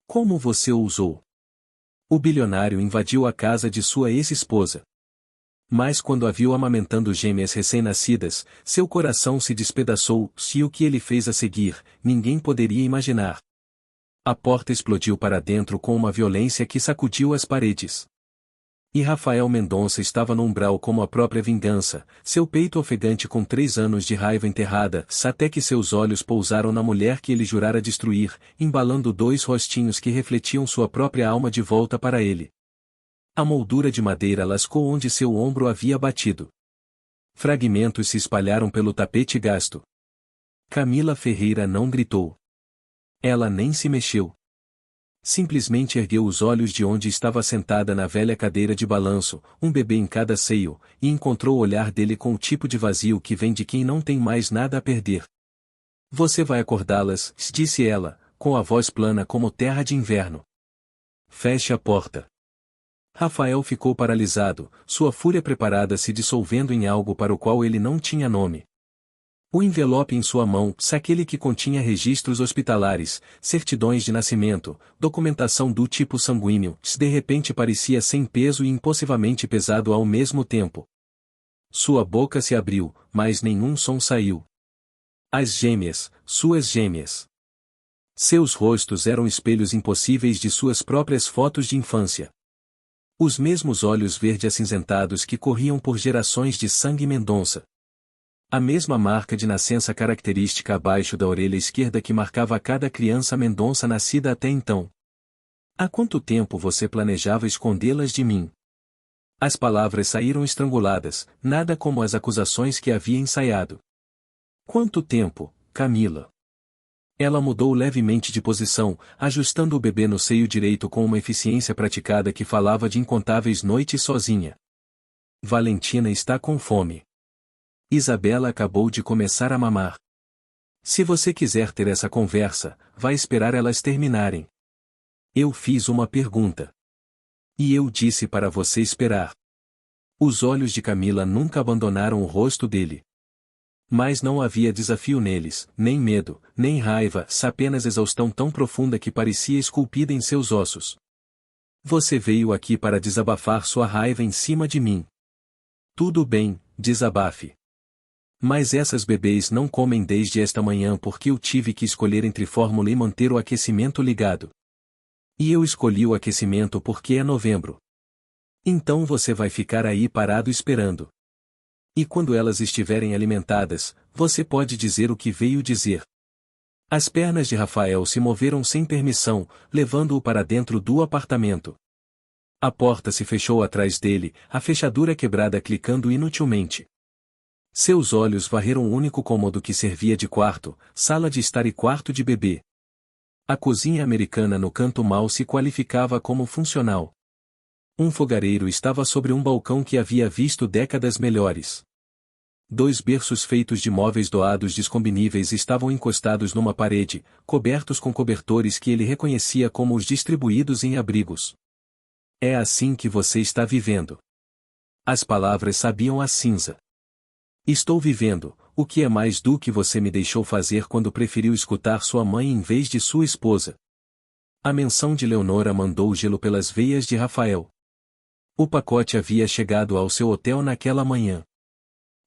Como você ousou? O bilionário invadiu a casa de sua ex-esposa. Mas quando a viu amamentando gêmeas recém-nascidas, seu coração se despedaçou, e o que ele fez a seguir, ninguém poderia imaginar. A porta explodiu para dentro com uma violência que sacudiu as paredes. E Rafael Mendonça estava no umbral como a própria vingança, seu peito ofegante com 3 anos de raiva enterrada, até que seus olhos pousaram na mulher que ele jurara destruir, embalando 2 rostinhos que refletiam sua própria alma de volta para ele. A moldura de madeira lascou onde seu ombro havia batido. Fragmentos se espalharam pelo tapete gasto. Camila Ferreira não gritou. Ela nem se mexeu. Simplesmente ergueu os olhos de onde estava sentada na velha cadeira de balanço, um bebê em cada seio, e encontrou o olhar dele com o tipo de vazio que vem de quem não tem mais nada a perder. Você vai acordá-las, disse ela, com a voz plana como terra de inverno. Feche a porta. Rafael ficou paralisado, sua fúria preparada se dissolvendo em algo para o qual ele não tinha nome. O envelope em sua mão, aquele que continha registros hospitalares, certidões de nascimento, documentação do tipo sanguíneo, de repente parecia sem peso e impossivelmente pesado ao mesmo tempo. Sua boca se abriu, mas nenhum som saiu. As gêmeas, suas gêmeas. Seus rostos eram espelhos impossíveis de suas próprias fotos de infância. Os mesmos olhos verde-acinzentados que corriam por gerações de sangue Mendonça. A mesma marca de nascença característica abaixo da orelha esquerda que marcava cada criança Mendonça nascida até então. Há quanto tempo você planejava escondê-las de mim? As palavras saíram estranguladas, nada como as acusações que havia ensaiado. Quanto tempo, Camila? Ela mudou levemente de posição, ajustando o bebê no seio direito com uma eficiência praticada que falava de incontáveis noites sozinha. Valentina está com fome. Isabela acabou de começar a mamar. Se você quiser ter essa conversa, vai esperar elas terminarem. Eu fiz uma pergunta. E eu disse para você esperar. Os olhos de Camila nunca abandonaram o rosto dele. Mas não havia desafio neles, nem medo, nem raiva, apenas exaustão tão profunda que parecia esculpida em seus ossos. Você veio aqui para desabafar sua raiva em cima de mim. Tudo bem, desabafe. Mas essas bebês não comem desde esta manhã porque eu tive que escolher entre fórmula e manter o aquecimento ligado. E eu escolhi o aquecimento porque é novembro. Então você vai ficar aí parado esperando. E quando elas estiverem alimentadas, você pode dizer o que veio dizer. As pernas de Rafael se moveram sem permissão, levando-o para dentro do apartamento. A porta se fechou atrás dele, a fechadura quebrada clicando inutilmente. Seus olhos varreram o único cômodo que servia de quarto, sala de estar e quarto de bebê. A cozinha americana no canto mal se qualificava como funcional. Um fogareiro estava sobre um balcão que havia visto décadas melhores. 2 berços feitos de móveis doados descombiníveis estavam encostados numa parede, cobertos com cobertores que ele reconhecia como os distribuídos em abrigos. É assim que você está vivendo. As palavras sabiam a cinza. Estou vivendo, o que é mais do que você me deixou fazer quando preferiu escutar sua mãe em vez de sua esposa. A menção de Leonora mandou gelo pelas veias de Rafael. O pacote havia chegado ao seu hotel naquela manhã.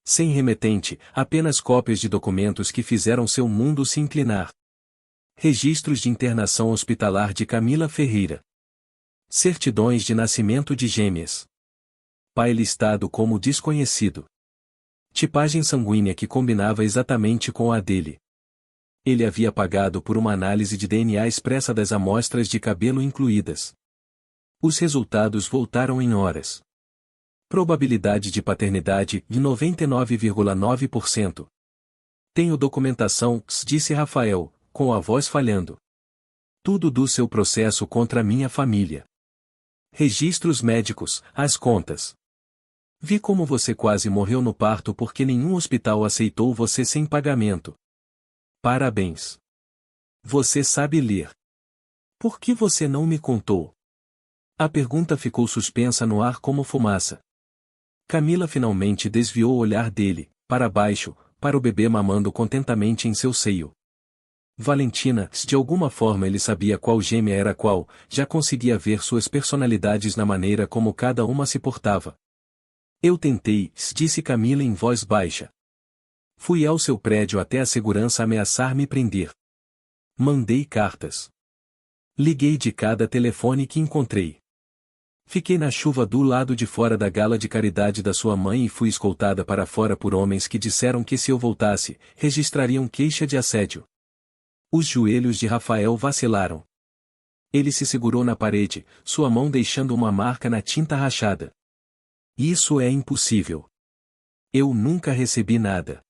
Sem remetente, apenas cópias de documentos que fizeram seu mundo se inclinar. Registros de internação hospitalar de Camila Ferreira. Certidões de nascimento de gêmeas. Pai listado como desconhecido. Tipagem sanguínea que combinava exatamente com a dele. Ele havia pagado por uma análise de DNA expressa das amostras de cabelo incluídas. Os resultados voltaram em horas. Probabilidade de paternidade de 99,9%. Tenho documentação, disse Rafael, com a voz falhando. Tudo do seu processo contra minha família. Registros médicos, as contas. Vi como você quase morreu no parto porque nenhum hospital aceitou você sem pagamento. Parabéns. Você sabe ler. Por que você não me contou? A pergunta ficou suspensa no ar como fumaça. Camila finalmente desviou o olhar dele, para baixo, para o bebê mamando contentamente em seu seio. Valentina, se de alguma forma ele sabia qual gêmea era qual, já conseguia ver suas personalidades na maneira como cada uma se portava. Eu tentei, disse Camila em voz baixa. Fui ao seu prédio até a segurança ameaçar me prender. Mandei cartas. Liguei de cada telefone que encontrei. Fiquei na chuva do lado de fora da gala de caridade da sua mãe e fui escoltada para fora por homens que disseram que se eu voltasse, registrariam queixa de assédio. Os joelhos de Rafael vacilaram. Ele se segurou na parede, sua mão deixando uma marca na tinta rachada. Isso é impossível. Eu nunca recebi nada.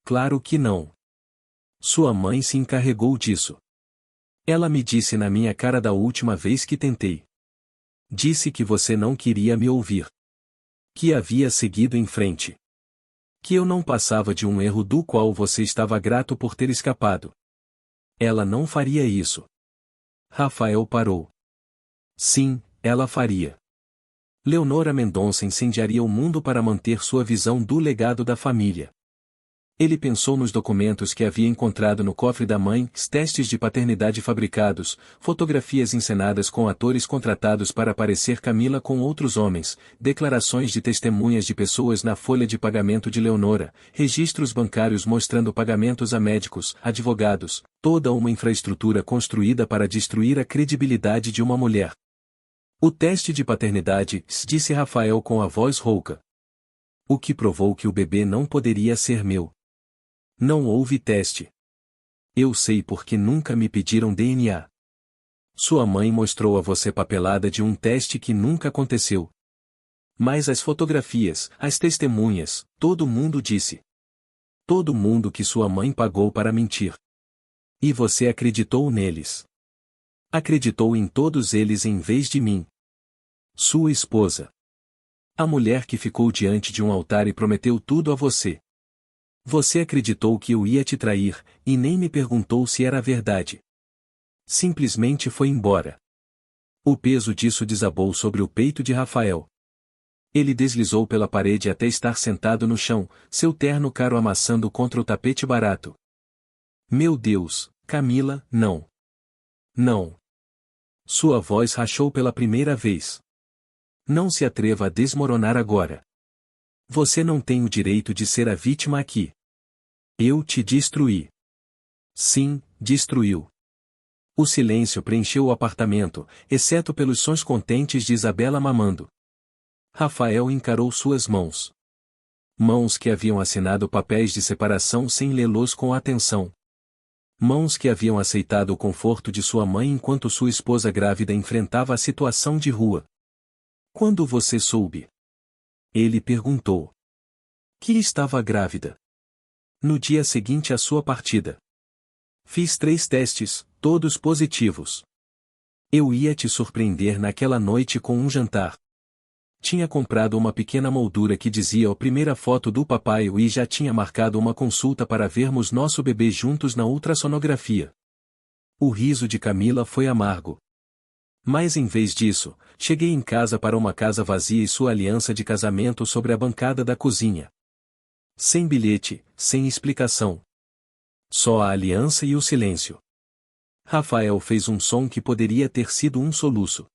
Claro que não. Sua mãe se encarregou disso. Ela me disse na minha cara da última vez que tentei. Disse que você não queria me ouvir. Que havia seguido em frente. Que eu não passava de um erro do qual você estava grato por ter escapado. Ela não faria isso. Rafael parou. Sim, ela faria. Leonora Mendonça incendiaria o mundo para manter sua visão do legado da família. Ele pensou nos documentos que havia encontrado no cofre da mãe, testes de paternidade fabricados, fotografias encenadas com atores contratados para aparecer Camila com outros homens, declarações de testemunhas de pessoas na folha de pagamento de Leonora, registros bancários mostrando pagamentos a médicos, advogados, toda uma infraestrutura construída para destruir a credibilidade de uma mulher. O teste de paternidade, disse Rafael com a voz rouca. O que provou que o bebê não poderia ser meu. Não houve teste. Eu sei porque nunca me pediram DNA. Sua mãe mostrou a você papelada de um teste que nunca aconteceu. Mas as fotografias, as testemunhas, todo mundo disse. Todo mundo que sua mãe pagou para mentir. E você acreditou neles. Acreditou em todos eles em vez de mim. Sua esposa. A mulher que ficou diante de um altar e prometeu tudo a você. Você acreditou que eu ia te trair, e nem me perguntou se era verdade. Simplesmente foi embora. O peso disso desabou sobre o peito de Rafael. Ele deslizou pela parede até estar sentado no chão, seu terno caro amassando contra o tapete barato. Meu Deus, Camila, não. Não. Sua voz rachou pela primeira vez. Não se atreva a desmoronar agora. Você não tem o direito de ser a vítima aqui. Eu te destruí. Sim, destruiu. O silêncio preencheu o apartamento, exceto pelos sons contentes de Isabela mamando. Rafael encarou suas mãos. Mãos que haviam assinado papéis de separação sem lê-los com atenção. Mãos que haviam aceitado o conforto de sua mãe enquanto sua esposa grávida enfrentava a situação de rua. Quando você soube? Ele perguntou. Que estava grávida. No dia seguinte à sua partida. Fiz 3 testes, todos positivos. Eu ia te surpreender naquela noite com um jantar. Tinha comprado uma pequena moldura que dizia a primeira foto do papai e já tinha marcado uma consulta para vermos nosso bebê juntos na ultrassonografia. O riso de Camila foi amargo. Mas em vez disso, cheguei em casa para uma casa vazia e sua aliança de casamento sobre a bancada da cozinha. Sem bilhete, sem explicação. Só a aliança e o silêncio. Rafael fez um som que poderia ter sido um soluço.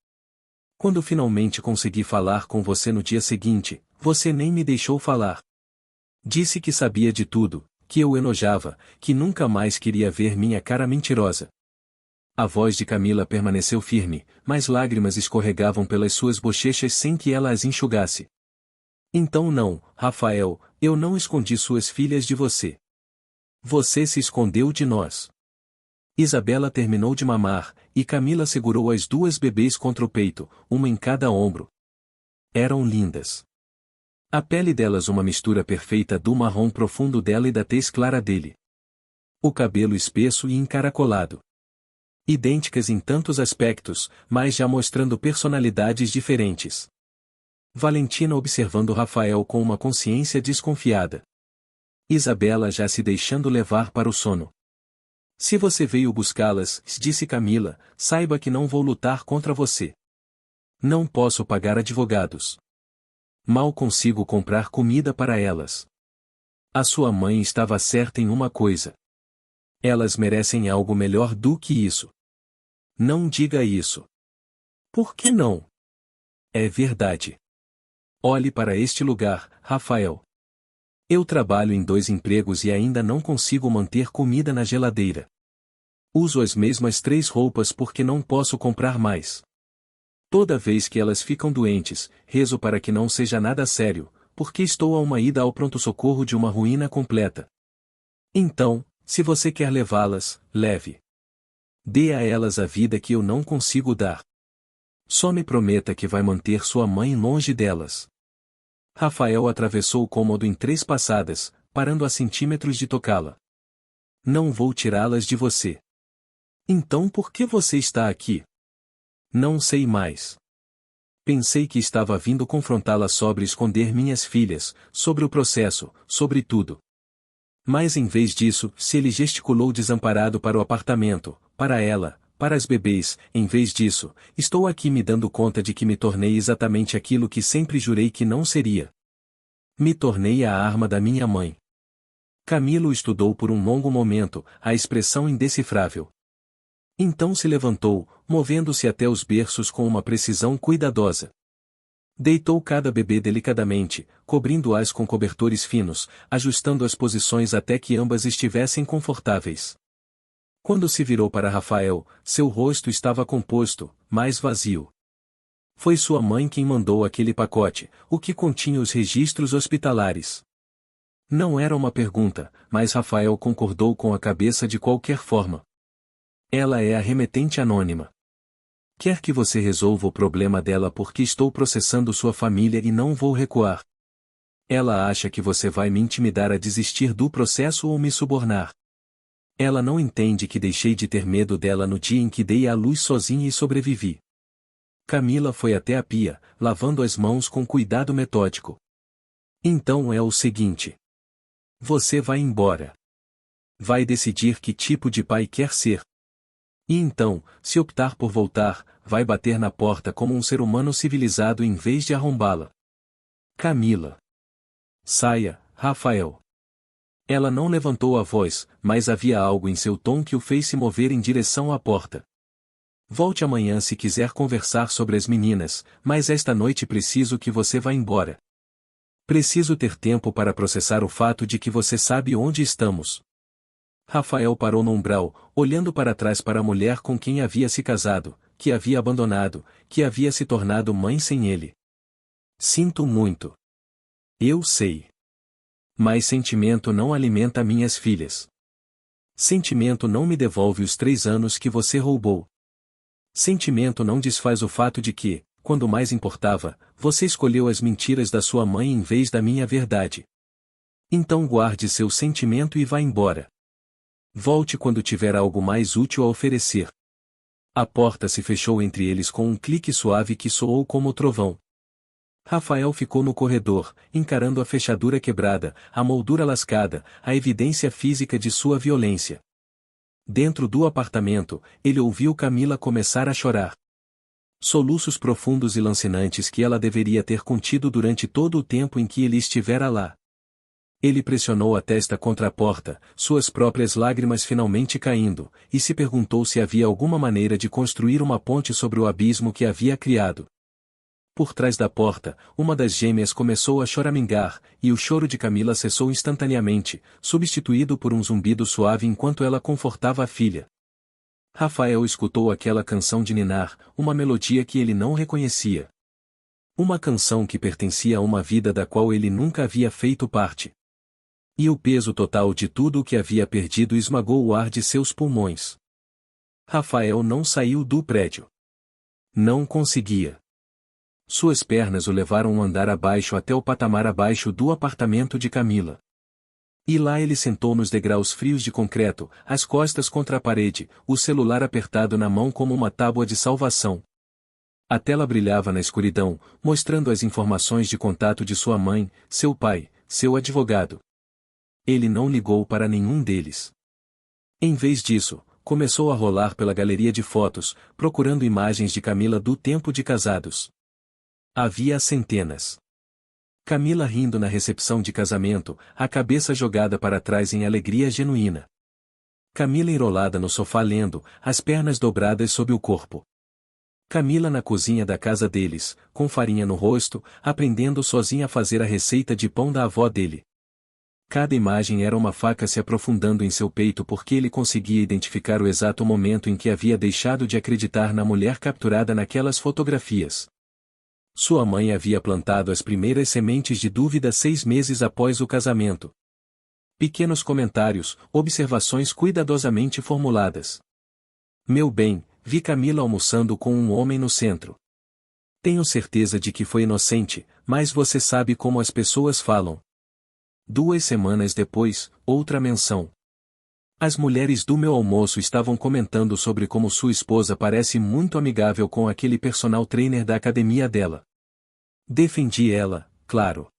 Quando finalmente consegui falar com você no dia seguinte, você nem me deixou falar. Disse que sabia de tudo, que eu enojava, que nunca mais queria ver minha cara mentirosa. A voz de Camila permaneceu firme, mas lágrimas escorregavam pelas suas bochechas sem que ela as enxugasse. Então não, Rafael, eu não escondi suas filhas de você. Você se escondeu de nós. Isabela terminou de mamar, e Camila segurou as 2 bebês contra o peito, uma em cada ombro. Eram lindas. A pele delas uma mistura perfeita do marrom profundo dela e da tez clara dele. O cabelo espesso e encaracolado. Idênticas em tantos aspectos, mas já mostrando personalidades diferentes. Valentina observando Rafael com uma consciência desconfiada. Isabela já se deixando levar para o sono. Se você veio buscá-las, disse Camila, saiba que não vou lutar contra você. Não posso pagar advogados. Mal consigo comprar comida para elas. A sua mãe estava certa em uma coisa. Elas merecem algo melhor do que isso. Não diga isso. Por que não? É verdade. Olhe para este lugar, Rafael. Eu trabalho em 2 empregos e ainda não consigo manter comida na geladeira. Uso as mesmas 3 roupas porque não posso comprar mais. Toda vez que elas ficam doentes, rezo para que não seja nada sério, porque estou a uma ida ao pronto-socorro de uma ruína completa. Então, se você quer levá-las, leve. Dê a elas a vida que eu não consigo dar. Só me prometa que vai manter sua mãe longe delas. Rafael atravessou o cômodo em 3 passadas, parando a centímetros de tocá-la. Não vou tirá-las de você. Então por que você está aqui? Não sei mais. Pensei que estava vindo confrontá-la sobre esconder minhas filhas, sobre o processo, sobre tudo. Mas em vez disso, se ele gesticulou desamparado para o apartamento, para ela, para as bebês, em vez disso, estou aqui me dando conta de que me tornei exatamente aquilo que sempre jurei que não seria. Me tornei a arma da minha mãe. Camilo estudou por um longo momento, a expressão indecifrável. Então se levantou, movendo-se até os berços com uma precisão cuidadosa. Deitou cada bebê delicadamente, cobrindo-as com cobertores finos, ajustando as posições até que ambas estivessem confortáveis. Quando se virou para Rafael, seu rosto estava composto, mas vazio. Foi sua mãe quem mandou aquele pacote, o que continha os registros hospitalares. Não era uma pergunta, mas Rafael concordou com a cabeça de qualquer forma. Ela é a remetente anônima. Quer que você resolva o problema dela porque estou processando sua família e não vou recuar. Ela acha que você vai me intimidar a desistir do processo ou me subornar. Ela não entende que deixei de ter medo dela no dia em que dei à luz sozinha e sobrevivi. Camila foi até a pia, lavando as mãos com cuidado metódico. Então é o seguinte. Você vai embora. Vai decidir que tipo de pai quer ser. E então, se optar por voltar, vai bater na porta como um ser humano civilizado em vez de arrombá-la. Camila. Saia, Rafael. Ela não levantou a voz, mas havia algo em seu tom que o fez se mover em direção à porta. Volte amanhã se quiser conversar sobre as meninas, mas esta noite preciso que você vá embora. Preciso ter tempo para processar o fato de que você sabe onde estamos. Rafael parou no umbral, olhando para trás para a mulher com quem havia se casado, que havia abandonado, que havia se tornado mãe sem ele. Sinto muito. Eu sei. Mas sentimento não alimenta minhas filhas. Sentimento não me devolve os 3 anos que você roubou. Sentimento não desfaz o fato de que, quando mais importava, você escolheu as mentiras da sua mãe em vez da minha verdade. Então guarde seu sentimento e vá embora. Volte quando tiver algo mais útil a oferecer. A porta se fechou entre eles com um clique suave que soou como trovão. Rafael ficou no corredor, encarando a fechadura quebrada, a moldura lascada, a evidência física de sua violência. Dentro do apartamento, ele ouviu Camila começar a chorar. Soluços profundos e lancinantes que ela deveria ter contido durante todo o tempo em que ele estivera lá. Ele pressionou a testa contra a porta, suas próprias lágrimas finalmente caindo, e se perguntou se havia alguma maneira de construir uma ponte sobre o abismo que havia criado. Por trás da porta, uma das gêmeas começou a choramingar, e o choro de Camila cessou instantaneamente, substituído por um zumbido suave enquanto ela confortava a filha. Rafael escutou aquela canção de ninar, uma melodia que ele não reconhecia. Uma canção que pertencia a uma vida da qual ele nunca havia feito parte. E o peso total de tudo o que havia perdido esmagou o ar de seus pulmões. Rafael não saiu do prédio. Não conseguia. Suas pernas o levaram um andar abaixo até o patamar abaixo do apartamento de Camila. E lá ele sentou nos degraus frios de concreto, as costas contra a parede, o celular apertado na mão como uma tábua de salvação. A tela brilhava na escuridão, mostrando as informações de contato de sua mãe, seu pai, seu advogado. Ele não ligou para nenhum deles. Em vez disso, começou a rolar pela galeria de fotos, procurando imagens de Camila do tempo de casados. Havia centenas. Camila rindo na recepção de casamento, a cabeça jogada para trás em alegria genuína. Camila enrolada no sofá lendo, as pernas dobradas sob o corpo. Camila na cozinha da casa deles, com farinha no rosto, aprendendo sozinha a fazer a receita de pão da avó dele. Cada imagem era uma faca se aprofundando em seu peito porque ele conseguia identificar o exato momento em que havia deixado de acreditar na mulher capturada naquelas fotografias. Sua mãe havia plantado as primeiras sementes de dúvida 6 meses após o casamento. Pequenos comentários, observações cuidadosamente formuladas. Meu bem, vi Camila almoçando com um homem no centro. Tenho certeza de que foi inocente, mas você sabe como as pessoas falam. 2 semanas depois, outra menção. As mulheres do meu almoço estavam comentando sobre como sua esposa parece muito amigável com aquele personal trainer da academia dela. Defendi ela, claro.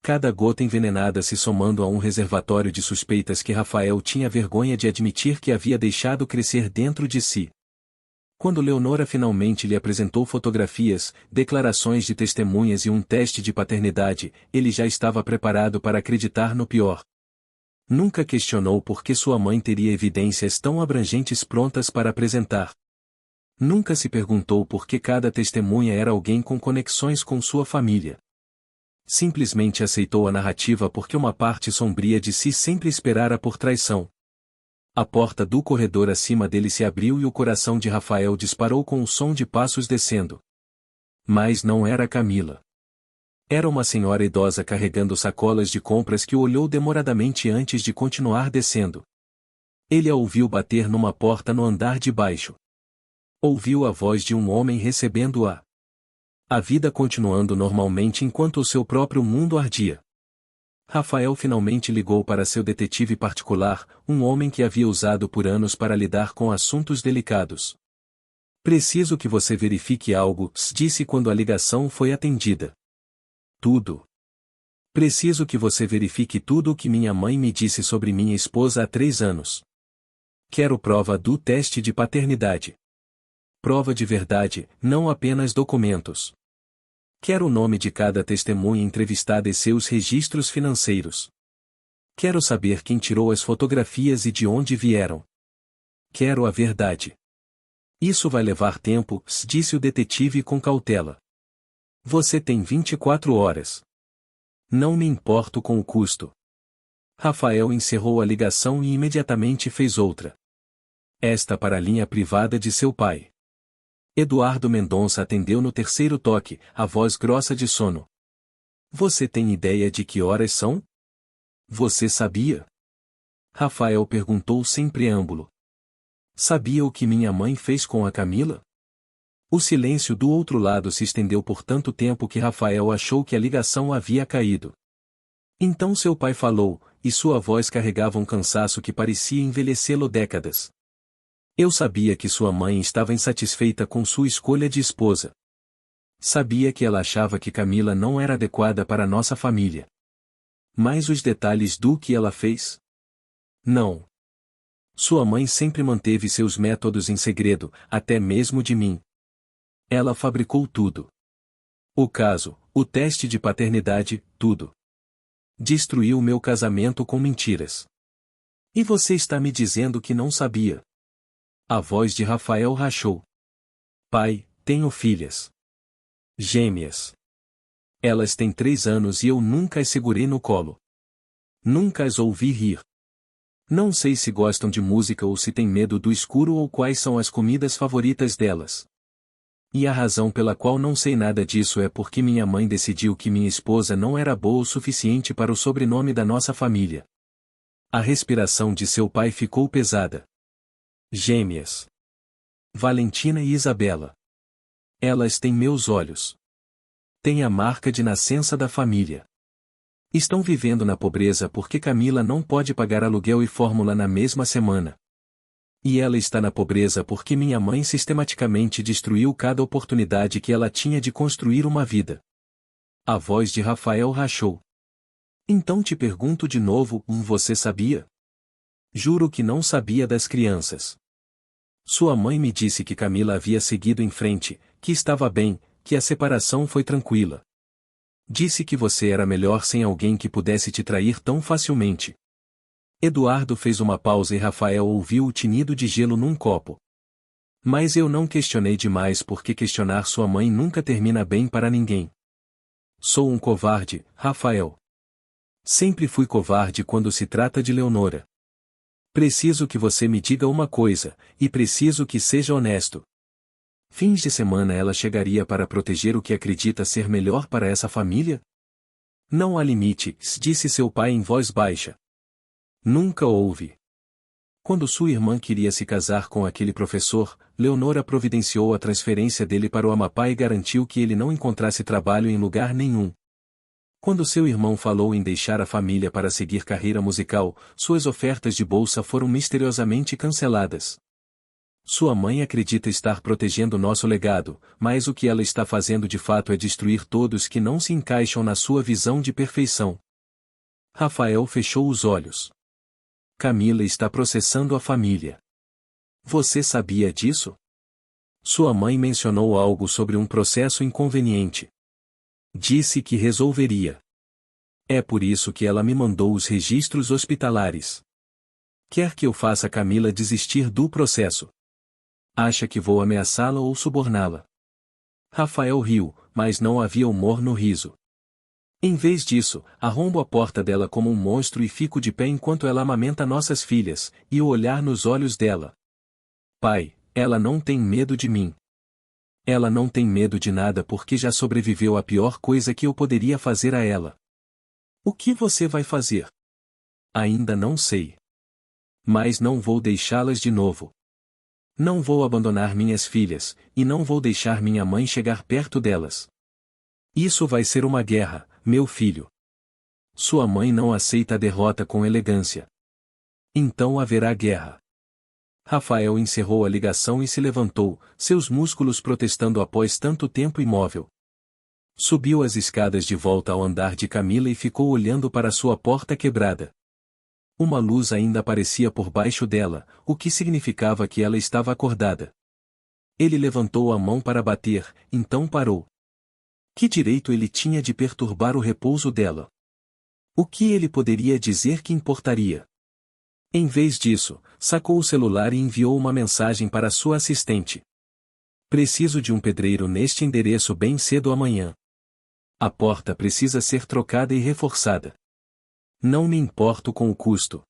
Cada gota envenenada se somando a um reservatório de suspeitas que Rafael tinha vergonha de admitir que havia deixado crescer dentro de si. Quando Leonora finalmente lhe apresentou fotografias, declarações de testemunhas e um teste de paternidade, ele já estava preparado para acreditar no pior. Nunca questionou por que sua mãe teria evidências tão abrangentes prontas para apresentar. Nunca se perguntou por que cada testemunha era alguém com conexões com sua família. Simplesmente aceitou a narrativa porque uma parte sombria de si sempre esperara por traição. A porta do corredor acima dele se abriu e o coração de Rafael disparou com o som de passos descendo. Mas não era Camila. Era uma senhora idosa carregando sacolas de compras que o olhou demoradamente antes de continuar descendo. Ele a ouviu bater numa porta no andar de baixo. Ouviu a voz de um homem recebendo-a. A vida continuando normalmente enquanto o seu próprio mundo ardia. Rafael finalmente ligou para seu detetive particular, um homem que havia usado por anos para lidar com assuntos delicados. Preciso que você verifique algo, disse quando a ligação foi atendida. Tudo. Preciso que você verifique tudo o que minha mãe me disse sobre minha esposa há 3 anos. Quero prova do teste de paternidade. Prova de verdade, não apenas documentos. Quero o nome de cada testemunha entrevistada e seus registros financeiros. Quero saber quem tirou as fotografias e de onde vieram. Quero a verdade. Isso vai levar tempo, disse o detetive com cautela. Você tem 24 horas. Não me importo com o custo. Rafael encerrou a ligação e imediatamente fez outra. Esta para a linha privada de seu pai. Eduardo Mendonça atendeu no 3º toque, a voz grossa de sono. Você tem ideia de que horas são? Você sabia? Rafael perguntou sem preâmbulo. Sabia o que minha mãe fez com a Camila? O silêncio do outro lado se estendeu por tanto tempo que Rafael achou que a ligação havia caído. Então seu pai falou, e sua voz carregava um cansaço que parecia envelhecê-lo décadas. Eu sabia que sua mãe estava insatisfeita com sua escolha de esposa. Sabia que ela achava que Camila não era adequada para nossa família. Mas os detalhes do que ela fez? Não. Sua mãe sempre manteve seus métodos em segredo, até mesmo de mim. Ela fabricou tudo. O caso, o teste de paternidade, tudo. Destruiu meu casamento com mentiras. E você está me dizendo que não sabia? A voz de Rafael rachou. Pai, tenho filhas. Gêmeas. Elas têm 3 anos e eu nunca as segurei no colo. Nunca as ouvi rir. Não sei se gostam de música ou se têm medo do escuro ou quais são as comidas favoritas delas. E a razão pela qual não sei nada disso é porque minha mãe decidiu que minha esposa não era boa o suficiente para o sobrenome da nossa família. A respiração de seu pai ficou pesada. Gêmeas. Valentina e Isabela. Elas têm meus olhos. Têm a marca de nascença da família. Estão vivendo na pobreza porque Camila não pode pagar aluguel e fórmula na mesma semana. E ela está na pobreza porque minha mãe sistematicamente destruiu cada oportunidade que ela tinha de construir uma vida. A voz de Rafael rachou. Então te pergunto de novo, você sabia? Juro que não sabia das crianças. Sua mãe me disse que Camila havia seguido em frente, que estava bem, que a separação foi tranquila. Disse que você era melhor sem alguém que pudesse te trair tão facilmente. Eduardo fez uma pausa e Rafael ouviu o tinido de gelo num copo. Mas eu não questionei demais porque questionar sua mãe nunca termina bem para ninguém. Sou um covarde, Rafael. Sempre fui covarde quando se trata de Leonora. Preciso que você me diga uma coisa, e preciso que seja honesto. Fins de semana ela chegaria para proteger o que acredita ser melhor para essa família? Não há limites, disse seu pai em voz baixa. Nunca houve. Quando sua irmã queria se casar com aquele professor, Leonora providenciou a transferência dele para o Amapá e garantiu que ele não encontrasse trabalho em lugar nenhum. Quando seu irmão falou em deixar a família para seguir carreira musical, suas ofertas de bolsa foram misteriosamente canceladas. Sua mãe acredita estar protegendo nosso legado, mas o que ela está fazendo de fato é destruir todos que não se encaixam na sua visão de perfeição. Rafael fechou os olhos. Camila está processando a família. Você sabia disso? Sua mãe mencionou algo sobre um processo inconveniente. Disse que resolveria. É por isso que ela me mandou os registros hospitalares. Quer que eu faça Camila desistir do processo? Acha que vou ameaçá-la ou suborná-la? Rafael riu, mas não havia humor no riso. Em vez disso, arrombo a porta dela como um monstro e fico de pé enquanto ela amamenta nossas filhas, e o olhar nos olhos dela. Pai, ela não tem medo de mim. Ela não tem medo de nada porque já sobreviveu à pior coisa que eu poderia fazer a ela. O que você vai fazer? Ainda não sei. Mas não vou deixá-las de novo. Não vou abandonar minhas filhas, e não vou deixar minha mãe chegar perto delas. Isso vai ser uma guerra, meu filho. Sua mãe não aceita a derrota com elegância. Então haverá guerra. Rafael encerrou a ligação e se levantou, seus músculos protestando após tanto tempo imóvel. Subiu as escadas de volta ao andar de Camila e ficou olhando para sua porta quebrada. Uma luz ainda aparecia por baixo dela, o que significava que ela estava acordada. Ele levantou a mão para bater, então parou. Que direito ele tinha de perturbar o repouso dela? O que ele poderia dizer que importaria? Em vez disso, sacou o celular e enviou uma mensagem para sua assistente. Preciso de um pedreiro neste endereço bem cedo amanhã. A porta precisa ser trocada e reforçada. Não me importo com o custo.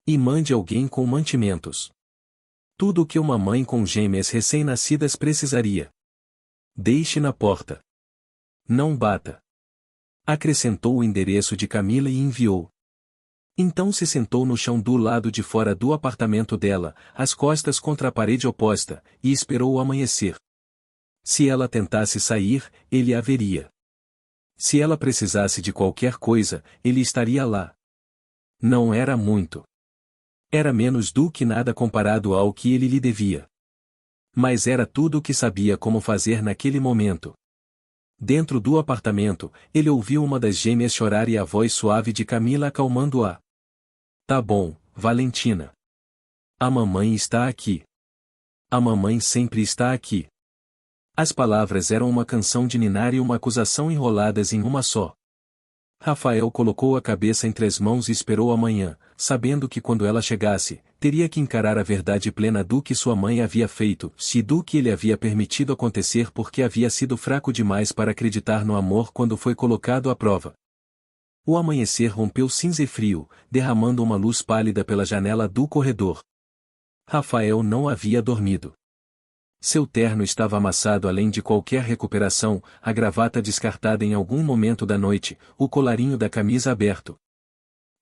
E mande alguém com mantimentos. Tudo o que uma mãe com gêmeas recém-nascidas precisaria. Deixe na porta. Não bata. Acrescentou o endereço de Camila e enviou. Então se sentou no chão do lado de fora do apartamento dela, as costas contra a parede oposta, e esperou o amanhecer. Se ela tentasse sair, ele a veria. Se ela precisasse de qualquer coisa, ele estaria lá. Não era muito. Era menos do que nada comparado ao que ele lhe devia. Mas era tudo o que sabia como fazer naquele momento. Dentro do apartamento, ele ouviu uma das gêmeas chorar e a voz suave de Camila acalmando-a. Tá bom, Valentina. A mamãe está aqui. A mamãe sempre está aqui. As palavras eram uma canção de ninar e uma acusação enroladas em uma só. Rafael colocou a cabeça entre as mãos e esperou a manhã, sabendo que quando ela chegasse, teria que encarar a verdade plena do que sua mãe havia feito, se do que ele havia permitido acontecer porque havia sido fraco demais para acreditar no amor quando foi colocado à prova. O amanhecer rompeu cinza e frio, derramando uma luz pálida pela janela do corredor. Rafael não havia dormido. Seu terno estava amassado além de qualquer recuperação, a gravata descartada em algum momento da noite, o colarinho da camisa aberto.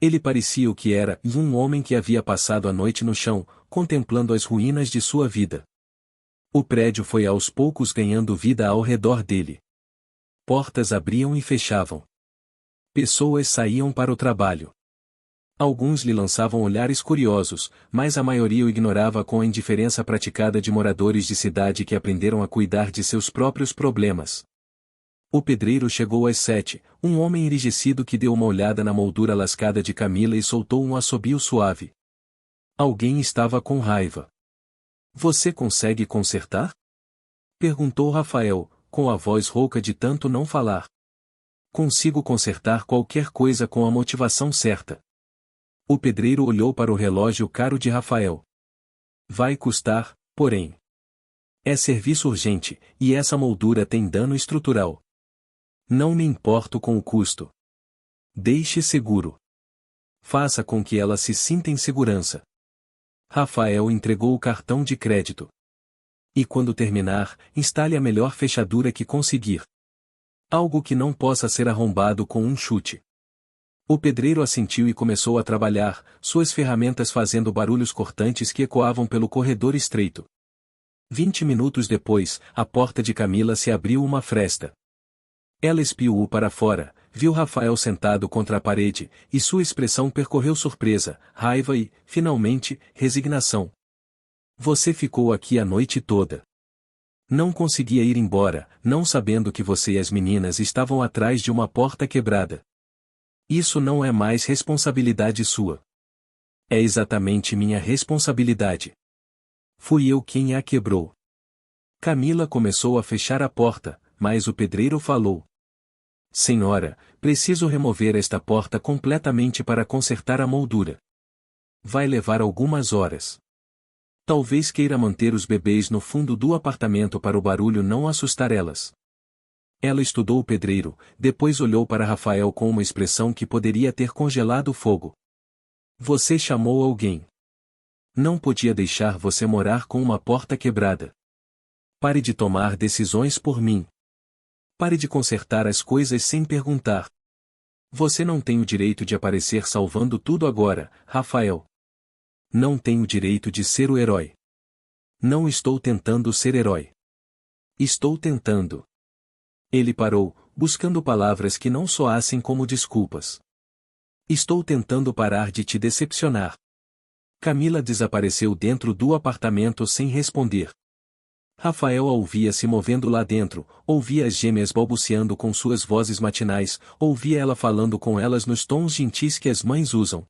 Ele parecia o que era, um homem que havia passado a noite no chão, contemplando as ruínas de sua vida. O prédio foi aos poucos ganhando vida ao redor dele. Portas abriam e fechavam. Pessoas saíam para o trabalho. Alguns lhe lançavam olhares curiosos, mas a maioria o ignorava com a indiferença praticada de moradores de cidade que aprenderam a cuidar de seus próprios problemas. O pedreiro chegou às 7, um homem enrijecido que deu uma olhada na moldura lascada de Camila e soltou um assobio suave. Alguém estava com raiva. Você consegue consertar? Perguntou Rafael, com a voz rouca de tanto não falar. Consigo consertar qualquer coisa com a motivação certa. O pedreiro olhou para o relógio caro de Rafael. Vai custar, porém. É serviço urgente, e essa moldura tem dano estrutural. Não me importo com o custo. Deixe seguro. Faça com que ela se sinta em segurança. Rafael entregou o cartão de crédito. E quando terminar, instale a melhor fechadura que conseguir. Algo que não possa ser arrombado com um chute. O pedreiro assentiu e começou a trabalhar, suas ferramentas fazendo barulhos cortantes que ecoavam pelo corredor estreito. 20 minutos depois, a porta de Camila se abriu uma fresta. Ela espiou para fora, viu Rafael sentado contra a parede, e sua expressão percorreu surpresa, raiva e, finalmente, resignação. Você ficou aqui a noite toda. Não conseguia ir embora, não sabendo que você e as meninas estavam atrás de uma porta quebrada. Isso não é mais responsabilidade sua. É exatamente minha responsabilidade. Fui eu quem a quebrou. Camila começou a fechar a porta, mas o pedreiro falou. Senhora, preciso remover esta porta completamente para consertar a moldura. Vai levar algumas horas. Talvez queira manter os bebês no fundo do apartamento para o barulho não assustar elas. Ela estudou o pedreiro, depois olhou para Rafael com uma expressão que poderia ter congelado o fogo. Você chamou alguém. Não podia deixar você morar com uma porta quebrada. Pare de tomar decisões por mim. Pare de consertar as coisas sem perguntar. Você não tem o direito de aparecer salvando tudo agora, Rafael. Não tem o direito de ser o herói. Não estou tentando ser herói. Estou tentando. Ele parou, buscando palavras que não soassem como desculpas. Estou tentando parar de te decepcionar. Camila desapareceu dentro do apartamento sem responder. Rafael a ouvia se movendo lá dentro, ouvia as gêmeas balbuciando com suas vozes matinais, ouvia ela falando com elas nos tons gentis que as mães usam.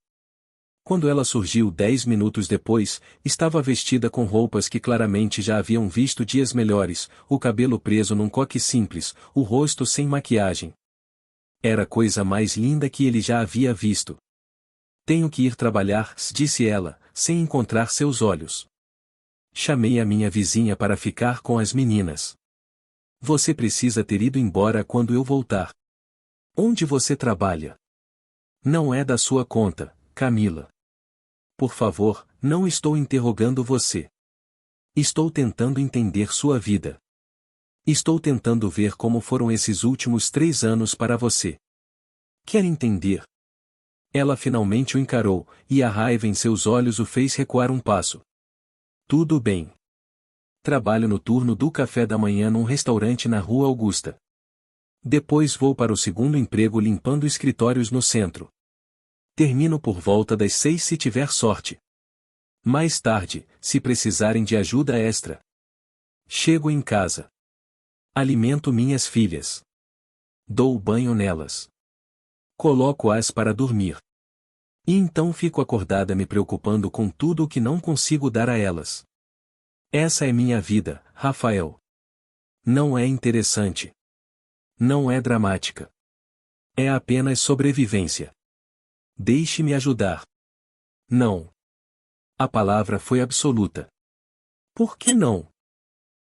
Quando ela surgiu 10 minutos depois, estava vestida com roupas que claramente já haviam visto dias melhores, o cabelo preso num coque simples, o rosto sem maquiagem. Era a coisa mais linda que ele já havia visto. Tenho que ir trabalhar, disse ela, sem encontrar seus olhos. Chamei a minha vizinha para ficar com as meninas. Você precisa ter ido embora quando eu voltar. Onde você trabalha? Não é da sua conta, Camila. Por favor, não estou interrogando você. Estou tentando entender sua vida. Estou tentando ver como foram esses últimos 3 anos para você. Quer entender? Ela finalmente o encarou, e a raiva em seus olhos o fez recuar um passo. Tudo bem. Trabalho no turno do café da manhã num restaurante na Rua Augusta. Depois vou para o segundo emprego limpando escritórios no centro. Termino por volta das 6 se tiver sorte. Mais tarde, se precisarem de ajuda extra. Chego em casa. Alimento minhas filhas. Dou banho nelas. Coloco-as para dormir. E então fico acordada me preocupando com tudo o que não consigo dar a elas. Essa é minha vida, Rafael. Não é interessante. Não é dramática. É apenas sobrevivência. Deixe-me ajudar. Não. A palavra foi absoluta. Por que não?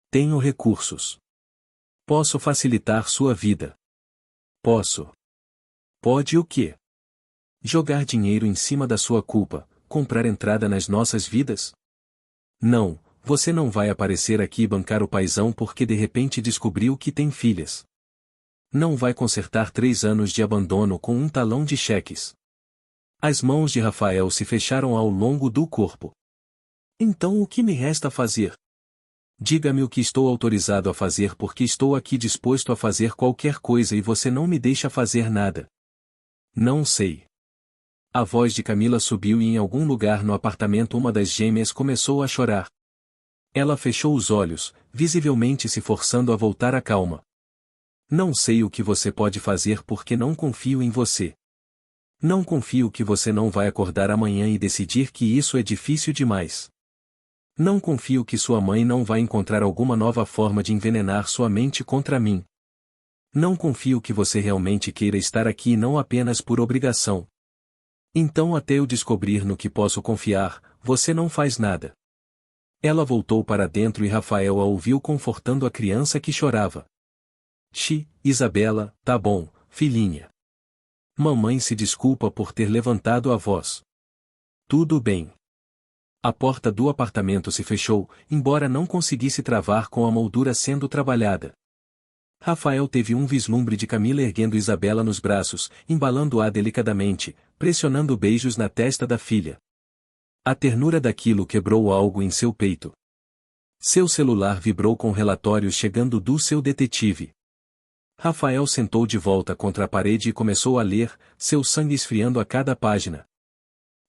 Tenho recursos. Posso facilitar sua vida. Posso. Pode o quê? Jogar dinheiro em cima da sua culpa, comprar entrada nas nossas vidas? Não, você não vai aparecer aqui e bancar o paizão porque de repente descobriu que tem filhas. Não vai consertar 3 anos de abandono com um talão de cheques. As mãos de Rafael se fecharam ao longo do corpo. Então o que me resta fazer? Diga-me o que estou autorizado a fazer porque estou aqui disposto a fazer qualquer coisa e você não me deixa fazer nada. Não sei. A voz de Camila subiu e em algum lugar no apartamento uma das gêmeas começou a chorar. Ela fechou os olhos, visivelmente se forçando a voltar à calma. Não sei o que você pode fazer porque não confio em você. Não confio que você não vai acordar amanhã e decidir que isso é difícil demais. Não confio que sua mãe não vai encontrar alguma nova forma de envenenar sua mente contra mim. Não confio que você realmente queira estar aqui não apenas por obrigação. Então até eu descobrir no que posso confiar, você não faz nada. Ela voltou para dentro e Rafael a ouviu confortando a criança que chorava. Isabela, tá bom, filhinha. Mamãe se desculpa por ter levantado a voz. Tudo bem. A porta do apartamento se fechou, embora não conseguisse travar com a moldura sendo trabalhada. Rafael teve um vislumbre de Camila erguendo Isabela nos braços, embalando-a delicadamente, pressionando beijos na testa da filha. A ternura daquilo quebrou algo em seu peito. Seu celular vibrou com relatórios chegando do seu detetive. Rafael sentou de volta contra a parede e começou a ler, seu sangue esfriando a cada página.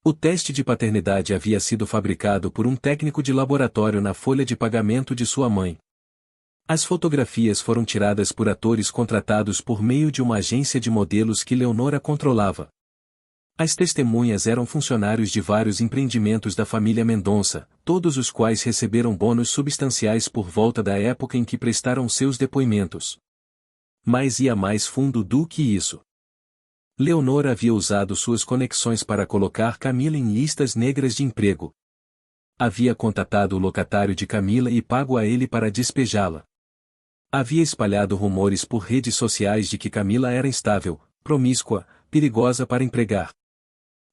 O teste de paternidade havia sido fabricado por um técnico de laboratório na folha de pagamento de sua mãe. As fotografias foram tiradas por atores contratados por meio de uma agência de modelos que Leonora controlava. As testemunhas eram funcionários de vários empreendimentos da família Mendonça, todos os quais receberam bônus substanciais por volta da época em que prestaram seus depoimentos. Mas ia mais fundo do que isso. Leonora havia usado suas conexões para colocar Camila em listas negras de emprego. Havia contatado o locatário de Camila e pago a ele para despejá-la. Havia espalhado rumores por redes sociais de que Camila era instável, promíscua, perigosa para empregar.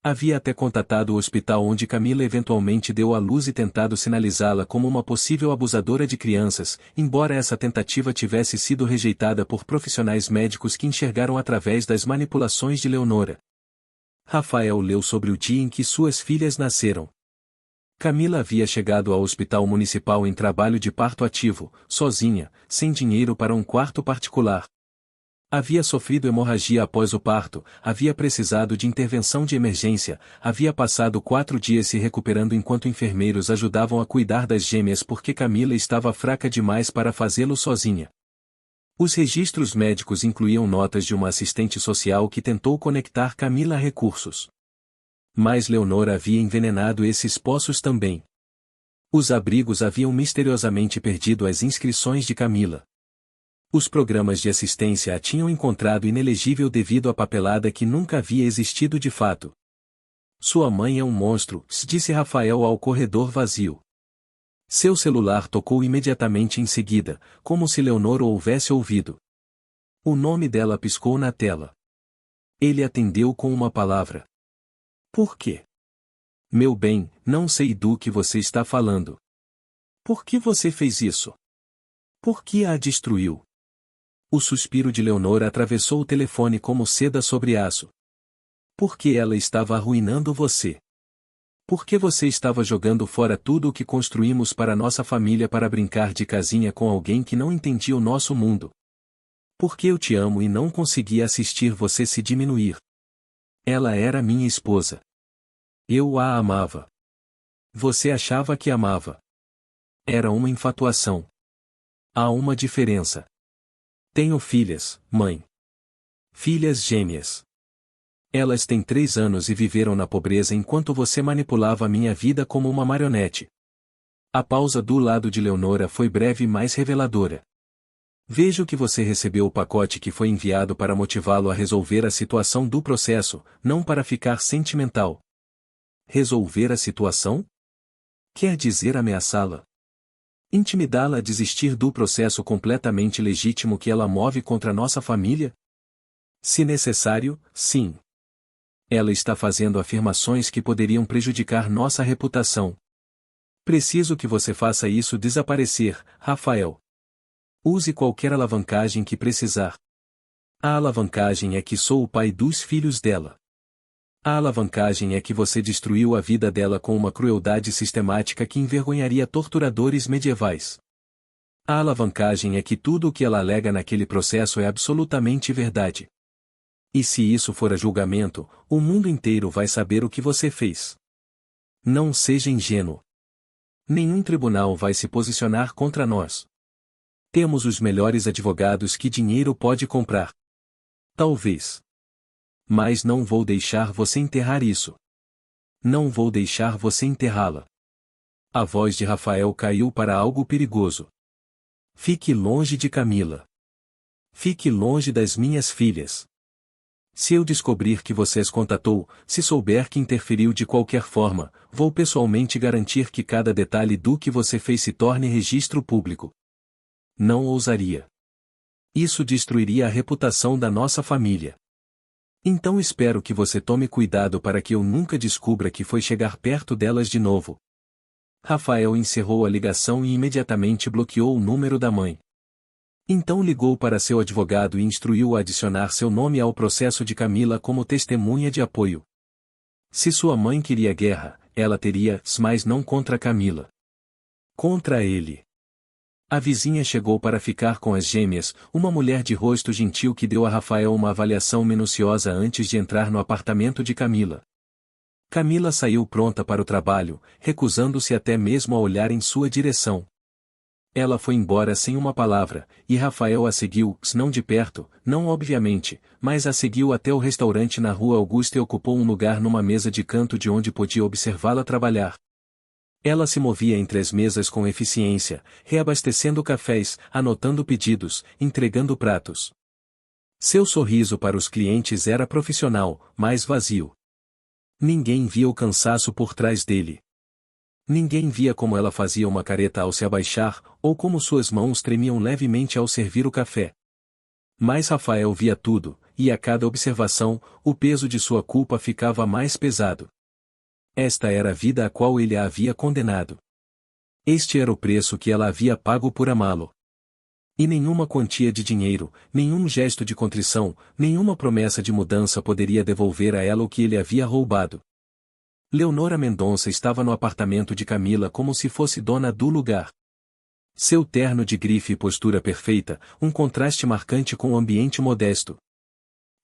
Havia até contatado o hospital onde Camila eventualmente deu à luz e tentado sinalizá-la como uma possível abusadora de crianças, embora essa tentativa tivesse sido rejeitada por profissionais médicos que enxergaram através das manipulações de Leonora. Rafael leu sobre o dia em que suas filhas nasceram. Camila havia chegado ao hospital municipal em trabalho de parto ativo, sozinha, sem dinheiro para um quarto particular. Havia sofrido hemorragia após o parto, havia precisado de intervenção de emergência, havia passado 4 dias se recuperando enquanto enfermeiros ajudavam a cuidar das gêmeas porque Camila estava fraca demais para fazê-lo sozinha. Os registros médicos incluíam notas de uma assistente social que tentou conectar Camila a recursos. Mas Leonora havia envenenado esses poços também. Os abrigos haviam misteriosamente perdido as inscrições de Camila. Os programas de assistência a tinham encontrado inelegível devido à papelada que nunca havia existido de fato. Sua mãe é um monstro, disse Rafael ao corredor vazio. Seu celular tocou imediatamente em seguida, como se Leonor o houvesse ouvido. O nome dela piscou na tela. Ele atendeu com uma palavra. Por quê? Meu bem, não sei do que você está falando. Por que você fez isso? Por que a destruiu? O suspiro de Leonora atravessou o telefone como seda sobre aço. Por que ela estava arruinando você? Por que você estava jogando fora tudo o que construímos para nossa família para brincar de casinha com alguém que não entendia o nosso mundo? Por que eu te amo e não conseguia assistir você se diminuir? Ela era minha esposa. Eu a amava. Você achava que amava. Era uma infatuação. Há uma diferença. Tenho filhas, mãe. Filhas gêmeas. Elas têm 3 anos e viveram na pobreza enquanto você manipulava minha vida como uma marionete. A pausa do lado de Leonora foi breve mas reveladora. Vejo que você recebeu o pacote que foi enviado para motivá-lo a resolver a situação do processo, não para ficar sentimental. Resolver a situação? Quer dizer ameaçá-la? Intimidá-la a desistir do processo completamente legítimo que ela move contra nossa família? Se necessário, sim. Ela está fazendo afirmações que poderiam prejudicar nossa reputação. Preciso que você faça isso desaparecer, Rafael. Use qualquer alavancagem que precisar. A alavancagem é que sou o pai dos filhos dela. A alavancagem é que você destruiu a vida dela com uma crueldade sistemática que envergonharia torturadores medievais. A alavancagem é que tudo o que ela alega naquele processo é absolutamente verdade. E se isso for a julgamento, o mundo inteiro vai saber o que você fez. Não seja ingênuo. Nenhum tribunal vai se posicionar contra nós. Temos os melhores advogados que dinheiro pode comprar. Talvez. Mas não vou deixar você enterrar isso. Não vou deixar você enterrá-la. A voz de Rafael caiu para algo perigoso. Fique longe de Camila. Fique longe das minhas filhas. Se eu descobrir que você as contatou, se souber que interferiu de qualquer forma, vou pessoalmente garantir que cada detalhe do que você fez se torne registro público. Não ousaria. Isso destruiria a reputação da nossa família. Então espero que você tome cuidado para que eu nunca descubra que foi chegar perto delas de novo. Rafael encerrou a ligação e imediatamente bloqueou o número da mãe. Então ligou para seu advogado e instruiu a adicionar seu nome ao processo de Camila como testemunha de apoio. Se sua mãe queria guerra, ela teria, mas não contra Camila. Contra ele. A vizinha chegou para ficar com as gêmeas, uma mulher de rosto gentil que deu a Rafael uma avaliação minuciosa antes de entrar no apartamento de Camila. Camila saiu pronta para o trabalho, recusando-se até mesmo a olhar em sua direção. Ela foi embora sem uma palavra, e Rafael a seguiu, não de perto, não obviamente, mas a seguiu até o restaurante na Rua Augusta e ocupou um lugar numa mesa de canto de onde podia observá-la trabalhar. Ela se movia entre as mesas com eficiência, reabastecendo cafés, anotando pedidos, entregando pratos. Seu sorriso para os clientes era profissional, mas vazio. Ninguém via o cansaço por trás dele. Ninguém via como ela fazia uma careta ao se abaixar, ou como suas mãos tremiam levemente ao servir o café. Mas Rafael via tudo, e a cada observação, o peso de sua culpa ficava mais pesado. Esta era a vida a qual ele a havia condenado. Este era o preço que ela havia pago por amá-lo. E nenhuma quantia de dinheiro, nenhum gesto de contrição, nenhuma promessa de mudança poderia devolver a ela o que ele havia roubado. Leonora Mendonça estava no apartamento de Camila como se fosse dona do lugar. Seu terno de grife e postura perfeita, um contraste marcante com o ambiente modesto.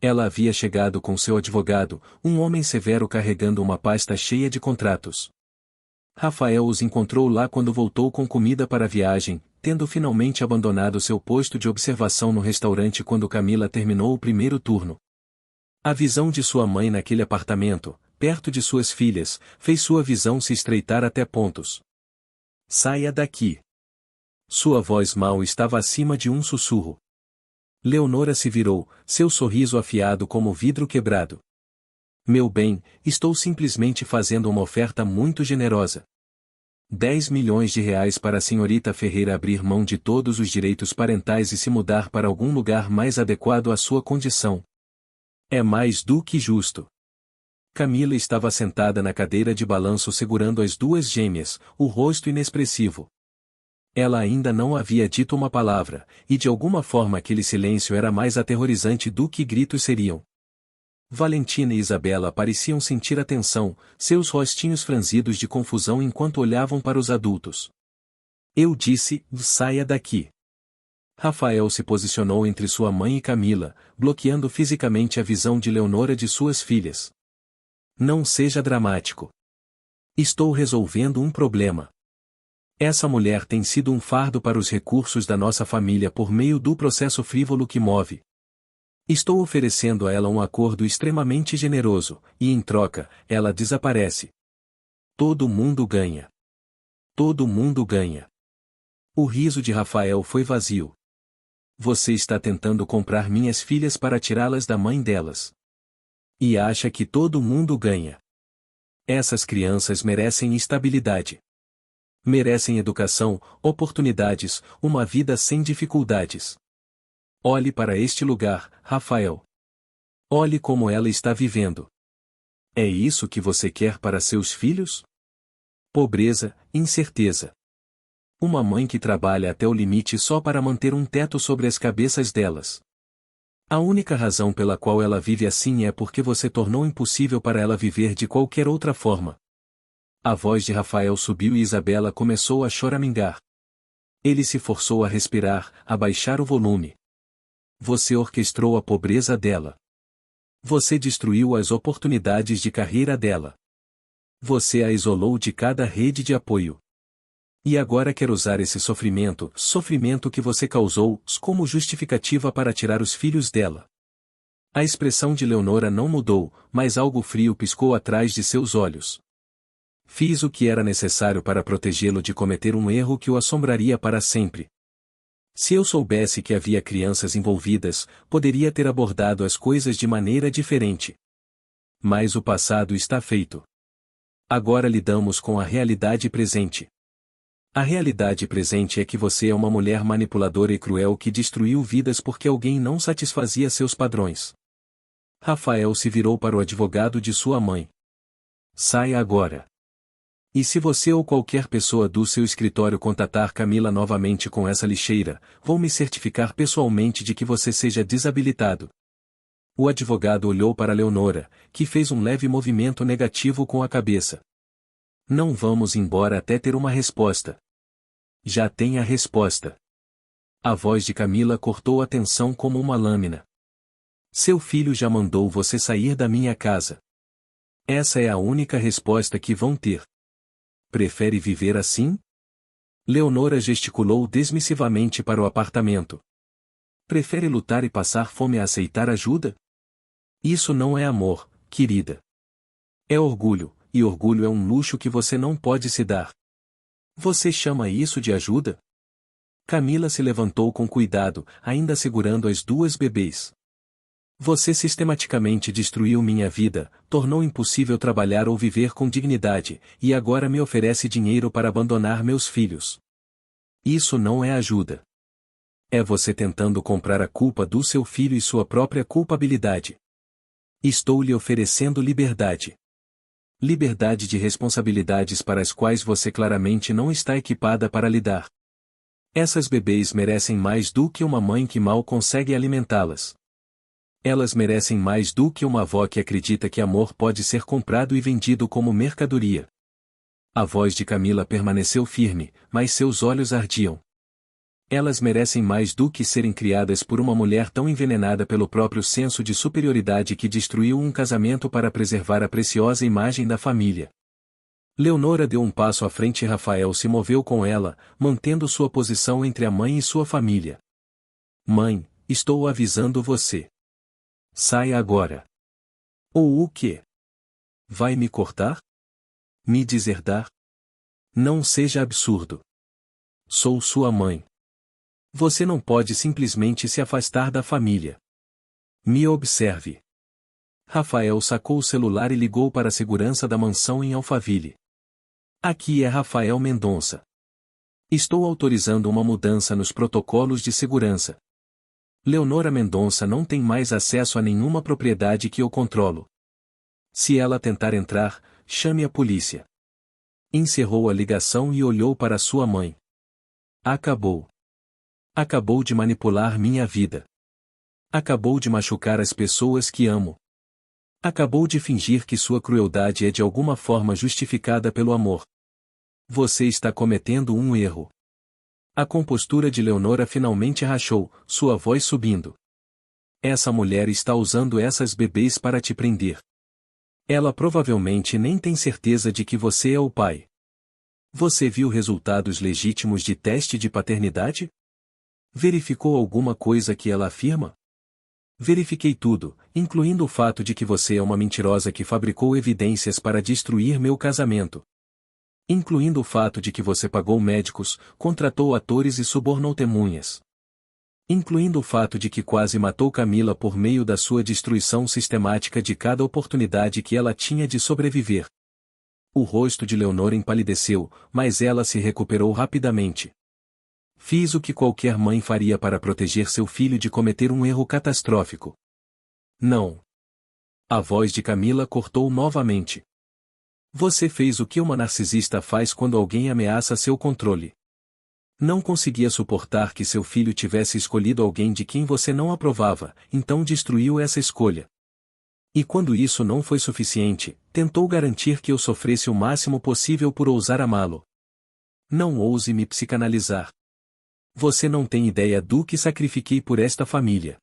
Ela havia chegado com seu advogado, um homem severo carregando uma pasta cheia de contratos. Rafael os encontrou lá quando voltou com comida para a viagem, tendo finalmente abandonado seu posto de observação no restaurante quando Camila terminou o primeiro turno. A visão de sua mãe naquele apartamento, perto de suas filhas, fez sua visão se estreitar até pontos. Saia daqui. Sua voz mal estava acima de um sussurro. Leonora se virou, seu sorriso afiado como vidro quebrado. Meu bem, estou simplesmente fazendo uma oferta muito generosa. 10 milhões de reais para a senhorita Ferreira abrir mão de todos os direitos parentais e se mudar para algum lugar mais adequado à sua condição. É mais do que justo. Camila estava sentada na cadeira de balanço segurando as duas gêmeas, o rosto inexpressivo. Ela ainda não havia dito uma palavra, e de alguma forma aquele silêncio era mais aterrorizante do que gritos seriam. Valentina e Isabela pareciam sentir a tensão, seus rostinhos franzidos de confusão enquanto olhavam para os adultos. Eu disse, saia daqui. Rafael se posicionou entre sua mãe e Camila, bloqueando fisicamente a visão de Leonora de suas filhas. Não seja dramático. Estou resolvendo um problema. Essa mulher tem sido um fardo para os recursos da nossa família por meio do processo frívolo que move. Estou oferecendo a ela um acordo extremamente generoso, e em troca, ela desaparece. Todo mundo ganha. Todo mundo ganha. O riso de Rafael foi vazio. Você está tentando comprar minhas filhas para tirá-las da mãe delas. E acha que todo mundo ganha. Essas crianças merecem estabilidade. Merecem educação, oportunidades, uma vida sem dificuldades. Olhe para este lugar, Rafael. Olhe como ela está vivendo. É isso que você quer para seus filhos? Pobreza, incerteza. Uma mãe que trabalha até o limite só para manter um teto sobre as cabeças delas. A única razão pela qual ela vive assim é porque você tornou impossível para ela viver de qualquer outra forma. A voz de Rafael subiu e Isabela começou a choramingar. Ele se forçou a respirar, a baixar o volume. Você orquestrou a pobreza dela. Você destruiu as oportunidades de carreira dela. Você a isolou de cada rede de apoio. E agora quer usar esse sofrimento que você causou, como justificativa para tirar os filhos dela. A expressão de Leonora não mudou, mas algo frio piscou atrás de seus olhos. Fiz o que era necessário para protegê-lo de cometer um erro que o assombraria para sempre. Se eu soubesse que havia crianças envolvidas, poderia ter abordado as coisas de maneira diferente. Mas o passado está feito. Agora lidamos com a realidade presente. A realidade presente é que você é uma mulher manipuladora e cruel que destruiu vidas porque alguém não satisfazia seus padrões. Rafael se virou para o advogado de sua mãe. Saia agora. E se você ou qualquer pessoa do seu escritório contatar Camila novamente com essa lixeira, vou me certificar pessoalmente de que você seja desabilitado. O advogado olhou para Leonora, que fez um leve movimento negativo com a cabeça. Não vamos embora até ter uma resposta. Já tem a resposta. A voz de Camila cortou a tensão como uma lâmina. Seu filho já mandou você sair da minha casa. Essa é a única resposta que vão ter. Prefere viver assim? Leonora gesticulou dismissivamente para o apartamento. Prefere lutar e passar fome a aceitar ajuda? Isso não é amor, querida. É orgulho, e orgulho é um luxo que você não pode se dar. Você chama isso de ajuda? Camila se levantou com cuidado, ainda segurando as duas bebês. Você sistematicamente destruiu minha vida, tornou impossível trabalhar ou viver com dignidade, e agora me oferece dinheiro para abandonar meus filhos. Isso não é ajuda. É você tentando comprar a culpa do seu filho e sua própria culpabilidade. Estou lhe oferecendo liberdade. Liberdade de responsabilidades para as quais você claramente não está equipada para lidar. Essas bebês merecem mais do que uma mãe que mal consegue alimentá-las. Elas merecem mais do que uma avó que acredita que amor pode ser comprado e vendido como mercadoria. A voz de Camila permaneceu firme, mas seus olhos ardiam. Elas merecem mais do que serem criadas por uma mulher tão envenenada pelo próprio senso de superioridade que destruiu um casamento para preservar a preciosa imagem da família. Leonora deu um passo à frente e Rafael se moveu com ela, mantendo sua posição entre a mãe e sua família. Mãe, estou avisando você. Saia agora. Ou o quê? Vai me cortar? Me deserdar? Não seja absurdo. Sou sua mãe. Você não pode simplesmente se afastar da família. Me observe. Rafael sacou o celular e ligou para a segurança da mansão em Alphaville. Aqui é Rafael Mendonça. Estou autorizando uma mudança nos protocolos de segurança. Leonora Mendonça não tem mais acesso a nenhuma propriedade que eu controlo. Se ela tentar entrar, chame a polícia. Encerrou a ligação e olhou para sua mãe. Acabou. Acabou de manipular minha vida. Acabou de machucar as pessoas que amo. Acabou de fingir que sua crueldade é de alguma forma justificada pelo amor. Você está cometendo um erro. A compostura de Leonora finalmente rachou, sua voz subindo. Essa mulher está usando essas bebês para te prender. Ela provavelmente nem tem certeza de que você é o pai. Você viu resultados legítimos de teste de paternidade? Verificou alguma coisa que ela afirma? Verifiquei tudo, incluindo o fato de que você é uma mentirosa que fabricou evidências para destruir meu casamento. Incluindo o fato de que você pagou médicos, contratou atores e subornou testemunhas. Incluindo o fato de que quase matou Camila por meio da sua destruição sistemática de cada oportunidade que ela tinha de sobreviver. O rosto de Leonora empalideceu, mas ela se recuperou rapidamente. Fiz o que qualquer mãe faria para proteger seu filho de cometer um erro catastrófico. Não. A voz de Camila cortou novamente. Você fez o que uma narcisista faz quando alguém ameaça seu controle. Não conseguia suportar que seu filho tivesse escolhido alguém de quem você não aprovava, então destruiu essa escolha. E quando isso não foi suficiente, tentou garantir que eu sofresse o máximo possível por ousar amá-lo. Não ouse me psicanalizar. Você não tem ideia do que sacrifiquei por esta família.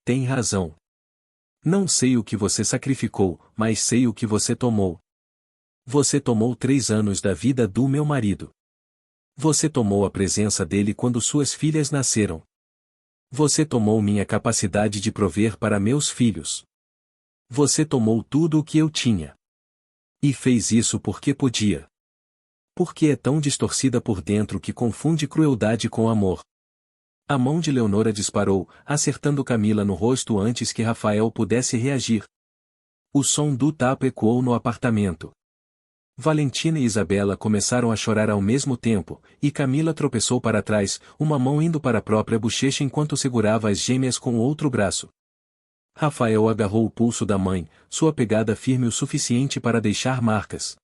Tem razão. Não sei o que você sacrificou, mas sei o que você tomou. Você tomou 3 anos da vida do meu marido. Você tomou a presença dele quando suas filhas nasceram. Você tomou minha capacidade de prover para meus filhos. Você tomou tudo o que eu tinha. E fez isso porque podia. Porque é tão distorcida por dentro que confunde crueldade com amor. A mão de Leonora disparou, acertando Camila no rosto antes que Rafael pudesse reagir. O som do tapa ecoou no apartamento. Valentina e Isabela começaram a chorar ao mesmo tempo, e Camila tropeçou para trás, uma mão indo para a própria bochecha enquanto segurava as gêmeas com o outro braço. Rafael agarrou o pulso da mãe, sua pegada firme o suficiente para deixar marcas.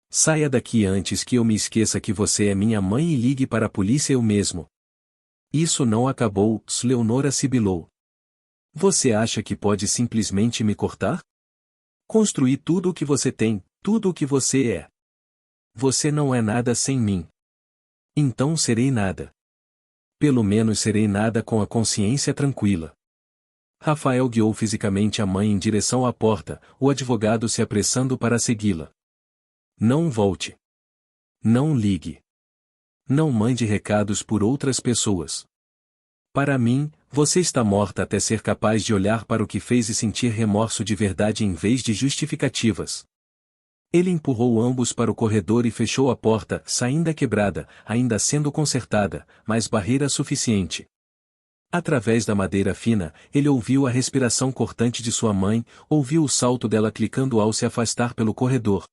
Saia daqui antes que eu me esqueça que você é minha mãe e ligue para a polícia eu mesmo. Isso não acabou, Leonora sibilou. Você acha que pode simplesmente me cortar? Construir tudo o que você tem, tudo o que você é. Você não é nada sem mim. Então serei nada. Pelo menos serei nada com a consciência tranquila. Rafael guiou fisicamente a mãe em direção à porta, o advogado se apressando para segui-la. Não volte. Não ligue. Não mande recados por outras pessoas. Para mim, você está morta até ser capaz de olhar para o que fez e sentir remorso de verdade em vez de justificativas. Ele empurrou ambos para o corredor e fechou a porta, ainda quebrada, ainda sendo consertada, mas barreira suficiente. Através da madeira fina, ele ouviu a respiração cortante de sua mãe, ouviu o salto dela clicando ao se afastar pelo corredor.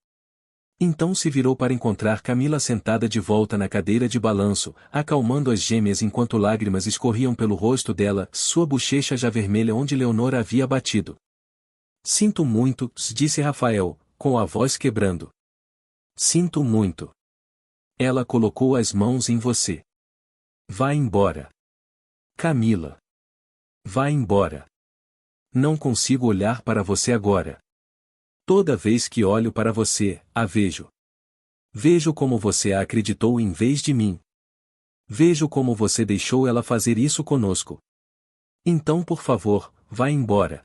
Então se virou para encontrar Camila sentada de volta na cadeira de balanço, acalmando as gêmeas enquanto lágrimas escorriam pelo rosto dela, sua bochecha já vermelha onde Leonora havia batido. Sinto muito, disse Rafael, com a voz quebrando. Sinto muito. Ela colocou as mãos em você. Vá embora. Camila. Vá embora. Não consigo olhar para você agora. Toda vez que olho para você, a vejo. Vejo como você a acreditou em vez de mim. Vejo como você deixou ela fazer isso conosco. Então por favor, vá embora.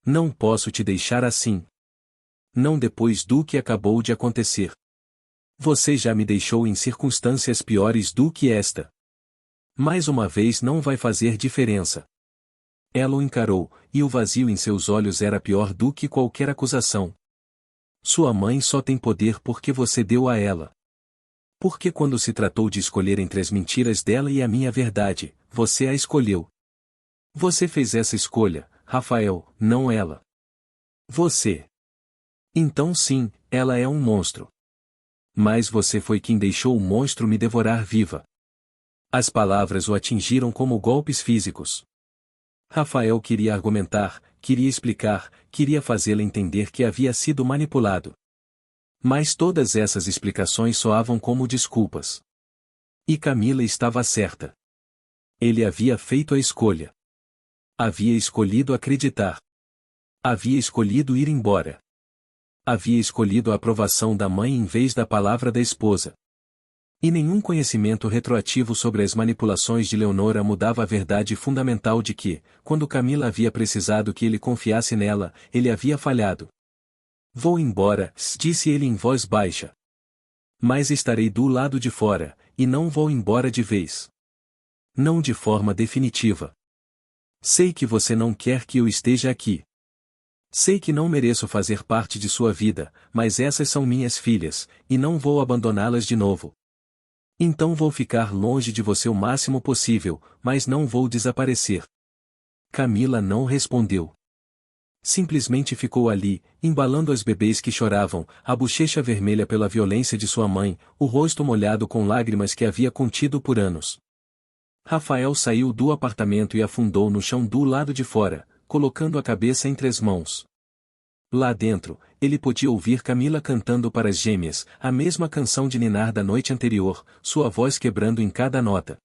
Não posso te deixar assim. Não depois do que acabou de acontecer. Você já me deixou em circunstâncias piores do que esta. Mais uma vez não vai fazer diferença. Ela o encarou, e o vazio em seus olhos era pior do que qualquer acusação. Sua mãe só tem poder porque você deu a ela. Porque quando se tratou de escolher entre as mentiras dela e a minha verdade, você a escolheu. Você fez essa escolha, Rafael, não ela. Você. Então sim, ela é um monstro. Mas você foi quem deixou o monstro me devorar viva. As palavras o atingiram como golpes físicos. Rafael queria argumentar, queria explicar, queria fazê-la entender que havia sido manipulado. Mas todas essas explicações soavam como desculpas. E Camila estava certa. Ele havia feito a escolha. Havia escolhido acreditar. Havia escolhido ir embora. Havia escolhido a aprovação da mãe em vez da palavra da esposa. E nenhum conhecimento retroativo sobre as manipulações de Leonora mudava a verdade fundamental de que, quando Camila havia precisado que ele confiasse nela, ele havia falhado. Vou embora, disse ele em voz baixa. Mas estarei do lado de fora, e não vou embora de vez. Não de forma definitiva. Sei que você não quer que eu esteja aqui. Sei que não mereço fazer parte de sua vida, mas essas são minhas filhas, e não vou abandoná-las de novo. Então vou ficar longe de você o máximo possível, mas não vou desaparecer. Camila não respondeu. Simplesmente ficou ali, embalando as bebês que choravam, a bochecha vermelha pela violência de sua mãe, o rosto molhado com lágrimas que havia contido por anos. Rafael saiu do apartamento e afundou no chão do lado de fora, colocando a cabeça entre as mãos. Lá dentro, ele podia ouvir Camila cantando para as gêmeas, a mesma canção de ninar da noite anterior, sua voz quebrando em cada nota.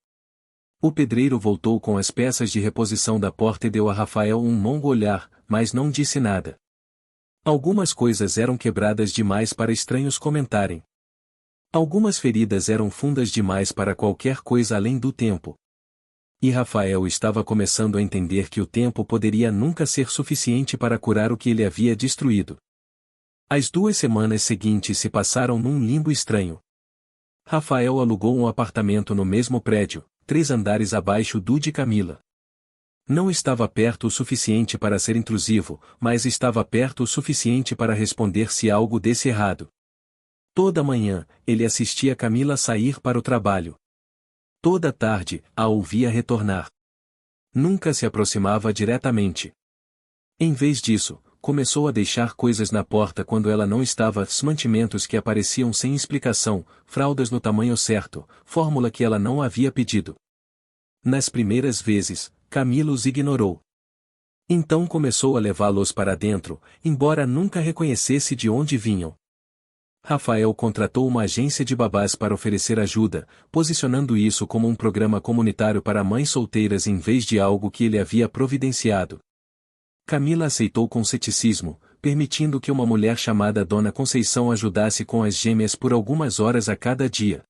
O pedreiro voltou com as peças de reposição da porta e deu a Rafael um longo olhar, mas não disse nada. Algumas coisas eram quebradas demais para estranhos comentarem. Algumas feridas eram fundas demais para qualquer coisa além do tempo. E Rafael estava começando a entender que o tempo poderia nunca ser suficiente para curar o que ele havia destruído. As 2 semanas seguintes se passaram num limbo estranho. Rafael alugou um apartamento no mesmo prédio, 3 andares abaixo do de Camila. Não estava perto o suficiente para ser intrusivo, mas estava perto o suficiente para responder se algo desse errado. Toda manhã, ele assistia Camila sair para o trabalho. Toda tarde, a ouvia retornar. Nunca se aproximava diretamente. Em vez disso, começou a deixar coisas na porta quando ela não estava, mantimentos que apareciam sem explicação, fraldas no tamanho certo, fórmula que ela não havia pedido. Nas primeiras vezes, Camila os ignorou. Então começou a levá-los para dentro, embora nunca reconhecesse de onde vinham. Rafael contratou uma agência de babás para oferecer ajuda, posicionando isso como um programa comunitário para mães solteiras em vez de algo que ele havia providenciado. Camila aceitou com ceticismo, permitindo que uma mulher chamada Dona Conceição ajudasse com as gêmeas por algumas horas a cada dia.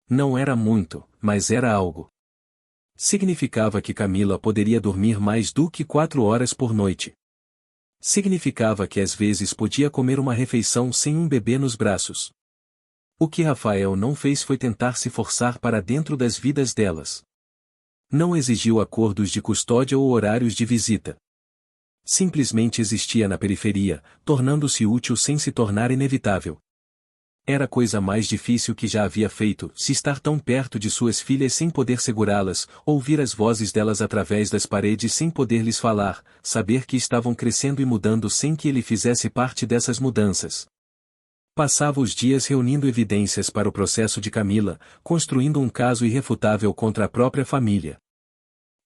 Não era muito, mas era algo. Significava que Camila poderia dormir mais do que 4 horas por noite. Significava que às vezes podia comer uma refeição sem um bebê nos braços. O que Rafael não fez foi tentar se forçar para dentro das vidas delas. Não exigiu acordos de custódia ou horários de visita. Simplesmente existia na periferia, tornando-se útil sem se tornar inevitável. Era a coisa mais difícil que já havia feito, se estar tão perto de suas filhas sem poder segurá-las, ouvir as vozes delas através das paredes sem poder lhes falar, saber que estavam crescendo e mudando sem que ele fizesse parte dessas mudanças. Passava os dias reunindo evidências para o processo de Camila, construindo um caso irrefutável contra a própria família.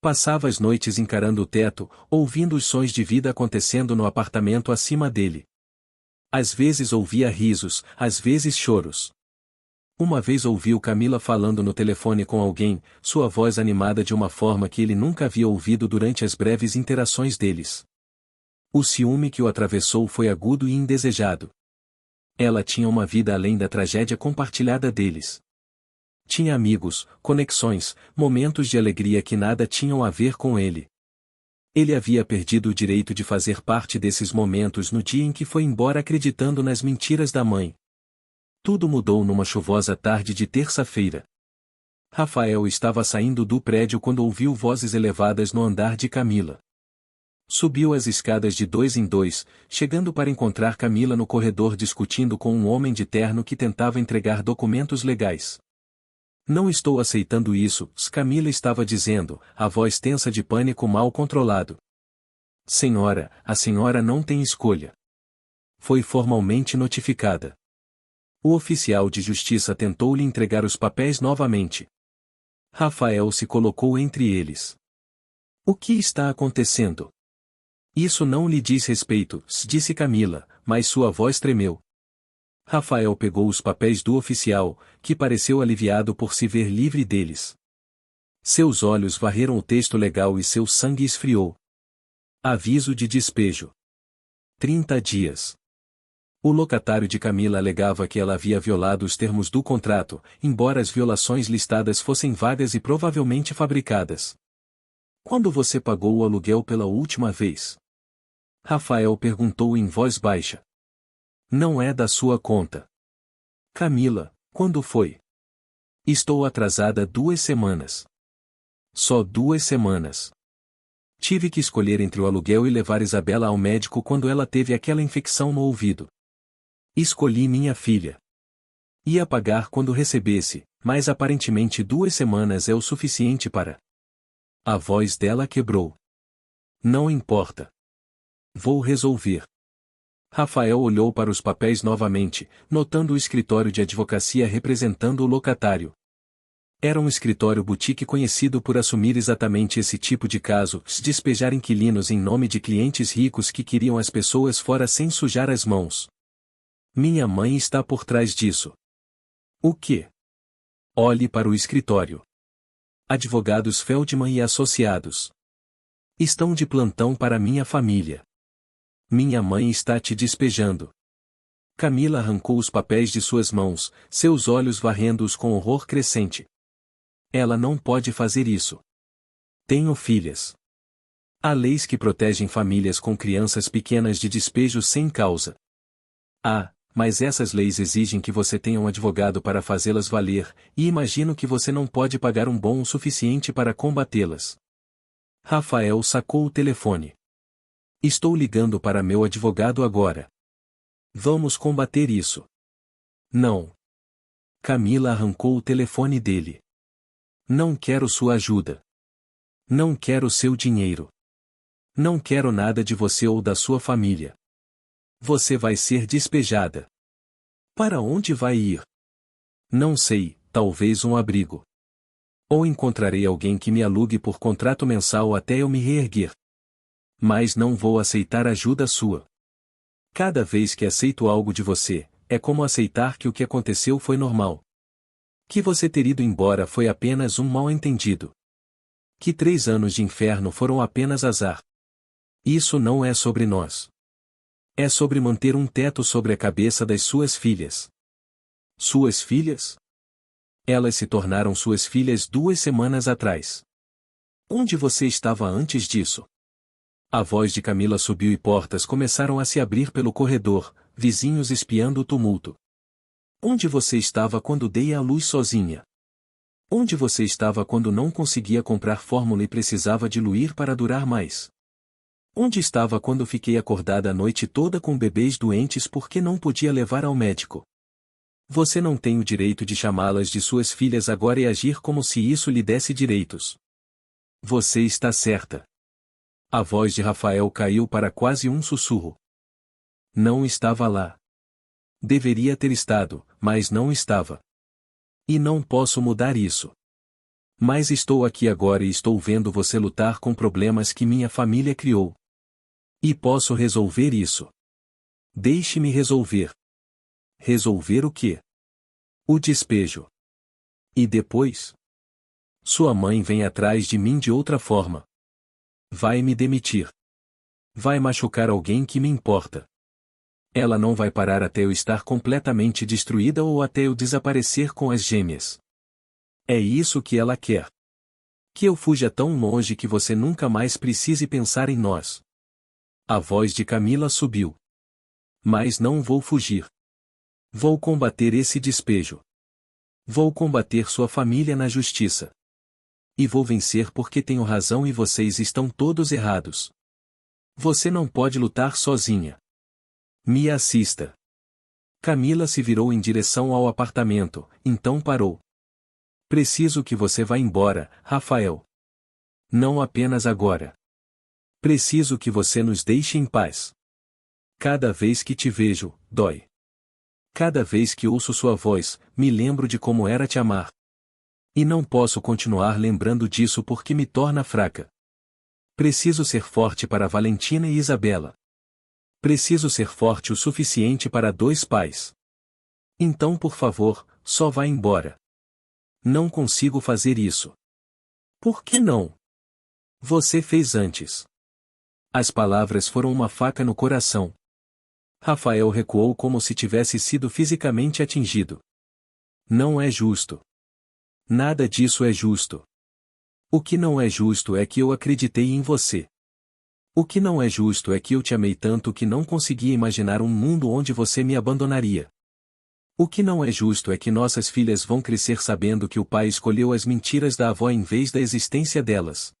Passava as noites encarando o teto, ouvindo os sons de vida acontecendo no apartamento acima dele. Às vezes ouvia risos, às vezes choros. Uma vez ouviu Camila falando no telefone com alguém, sua voz animada de uma forma que ele nunca havia ouvido durante as breves interações deles. O ciúme que o atravessou foi agudo e indesejado. Ela tinha uma vida além da tragédia compartilhada deles. Tinha amigos, conexões, momentos de alegria que nada tinham a ver com ele. Ele havia perdido o direito de fazer parte desses momentos no dia em que foi embora acreditando nas mentiras da mãe. Tudo mudou numa chuvosa tarde de terça-feira. Rafael estava saindo do prédio quando ouviu vozes elevadas no andar de Camila. Subiu as escadas de 2 em 2, chegando para encontrar Camila no corredor discutindo com um homem de terno que tentava entregar documentos legais. Não estou aceitando isso, Camila estava dizendo, a voz tensa de pânico mal controlado. Senhora, a senhora não tem escolha. Foi formalmente notificada. O oficial de justiça tentou lhe entregar os papéis novamente. Rafael se colocou entre eles. O que está acontecendo? Isso não lhe diz respeito, disse Camila, mas sua voz tremeu. Rafael pegou os papéis do oficial, que pareceu aliviado por se ver livre deles. Seus olhos varreram o texto legal e seu sangue esfriou. Aviso de despejo. 30 dias. O locatário de Camila alegava que ela havia violado os termos do contrato, embora as violações listadas fossem vagas e provavelmente fabricadas. Quando você pagou o aluguel pela última vez? Rafael perguntou em voz baixa. Não é da sua conta. Camila, quando foi? Estou atrasada 2 semanas. Só 2 semanas. Tive que escolher entre o aluguel e levar Isabela ao médico quando ela teve aquela infecção no ouvido. Escolhi minha filha. Ia pagar quando recebesse, mas aparentemente 2 semanas é o suficiente para... A voz dela quebrou. Não importa. Vou resolver. Rafael olhou para os papéis novamente, notando o escritório de advocacia representando o locatário. Era um escritório boutique conhecido por assumir exatamente esse tipo de caso, despejar inquilinos em nome de clientes ricos que queriam as pessoas fora sem sujar as mãos. Minha mãe está por trás disso. O quê? Olhe para o escritório. Advogados Feldman e Associados. Estão de plantão para minha família. Minha mãe está te despejando. Camila arrancou os papéis de suas mãos, seus olhos varrendo-os com horror crescente. Ela não pode fazer isso. Tenho filhas. Há leis que protegem famílias com crianças pequenas de despejo sem causa. Mas essas leis exigem que você tenha um advogado para fazê-las valer, e imagino que você não pode pagar um bom o suficiente para combatê-las. Rafael sacou o telefone. Estou ligando para meu advogado agora. Vamos combater isso. Não. Camila arrancou o telefone dele. Não quero sua ajuda. Não quero seu dinheiro. Não quero nada de você ou da sua família. Você vai ser despejada. Para onde vai ir? Não sei, talvez um abrigo. Ou encontrarei alguém que me alugue por contrato mensal até eu me reerguer. Mas não vou aceitar ajuda sua. Cada vez que aceito algo de você, é como aceitar que o que aconteceu foi normal. Que você ter ido embora foi apenas um mal-entendido. Que 3 anos de inferno foram apenas azar. Isso não é sobre nós. É sobre manter um teto sobre a cabeça das suas filhas. Suas filhas? Elas se tornaram suas filhas 2 semanas atrás. Onde você estava antes disso? A voz de Camila subiu e portas começaram a se abrir pelo corredor, vizinhos espiando o tumulto. Onde você estava quando dei à luz sozinha? Onde você estava quando não conseguia comprar fórmula e precisava diluir para durar mais? Onde estava quando fiquei acordada a noite toda com bebês doentes porque não podia levar ao médico? Você não tem o direito de chamá-las de suas filhas agora e agir como se isso lhe desse direitos. Você está certa. A voz de Rafael caiu para quase um sussurro. Não estava lá. Deveria ter estado, mas não estava. E não posso mudar isso. Mas estou aqui agora e estou vendo você lutar com problemas que minha família criou. E posso resolver isso. Deixe-me resolver. Resolver o quê? O despejo. E depois? Sua mãe vem atrás de mim de outra forma. Vai me demitir. Vai machucar alguém que me importa. Ela não vai parar até eu estar completamente destruída ou até eu desaparecer com as gêmeas. É isso que ela quer. Que eu fuja tão longe que você nunca mais precise pensar em nós. A voz de Camila subiu. Mas não vou fugir. Vou combater esse despejo. Vou combater sua família na justiça. E vou vencer porque tenho razão e vocês estão todos errados. Você não pode lutar sozinha. Me assista. Camila se virou em direção ao apartamento, então parou. Preciso que você vá embora, Rafael. Não apenas agora. Preciso que você nos deixe em paz. Cada vez que te vejo, dói. Cada vez que ouço sua voz, me lembro de como era te amar. E não posso continuar lembrando disso porque me torna fraca. Preciso ser forte para Valentina e Isabela. Preciso ser forte o suficiente para 2 pais. Então, por favor, só vá embora. Não consigo fazer isso. Por que não? Você fez antes. As palavras foram uma faca no coração. Rafael recuou como se tivesse sido fisicamente atingido. Não é justo. Nada disso é justo. O que não é justo é que eu acreditei em você. O que não é justo é que eu te amei tanto que não conseguia imaginar um mundo onde você me abandonaria. O que não é justo é que nossas filhas vão crescer sabendo que o pai escolheu as mentiras da avó em vez da existência delas.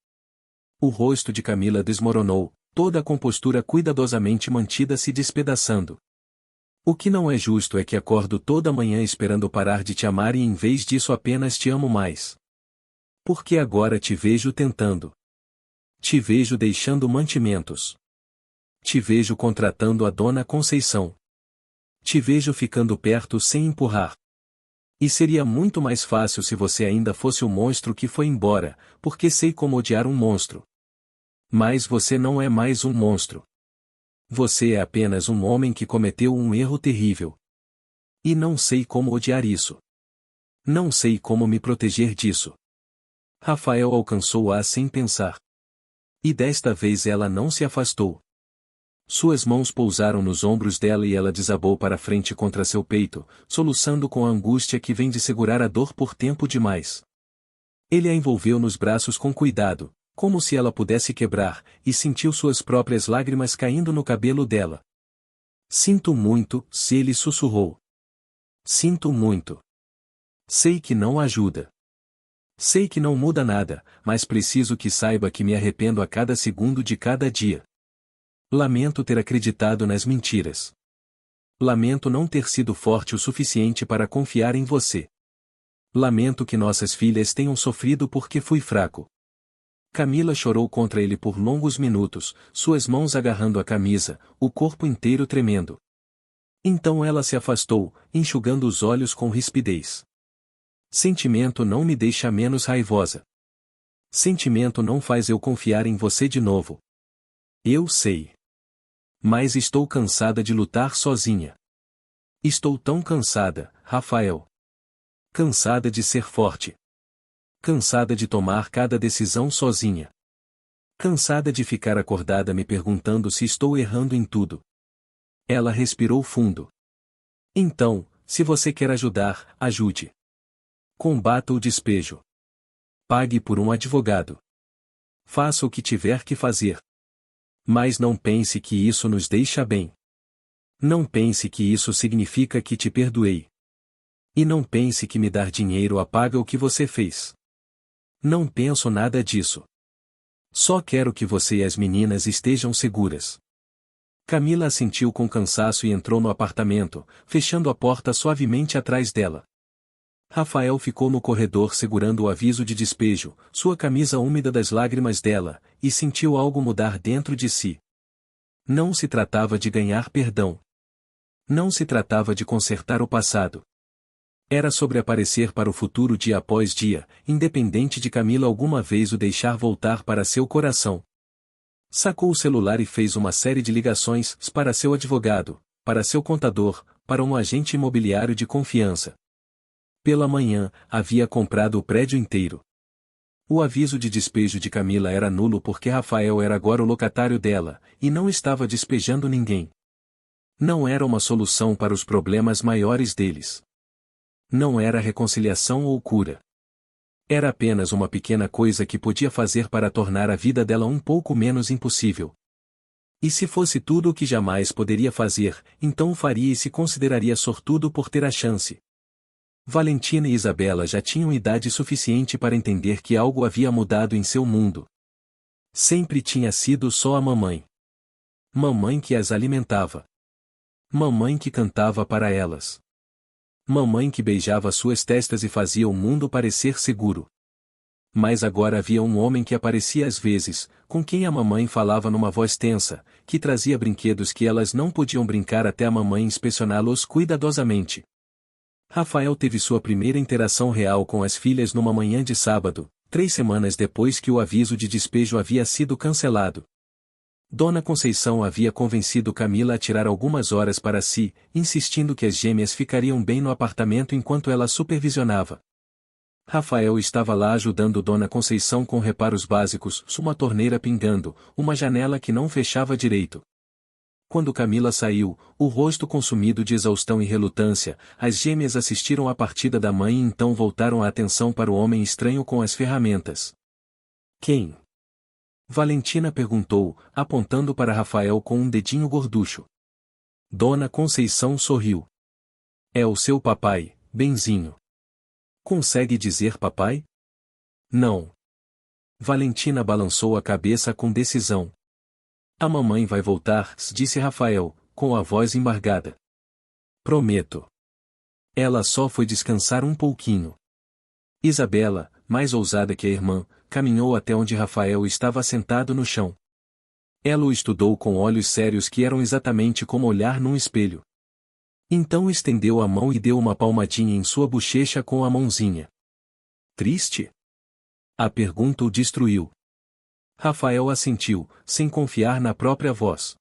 O rosto de Camila desmoronou, toda a compostura cuidadosamente mantida se despedaçando. O que não é justo é que acordo toda manhã esperando parar de te amar e em vez disso apenas te amo mais. Porque agora te vejo tentando. Te vejo deixando mantimentos. Te vejo contratando a Dona Conceição. Te vejo ficando perto sem empurrar. E seria muito mais fácil se você ainda fosse o monstro que foi embora, porque sei como odiar um monstro. Mas você não é mais um monstro. Você é apenas um homem que cometeu um erro terrível. E não sei como odiar isso. Não sei como me proteger disso. Rafael alcançou-a sem pensar. E desta vez ela não se afastou. Suas mãos pousaram nos ombros dela e ela desabou para frente contra seu peito, soluçando com a angústia que vem de segurar a dor por tempo demais. Ele a envolveu nos braços com cuidado, como se ela pudesse quebrar, e sentiu suas próprias lágrimas caindo no cabelo dela. Sinto muito, se ele sussurrou. Sinto muito. Sei que não ajuda. Sei que não muda nada, mas preciso que saiba que me arrependo a cada segundo de cada dia. Lamento ter acreditado nas mentiras. Lamento não ter sido forte o suficiente para confiar em você. Lamento que nossas filhas tenham sofrido porque fui fraco. Camila chorou contra ele por longos minutos, suas mãos agarrando a camisa, o corpo inteiro tremendo. Então ela se afastou, enxugando os olhos com rispidez. Sentimento não me deixa menos raivosa. Sentimento não faz eu confiar em você de novo. Eu sei. Mas estou cansada de lutar sozinha. Estou tão cansada, Rafael. Cansada de ser forte. Cansada de tomar cada decisão sozinha. Cansada de ficar acordada me perguntando se estou errando em tudo. Ela respirou fundo. Então, se você quer ajudar, ajude. Combata o despejo. Pague por um advogado. Faça o que tiver que fazer. Mas não pense que isso nos deixa bem. Não pense que isso significa que te perdoei. E não pense que me dar dinheiro apaga o que você fez. Não penso nada disso. Só quero que você e as meninas estejam seguras. Camila assentiu com cansaço e entrou no apartamento, fechando a porta suavemente atrás dela. Rafael ficou no corredor segurando o aviso de despejo, sua camisa úmida das lágrimas dela, e sentiu algo mudar dentro de si. Não se tratava de ganhar perdão. Não se tratava de consertar o passado. Era sobre aparecer para o futuro dia após dia, independente de Camila alguma vez o deixar voltar para seu coração. Sacou o celular e fez uma série de ligações para seu advogado, para seu contador, para um agente imobiliário de confiança. Pela manhã, havia comprado o prédio inteiro. O aviso de despejo de Camila era nulo porque Rafael era agora o locatário dela, e não estava despejando ninguém. Não era uma solução para os problemas maiores deles. Não era reconciliação ou cura. Era apenas uma pequena coisa que podia fazer para tornar a vida dela um pouco menos impossível. E se fosse tudo o que jamais poderia fazer, então o faria e se consideraria sortudo por ter a chance. Valentina e Isabela já tinham idade suficiente para entender que algo havia mudado em seu mundo. Sempre tinha sido só a mamãe. Mamãe que as alimentava. Mamãe que cantava para elas. Mamãe que beijava suas testas e fazia o mundo parecer seguro. Mas agora havia um homem que aparecia às vezes, com quem a mamãe falava numa voz tensa, que trazia brinquedos que elas não podiam brincar até a mamãe inspecioná-los cuidadosamente. Rafael teve sua primeira interação real com as filhas numa manhã de sábado, 3 semanas depois que o aviso de despejo havia sido cancelado. Dona Conceição havia convencido Camila a tirar algumas horas para si, insistindo que as gêmeas ficariam bem no apartamento enquanto ela supervisionava. Rafael estava lá ajudando Dona Conceição com reparos básicos, uma torneira pingando, uma janela que não fechava direito. Quando Camila saiu, o rosto consumido de exaustão e relutância, as gêmeas assistiram à partida da mãe e então voltaram a atenção para o homem estranho com as ferramentas. Quem? Valentina perguntou, apontando para Rafael com um dedinho gorducho. Dona Conceição sorriu. É o seu papai, Benzinho. Consegue dizer papai? Não. Valentina balançou a cabeça com decisão. A mamãe vai voltar, disse Rafael, com a voz embargada. Prometo. Ela só foi descansar um pouquinho. Isabela, mais ousada que a irmã, caminhou até onde Rafael estava sentado no chão. Ela o estudou com olhos sérios que eram exatamente como olhar num espelho. Então estendeu a mão e deu uma palmadinha em sua bochecha com a mãozinha. Triste? A pergunta o destruiu. Rafael assentiu, sem confiar na própria voz.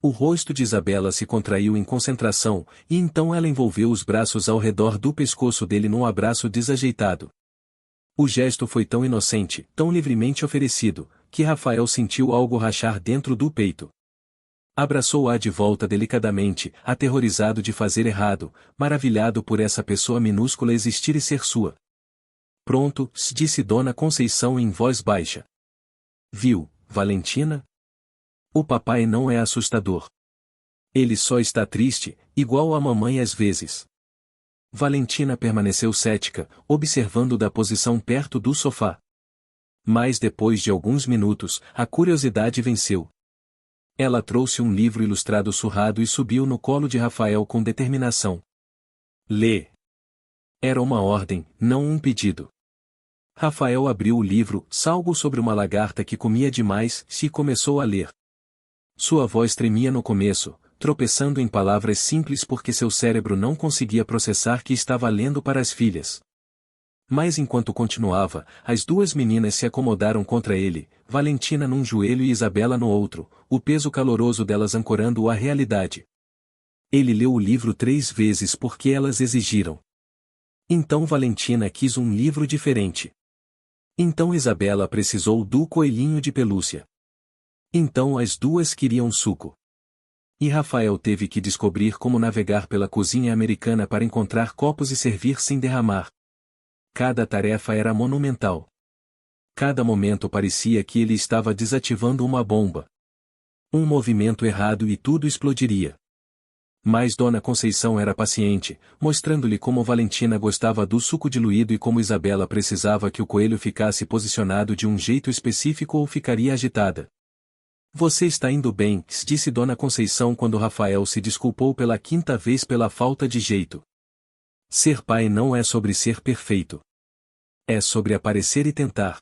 O rosto de Isabela se contraiu em concentração, e então ela envolveu os braços ao redor do pescoço dele num abraço desajeitado. O gesto foi tão inocente, tão livremente oferecido, que Rafael sentiu algo rachar dentro do peito. Abraçou-a de volta delicadamente, aterrorizado de fazer errado, maravilhado por essa pessoa minúscula existir e ser sua. Pronto, disse Dona Conceição em voz baixa. Viu, Valentina? O papai não é assustador. Ele só está triste, igual a mamãe às vezes. Valentina permaneceu cética, observando da posição perto do sofá. Mas depois de alguns minutos, a curiosidade venceu. Ela trouxe um livro ilustrado surrado e subiu no colo de Rafael com determinação. Lê. Era uma ordem, não um pedido. Rafael abriu o livro, Algo sobre uma lagarta que comia demais, e começou a ler. Sua voz tremia no começo, tropeçando em palavras simples porque seu cérebro não conseguia processar que estava lendo para as filhas. Mas enquanto continuava, as duas meninas se acomodaram contra ele, Valentina num joelho e Isabela no outro, o peso caloroso delas ancorando-o à realidade. Ele leu o livro 3 vezes porque elas exigiram. Então Valentina quis um livro diferente. Então Isabela precisou do coelhinho de pelúcia. Então as duas queriam suco. E Rafael teve que descobrir como navegar pela cozinha americana para encontrar copos e servir sem derramar. Cada tarefa era monumental. Cada momento parecia que ele estava desativando uma bomba. Um movimento errado e tudo explodiria. Mas Dona Conceição era paciente, mostrando-lhe como Valentina gostava do suco diluído e como Isabela precisava que o coelho ficasse posicionado de um jeito específico ou ficaria agitada. Você está indo bem, disse Dona Conceição quando Rafael se desculpou pela 5ª vez pela falta de jeito. Ser pai não é sobre ser perfeito. É sobre aparecer e tentar.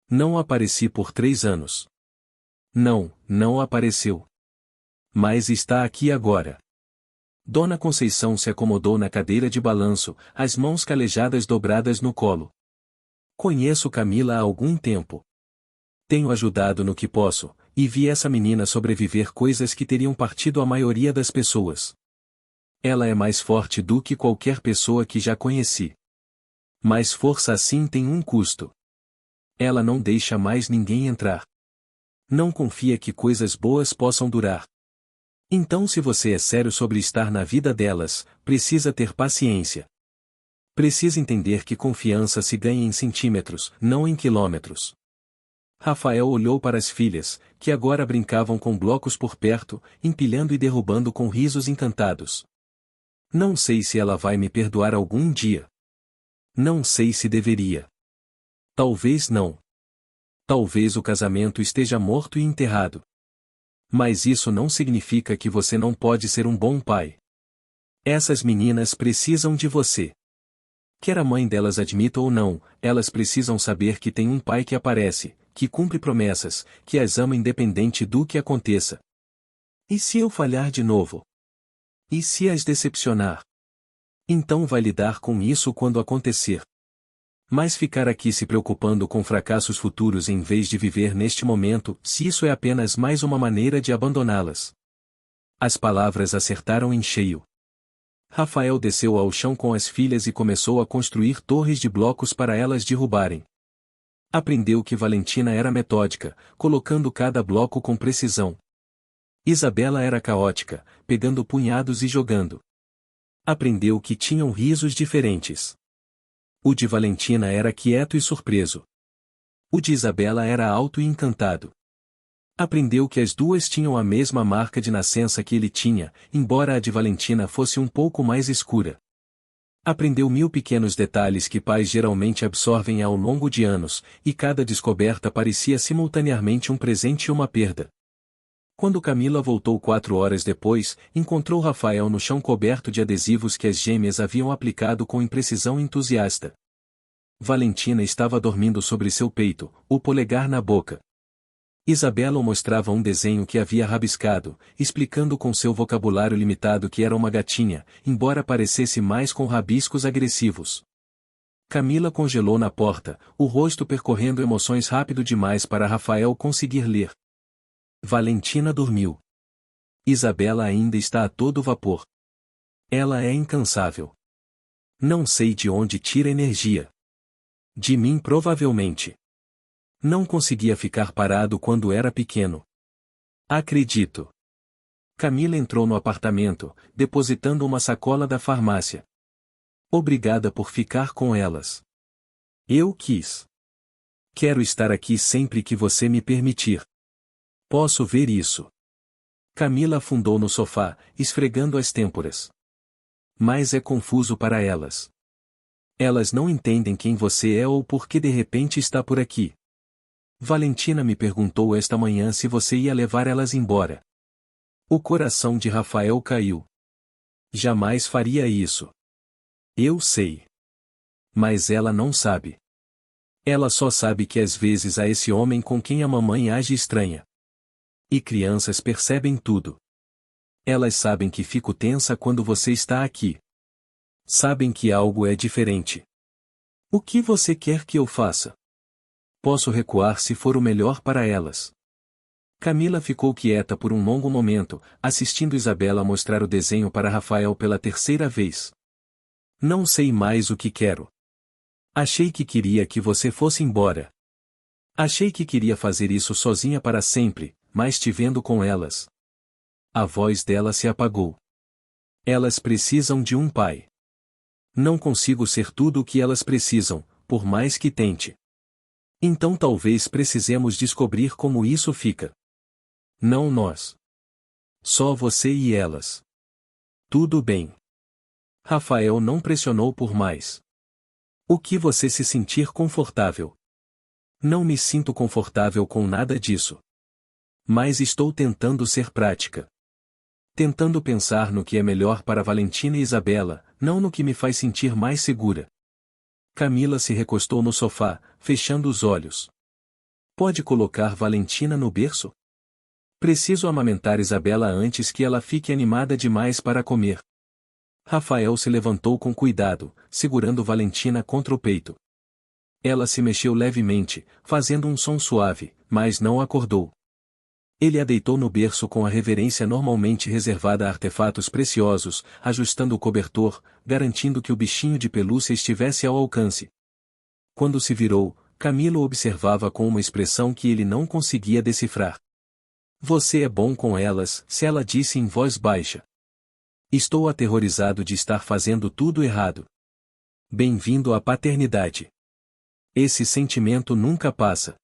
Não apareci por 3 anos. Não apareceu. Mas está aqui agora. Dona Conceição se acomodou na cadeira de balanço, as mãos calejadas dobradas no colo. Conheço Camila há algum tempo. Tenho ajudado no que posso, e vi essa menina sobreviver coisas que teriam partido a maioria das pessoas. Ela é mais forte do que qualquer pessoa que já conheci. Mas força assim tem um custo. Ela não deixa mais ninguém entrar. Não confia que coisas boas possam durar. Então, se você é sério sobre estar na vida delas, precisa ter paciência. Precisa entender que confiança se ganha em centímetros, não em quilômetros. Rafael olhou para as filhas, que agora brincavam com blocos por perto, empilhando e derrubando com risos encantados. Não sei se ela vai me perdoar algum dia. Não sei se deveria. Talvez não. Talvez o casamento esteja morto e enterrado. Mas isso não significa que você não pode ser um bom pai. Essas meninas precisam de você. Quer a mãe delas admita ou não, elas precisam saber que tem um pai que aparece, que cumpre promessas, que as ama independente do que aconteça. E se eu falhar de novo? E se as decepcionar? Então vai lidar com isso quando acontecer. Mas ficar aqui se preocupando com fracassos futuros em vez de viver neste momento, se isso é apenas mais uma maneira de abandoná-las. As palavras acertaram em cheio. Rafael desceu ao chão com as filhas e começou a construir torres de blocos para elas derrubarem. Aprendeu que Valentina era metódica, colocando cada bloco com precisão. Isabela era caótica, pegando punhados e jogando. Aprendeu que tinham risos diferentes. O de Valentina era quieto e surpreso. O de Isabela era alto e encantado. Aprendeu que as duas tinham a mesma marca de nascença que ele tinha, embora a de Valentina fosse um pouco mais escura. Aprendeu 1000 pequenos detalhes que pais geralmente absorvem ao longo de anos, e cada descoberta parecia simultaneamente um presente e uma perda. Quando Camila voltou 4 horas depois, encontrou Rafael no chão coberto de adesivos que as gêmeas haviam aplicado com imprecisão entusiasta. Valentina estava dormindo sobre seu peito, o polegar na boca. Isabela mostrava um desenho que havia rabiscado, explicando com seu vocabulário limitado que era uma gatinha, embora parecesse mais com rabiscos agressivos. Camila congelou na porta, o rosto percorrendo emoções rápido demais para Rafael conseguir ler. Valentina dormiu. Isabela ainda está a todo vapor. Ela é incansável. Não sei de onde tira energia. De mim provavelmente. Não conseguia ficar parado quando era pequeno. Acredito. Camila entrou no apartamento, depositando uma sacola da farmácia. Obrigada por ficar com elas. Eu quis. Quero estar aqui sempre que você me permitir. Posso ver isso. Camila afundou no sofá, esfregando as têmporas. Mas é confuso para elas. Elas não entendem quem você é ou por que de repente está por aqui. Valentina me perguntou esta manhã se você ia levar elas embora. O coração de Rafael caiu. Jamais faria isso. Eu sei. Mas ela não sabe. Ela só sabe que às vezes há esse homem com quem a mamãe age estranha. E crianças percebem tudo. Elas sabem que fico tensa quando você está aqui. Sabem que algo é diferente. O que você quer que eu faça? Posso recuar se for o melhor para elas. Camila ficou quieta por um longo momento, assistindo Isabela mostrar o desenho para Rafael pela terceira vez. Não sei mais o que quero. Achei que queria que você fosse embora. Achei que queria fazer isso sozinha para sempre, mas te vendo com elas. A voz dela se apagou. Elas precisam de um pai. Não consigo ser tudo o que elas precisam, por mais que tente. Então talvez precisemos descobrir como isso fica. Não nós. Só você e elas. Tudo bem. Rafael não pressionou por mais. O que você se sentir confortável? Não me sinto confortável com nada disso. Mas estou tentando ser prática. Tentando pensar no que é melhor para Valentina e Isabela, não no que me faz sentir mais segura. Camila se recostou no sofá, fechando os olhos. Pode colocar Valentina no berço? Preciso amamentar Isabela antes que ela fique animada demais para comer. Rafael se levantou com cuidado, segurando Valentina contra o peito. Ela se mexeu levemente, fazendo um som suave, mas não acordou. Ele a deitou no berço com a reverência normalmente reservada a artefatos preciosos, ajustando o cobertor, garantindo que o bichinho de pelúcia estivesse ao alcance. Quando se virou, Camilo observava com uma expressão que ele não conseguia decifrar. Você é bom com elas, se ela disse em voz baixa. Estou aterrorizado de estar fazendo tudo errado. Bem-vindo à paternidade. Esse sentimento nunca passa.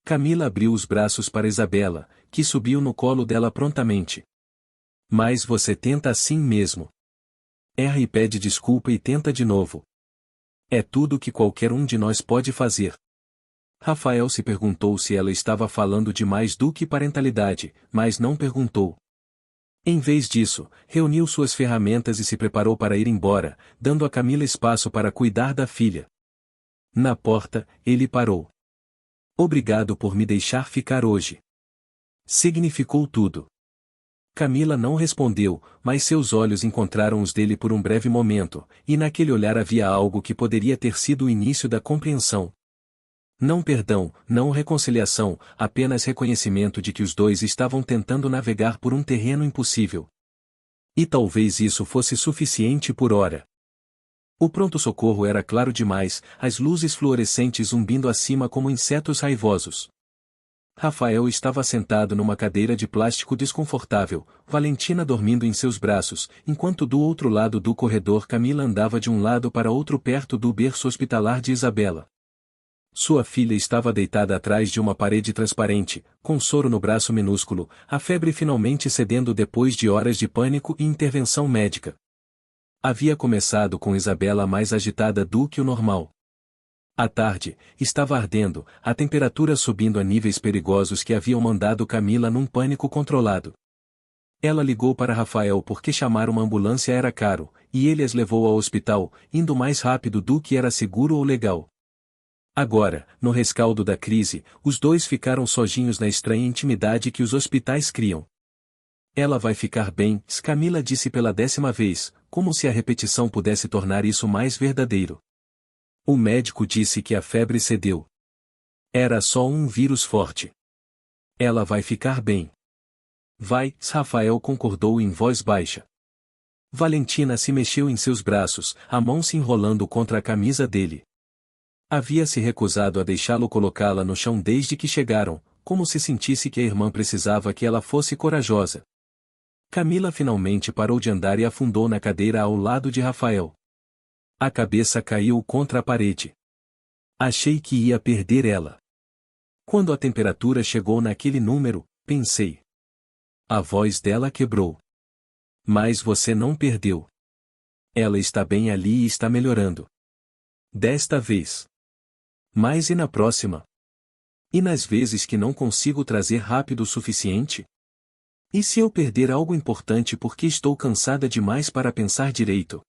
Camila abriu os braços para Isabela, que subiu no colo dela prontamente. Mas você tenta assim mesmo. Erra e pede desculpa e tenta de novo. É tudo que qualquer um de nós pode fazer. Rafael se perguntou se ela estava falando de mais do que parentalidade, mas não perguntou. Em vez disso, reuniu suas ferramentas e se preparou para ir embora, dando a Camila espaço para cuidar da filha. Na porta, ele parou. Obrigado por me deixar ficar hoje. Significou tudo. Camila não respondeu, mas seus olhos encontraram os dele por um breve momento, e naquele olhar havia algo que poderia ter sido o início da compreensão. Não perdão, não reconciliação, apenas reconhecimento de que os dois estavam tentando navegar por um terreno impossível. E talvez isso fosse suficiente por hora. O pronto-socorro era claro demais, as luzes fluorescentes zumbindo acima como insetos raivosos. Rafael estava sentado numa cadeira de plástico desconfortável, Valentina dormindo em seus braços, enquanto do outro lado do corredor Camila andava de um lado para outro perto do berço hospitalar de Isabela. Sua filha estava deitada atrás de uma parede transparente, com soro no braço minúsculo, a febre finalmente cedendo depois de horas de pânico e intervenção médica. Havia começado com Isabela mais agitada do que o normal. À tarde, estava ardendo, a temperatura subindo a níveis perigosos que haviam mandado Camila num pânico controlado. Ela ligou para Rafael porque chamar uma ambulância era caro, e ele as levou ao hospital, indo mais rápido do que era seguro ou legal. Agora, no rescaldo da crise, os dois ficaram sozinhos na estranha intimidade que os hospitais criam. Ela vai ficar bem, Camila disse pela 10ª vez, como se a repetição pudesse tornar isso mais verdadeiro. O médico disse que a febre cedeu. Era só um vírus forte. Ela vai ficar bem. Vai, Rafael concordou em voz baixa. Valentina se mexeu em seus braços, a mão se enrolando contra a camisa dele. Havia se recusado a deixá-lo colocá-la no chão desde que chegaram, como se sentisse que a irmã precisava que ela fosse corajosa. Camila finalmente parou de andar e afundou na cadeira ao lado de Rafael. A cabeça caiu contra a parede. Achei que ia perder ela. Quando a temperatura chegou naquele número, pensei. A voz dela quebrou. Mas você não perdeu. Ela está bem ali e está melhorando. Desta vez. Mas e na próxima? E nas vezes que não consigo trazer rápido o suficiente? E se eu perder algo importante porque estou cansada demais para pensar direito?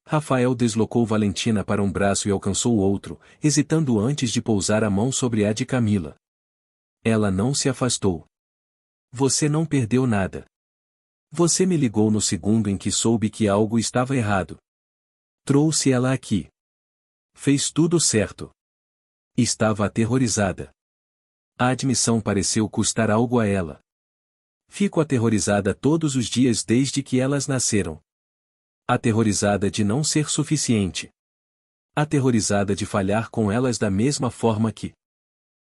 Rafael deslocou Valentina para um braço e alcançou o outro, hesitando antes de pousar a mão sobre a de Camila. Ela não se afastou. Você não perdeu nada. Você me ligou no segundo em que soube que algo estava errado. Trouxe ela aqui. Fez tudo certo. Estava aterrorizada. A admissão pareceu custar algo a ela. Fico aterrorizada todos os dias desde que elas nasceram. Aterrorizada de não ser suficiente. Aterrorizada de falhar com elas da mesma forma que...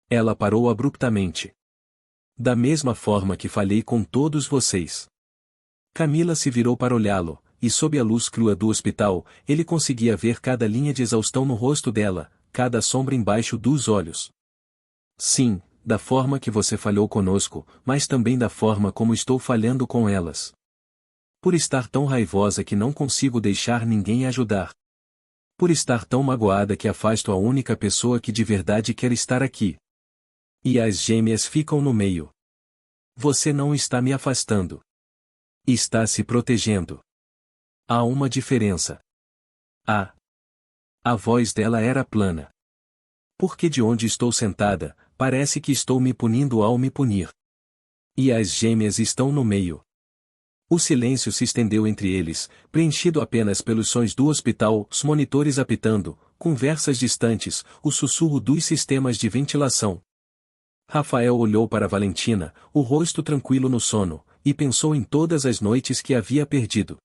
Ela parou abruptamente. Da mesma forma que falhei com todos vocês. Camila se virou para olhá-lo, e sob a luz crua do hospital, ele conseguia ver cada linha de exaustão no rosto dela, cada sombra embaixo dos olhos. Sim, da forma que você falhou conosco, mas também da forma como estou falhando com elas. Por estar tão raivosa que não consigo deixar ninguém ajudar. Por estar tão magoada que afasto a única pessoa que de verdade quer estar aqui. E as gêmeas ficam no meio. Você não está me afastando. Está se protegendo. Há uma diferença. A voz dela era plana. Porque de onde estou sentada, parece que estou me punindo ao me punir. E as gêmeas estão no meio. O silêncio se estendeu entre eles, preenchido apenas pelos sons do hospital, os monitores apitando, conversas distantes, o sussurro dos sistemas de ventilação. Rafael olhou para Valentina, o rosto tranquilo no sono, e pensou em todas as noites que havia perdido.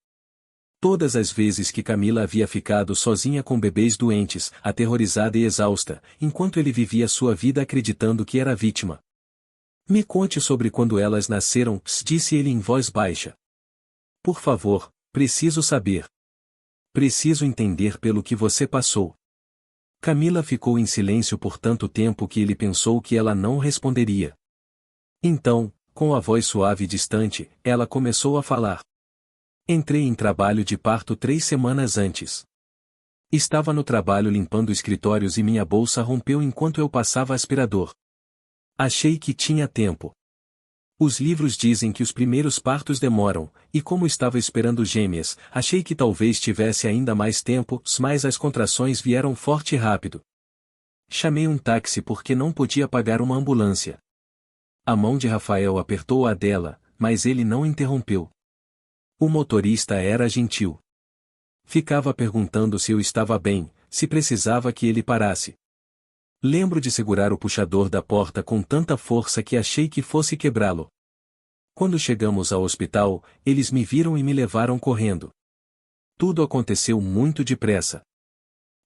Todas as vezes que Camila havia ficado sozinha com bebês doentes, aterrorizada e exausta, enquanto ele vivia sua vida acreditando que era vítima. Me conte sobre quando elas nasceram, disse ele em voz baixa. Por favor, preciso saber. Preciso entender pelo que você passou. Camila ficou em silêncio por tanto tempo que ele pensou que ela não responderia. Então, com a voz suave e distante, ela começou a falar. Entrei em trabalho de parto 3 semanas antes. Estava no trabalho limpando escritórios e minha bolsa rompeu enquanto eu passava aspirador. Achei que tinha tempo. Os livros dizem que os primeiros partos demoram, e como estava esperando gêmeas, achei que talvez tivesse ainda mais tempo, mas as contrações vieram forte e rápido. Chamei um táxi porque não podia pagar uma ambulância. A mão de Rafael apertou a dela, mas ele não interrompeu. O motorista era gentil. Ficava perguntando se eu estava bem, se precisava que ele parasse. Lembro de segurar o puxador da porta com tanta força que achei que fosse quebrá-lo. Quando chegamos ao hospital, eles me viram e me levaram correndo. Tudo aconteceu muito depressa.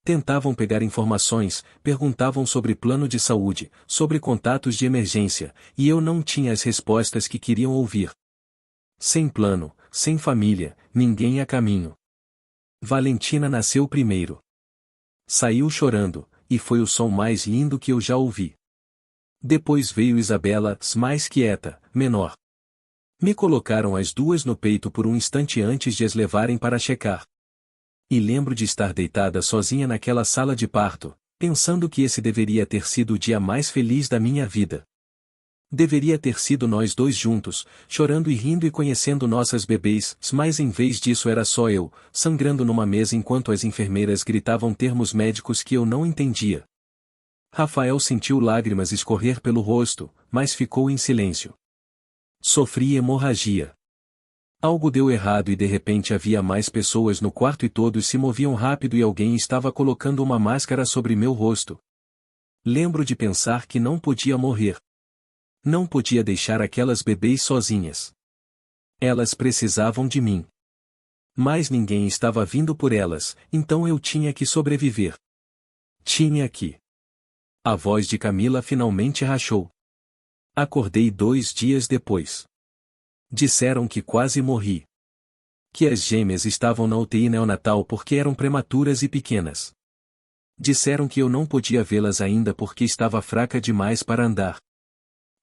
Tentavam pegar informações, perguntavam sobre plano de saúde, sobre contatos de emergência, e eu não tinha as respostas que queriam ouvir. Sem plano, sem família, ninguém a caminho. Valentina nasceu primeiro. Saiu chorando, e foi o som mais lindo que eu já ouvi. Depois veio Isabela, mais quieta, menor. Me colocaram as duas no peito por um instante antes de as levarem para checar. E lembro de estar deitada sozinha naquela sala de parto, pensando que esse deveria ter sido o dia mais feliz da minha vida. Deveria ter sido nós dois juntos, chorando e rindo e conhecendo nossas bebês, mas em vez disso era só eu, sangrando numa mesa enquanto as enfermeiras gritavam termos médicos que eu não entendia. Rafael sentiu lágrimas escorrer pelo rosto, mas ficou em silêncio. Sofri hemorragia. Algo deu errado e de repente havia mais pessoas no quarto e todos se moviam rápido e alguém estava colocando uma máscara sobre meu rosto. Lembro de pensar que não podia morrer. Não podia deixar aquelas bebês sozinhas. Elas precisavam de mim. Mas ninguém estava vindo por elas, então eu tinha que sobreviver. Tinha que. A voz de Camila finalmente rachou. Acordei 2 dias depois. Disseram que quase morri. Que as gêmeas estavam na UTI neonatal porque eram prematuras e pequenas. Disseram que eu não podia vê-las ainda porque estava fraca demais para andar.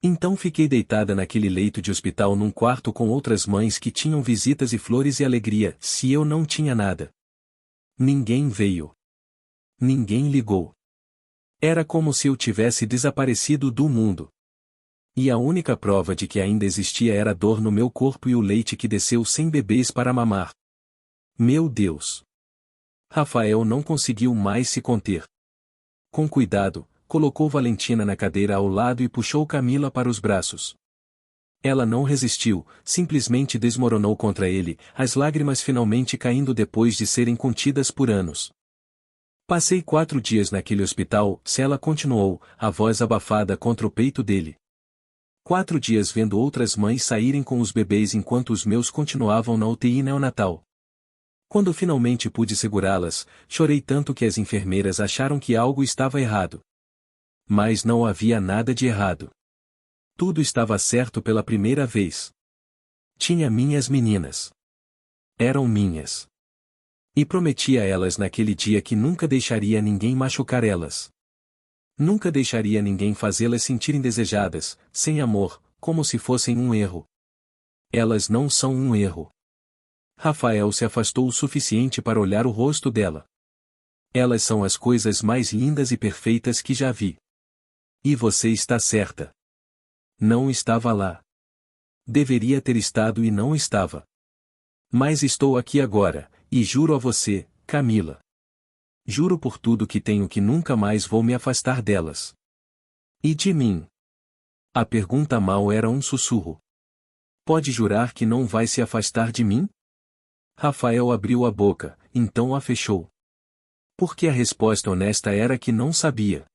Então fiquei deitada naquele leito de hospital num quarto com outras mães que tinham visitas e flores e alegria, se eu não tinha nada. Ninguém veio. Ninguém ligou. Era como se eu tivesse desaparecido do mundo. E a única prova de que ainda existia era a dor no meu corpo e o leite que desceu sem bebês para mamar. Meu Deus! Rafael não conseguiu mais se conter. Com cuidado, colocou Valentina na cadeira ao lado e puxou Camila para os braços. Ela não resistiu, simplesmente desmoronou contra ele, as lágrimas finalmente caindo depois de serem contidas por anos. Passei 4 dias naquele hospital, ela continuou, a voz abafada contra o peito dele. 4 dias vendo outras mães saírem com os bebês enquanto os meus continuavam na UTI neonatal. Quando finalmente pude segurá-las, chorei tanto que as enfermeiras acharam que algo estava errado. Mas não havia nada de errado. Tudo estava certo pela primeira vez. Tinha minhas meninas. Eram minhas. E prometi a elas naquele dia que nunca deixaria ninguém machucar elas. Nunca deixaria ninguém fazê-las sentirem desejadas, sem amor, como se fossem um erro. Elas não são um erro. Rafael se afastou o suficiente para olhar o rosto dela. Elas são as coisas mais lindas e perfeitas que já vi. E você está certa. Não estava lá. Deveria ter estado e não estava. Mas estou aqui agora, e juro a você, Camila. Juro por tudo que tenho que nunca mais vou me afastar delas. E de mim? A pergunta mal era um sussurro. Pode jurar que não vai se afastar de mim? Rafael abriu a boca, então a fechou. Porque a resposta honesta era que não sabia.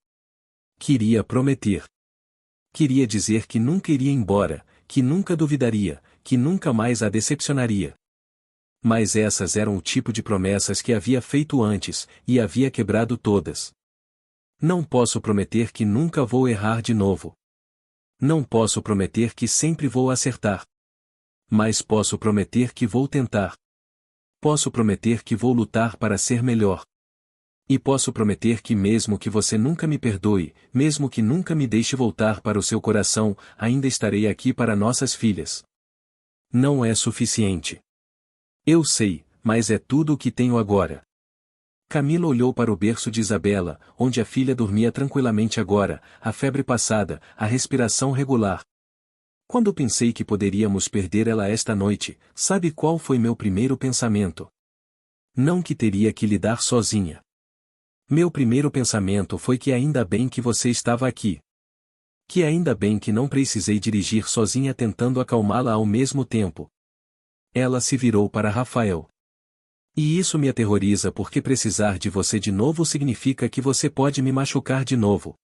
Queria prometer. Queria dizer que nunca iria embora, que nunca duvidaria, que nunca mais a decepcionaria. Mas essas eram o tipo de promessas que havia feito antes, e havia quebrado todas. Não posso prometer que nunca vou errar de novo. Não posso prometer que sempre vou acertar. Mas posso prometer que vou tentar. Posso prometer que vou lutar para ser melhor. E posso prometer que mesmo que você nunca me perdoe, mesmo que nunca me deixe voltar para o seu coração, ainda estarei aqui para nossas filhas. Não é suficiente. Eu sei, mas é tudo o que tenho agora. Camila olhou para o berço de Isabela, onde a filha dormia tranquilamente agora, a febre passada, a respiração regular. Quando pensei que poderíamos perder ela esta noite, sabe qual foi meu primeiro pensamento? Não que teria que lidar sozinha. Meu primeiro pensamento foi que ainda bem que você estava aqui. Que ainda bem que não precisei dirigir sozinha tentando acalmá-la ao mesmo tempo. Ela se virou para Rafael. E isso me aterroriza porque precisar de você de novo significa que você pode me machucar de novo.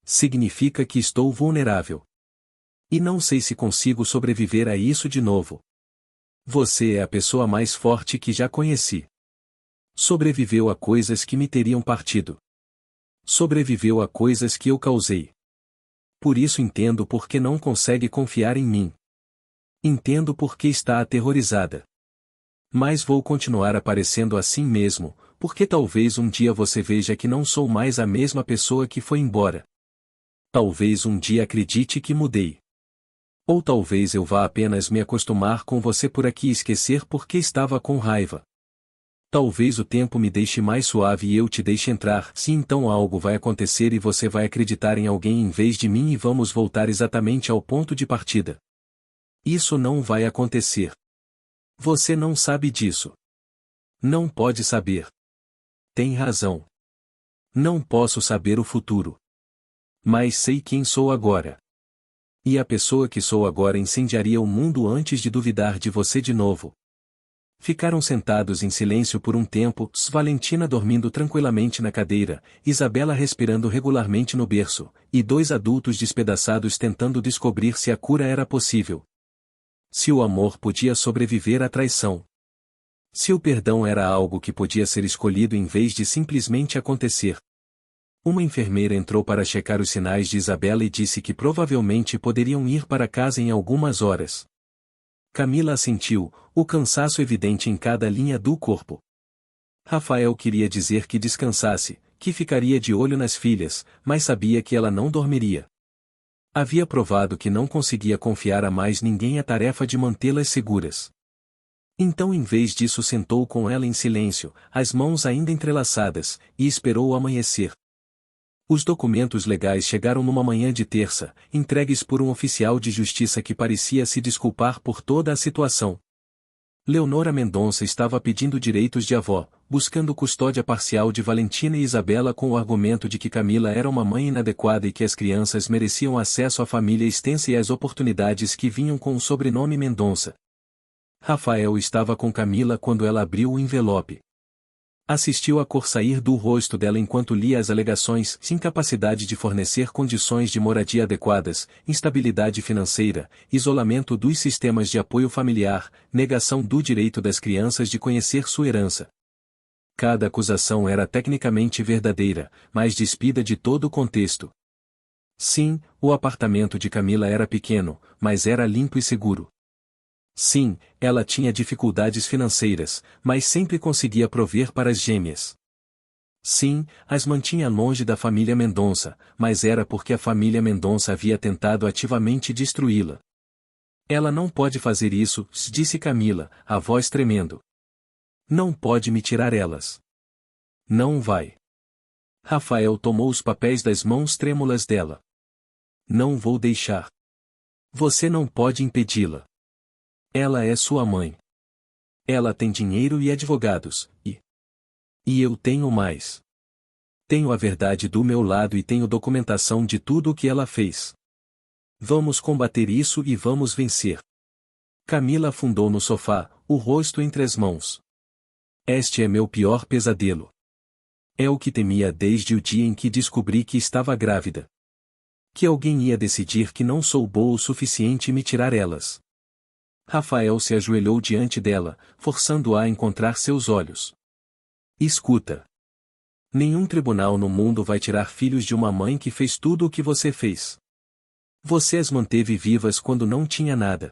Significa que estou vulnerável. E não sei se consigo sobreviver a isso de novo. Você é a pessoa mais forte que já conheci. Sobreviveu a coisas que me teriam partido. Sobreviveu a coisas que eu causei. Por isso entendo por que não consegue confiar em mim. Entendo por que está aterrorizada. Mas vou continuar aparecendo assim mesmo, porque talvez um dia você veja que não sou mais a mesma pessoa que foi embora. Talvez um dia acredite que mudei. Ou talvez eu vá apenas me acostumar com você por aqui e esquecer porque estava com raiva. Talvez o tempo me deixe mais suave e eu te deixe entrar, se então algo vai acontecer e você vai acreditar em alguém em vez de mim e vamos voltar exatamente ao ponto de partida. Isso não vai acontecer. Você não sabe disso. Não pode saber. Tem razão. Não posso saber o futuro. Mas sei quem sou agora. E a pessoa que sou agora incendiaria o mundo antes de duvidar de você de novo. Ficaram sentados em silêncio por um tempo, Valentina dormindo tranquilamente na cadeira, Isabela respirando regularmente no berço, e 2 adultos despedaçados tentando descobrir se a cura era possível. Se o amor podia sobreviver à traição. Se o perdão era algo que podia ser escolhido em vez de simplesmente acontecer. Uma enfermeira entrou para checar os sinais de Isabela e disse que provavelmente poderiam ir para casa em algumas horas. Camila assentiu, o cansaço evidente em cada linha do corpo. Rafael queria dizer que descansasse, que ficaria de olho nas filhas, mas sabia que ela não dormiria. Havia provado que não conseguia confiar a mais ninguém a tarefa de mantê-las seguras. Então em vez disso sentou com ela em silêncio, as mãos ainda entrelaçadas, e esperou o amanhecer. Os documentos legais chegaram numa manhã de terça, entregues por um oficial de justiça que parecia se desculpar por toda a situação. Leonora Mendonça estava pedindo direitos de avó, buscando custódia parcial de Valentina e Isabela com o argumento de que Camila era uma mãe inadequada e que as crianças mereciam acesso à família extensa e às oportunidades que vinham com o sobrenome Mendonça. Rafael estava com Camila quando ela abriu o envelope. Assistiu a cor sair do rosto dela enquanto lia as alegações: incapacidade de fornecer condições de moradia adequadas, instabilidade financeira, isolamento dos sistemas de apoio familiar, negação do direito das crianças de conhecer sua herança. Cada acusação era tecnicamente verdadeira, mas despida de todo o contexto. Sim, o apartamento de Camila era pequeno, mas era limpo e seguro. Sim, ela tinha dificuldades financeiras, mas sempre conseguia prover para as gêmeas. Sim, as mantinha longe da família Mendonça, mas era porque a família Mendonça havia tentado ativamente destruí-la. Ela não pode fazer isso, disse Camila, a voz tremendo. Não pode me tirar elas. Não vai. Rafael tomou os papéis das mãos trêmulas dela. Não vou deixar. Você não pode impedi-la. Ela é sua mãe. Ela tem dinheiro e advogados, e eu tenho mais. Tenho a verdade do meu lado e tenho documentação de tudo o que ela fez. Vamos combater isso e vamos vencer. Camila afundou no sofá, o rosto entre as mãos. Este é meu pior pesadelo. É o que temia desde o dia em que descobri que estava grávida. Que alguém ia decidir que não sou boa o suficiente e me tirar elas. Rafael se ajoelhou diante dela, forçando-a a encontrar seus olhos. Escuta. Nenhum tribunal no mundo vai tirar filhos de uma mãe que fez tudo o que você fez. Você as manteve vivas quando não tinha nada.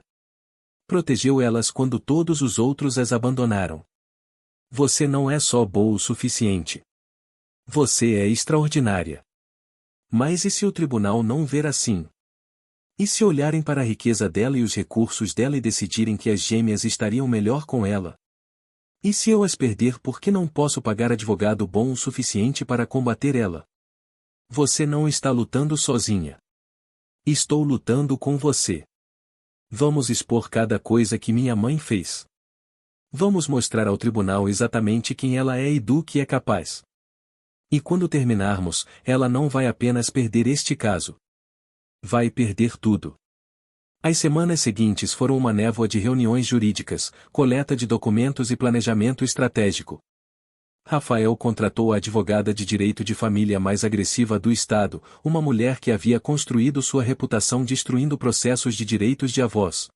Protegeu elas quando todos os outros as abandonaram. Você não é só boa o suficiente. Você é extraordinária. Mas e se o tribunal não ver assim? E se olharem para a riqueza dela e os recursos dela e decidirem que as gêmeas estariam melhor com ela? E se eu as perder porque não posso pagar advogado bom o suficiente para combater ela? Você não está lutando sozinha. Estou lutando com você. Vamos expor cada coisa que minha mãe fez. Vamos mostrar ao tribunal exatamente quem ela é e do que é capaz. E quando terminarmos, ela não vai apenas perder este caso. Vai perder tudo. As semanas seguintes foram uma névoa de reuniões jurídicas, coleta de documentos e planejamento estratégico. Rafael contratou a advogada de direito de família mais agressiva do estado, uma mulher que havia construído sua reputação destruindo processos de direitos de avós.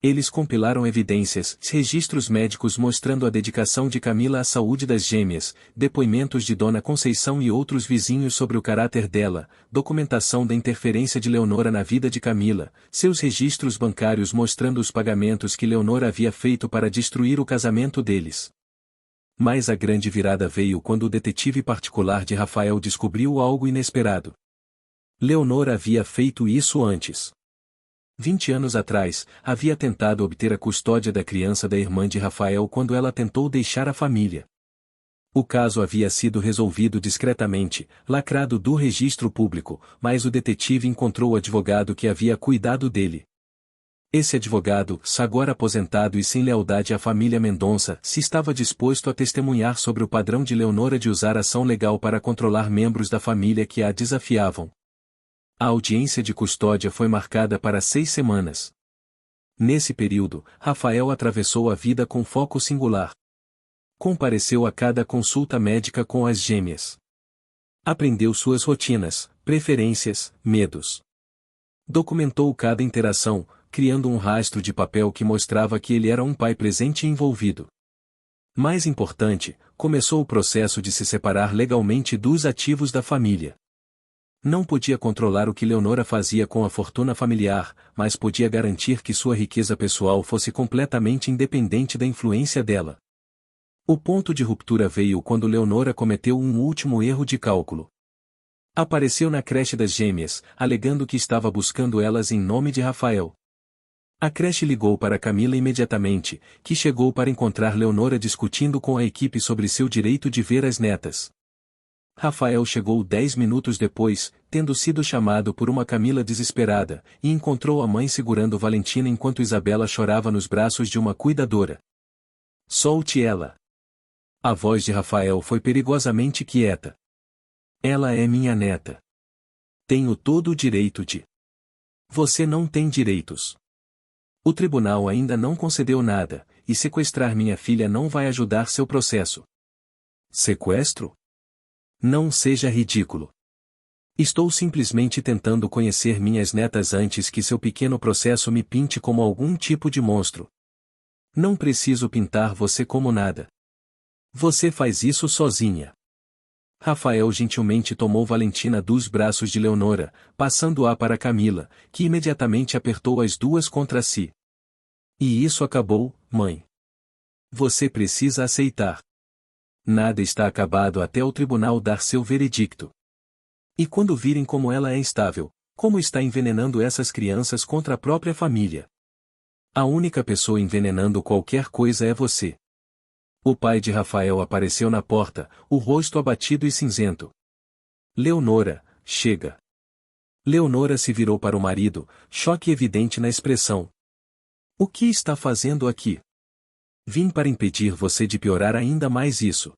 Eles compilaram evidências, registros médicos mostrando a dedicação de Camila à saúde das gêmeas, depoimentos de Dona Conceição e outros vizinhos sobre o caráter dela, documentação da interferência de Leonora na vida de Camila, seus registros bancários mostrando os pagamentos que Leonora havia feito para destruir o casamento deles. Mas a grande virada veio quando o detetive particular de Rafael descobriu algo inesperado. Leonora havia feito isso antes. 20 anos atrás, havia tentado obter a custódia da criança da irmã de Rafael quando ela tentou deixar a família. O caso havia sido resolvido discretamente, lacrado do registro público, mas o detetive encontrou o advogado que havia cuidado dele. Esse advogado, agora aposentado e sem lealdade à família Mendonça, se estava disposto a testemunhar sobre o padrão de Leonora de usar ação legal para controlar membros da família que a desafiavam. A audiência de custódia foi marcada para 6 semanas. Nesse período, Rafael atravessou a vida com foco singular. Compareceu a cada consulta médica com as gêmeas. Aprendeu suas rotinas, preferências, medos. Documentou cada interação, criando um rastro de papel que mostrava que ele era um pai presente e envolvido. Mais importante, começou o processo de se separar legalmente dos ativos da família. Não podia controlar o que Leonora fazia com a fortuna familiar, mas podia garantir que sua riqueza pessoal fosse completamente independente da influência dela. O ponto de ruptura veio quando Leonora cometeu um último erro de cálculo. Apareceu na creche das gêmeas, alegando que estava buscando elas em nome de Rafael. A creche ligou para Camila imediatamente, que chegou para encontrar Leonora discutindo com a equipe sobre seu direito de ver as netas. Rafael chegou 10 minutos depois, tendo sido chamado por uma Camila desesperada, e encontrou a mãe segurando Valentina enquanto Isabela chorava nos braços de uma cuidadora. Solte ela. A voz de Rafael foi perigosamente quieta. Ela é minha neta. Tenho todo o direito de. Você não tem direitos. O tribunal ainda não concedeu nada, e sequestrar minha filha não vai ajudar seu processo. Sequestro? Não seja ridículo. Estou simplesmente tentando conhecer minhas netas antes que seu pequeno processo me pinte como algum tipo de monstro. Não preciso pintar você como nada. Você faz isso sozinha. Rafael gentilmente tomou Valentina dos braços de Leonora, passando-a para Camila, que imediatamente apertou as duas contra si. E isso acabou, mãe. Você precisa aceitar. Nada está acabado até o tribunal dar seu veredicto. E quando virem como ela é instável, como está envenenando essas crianças contra a própria família. A única pessoa envenenando qualquer coisa é você. O pai de Rafael apareceu na porta, o rosto abatido e cinzento. Leonora, chega. Leonora se virou para o marido, choque evidente na expressão. O que está fazendo aqui? Vim para impedir você de piorar ainda mais isso.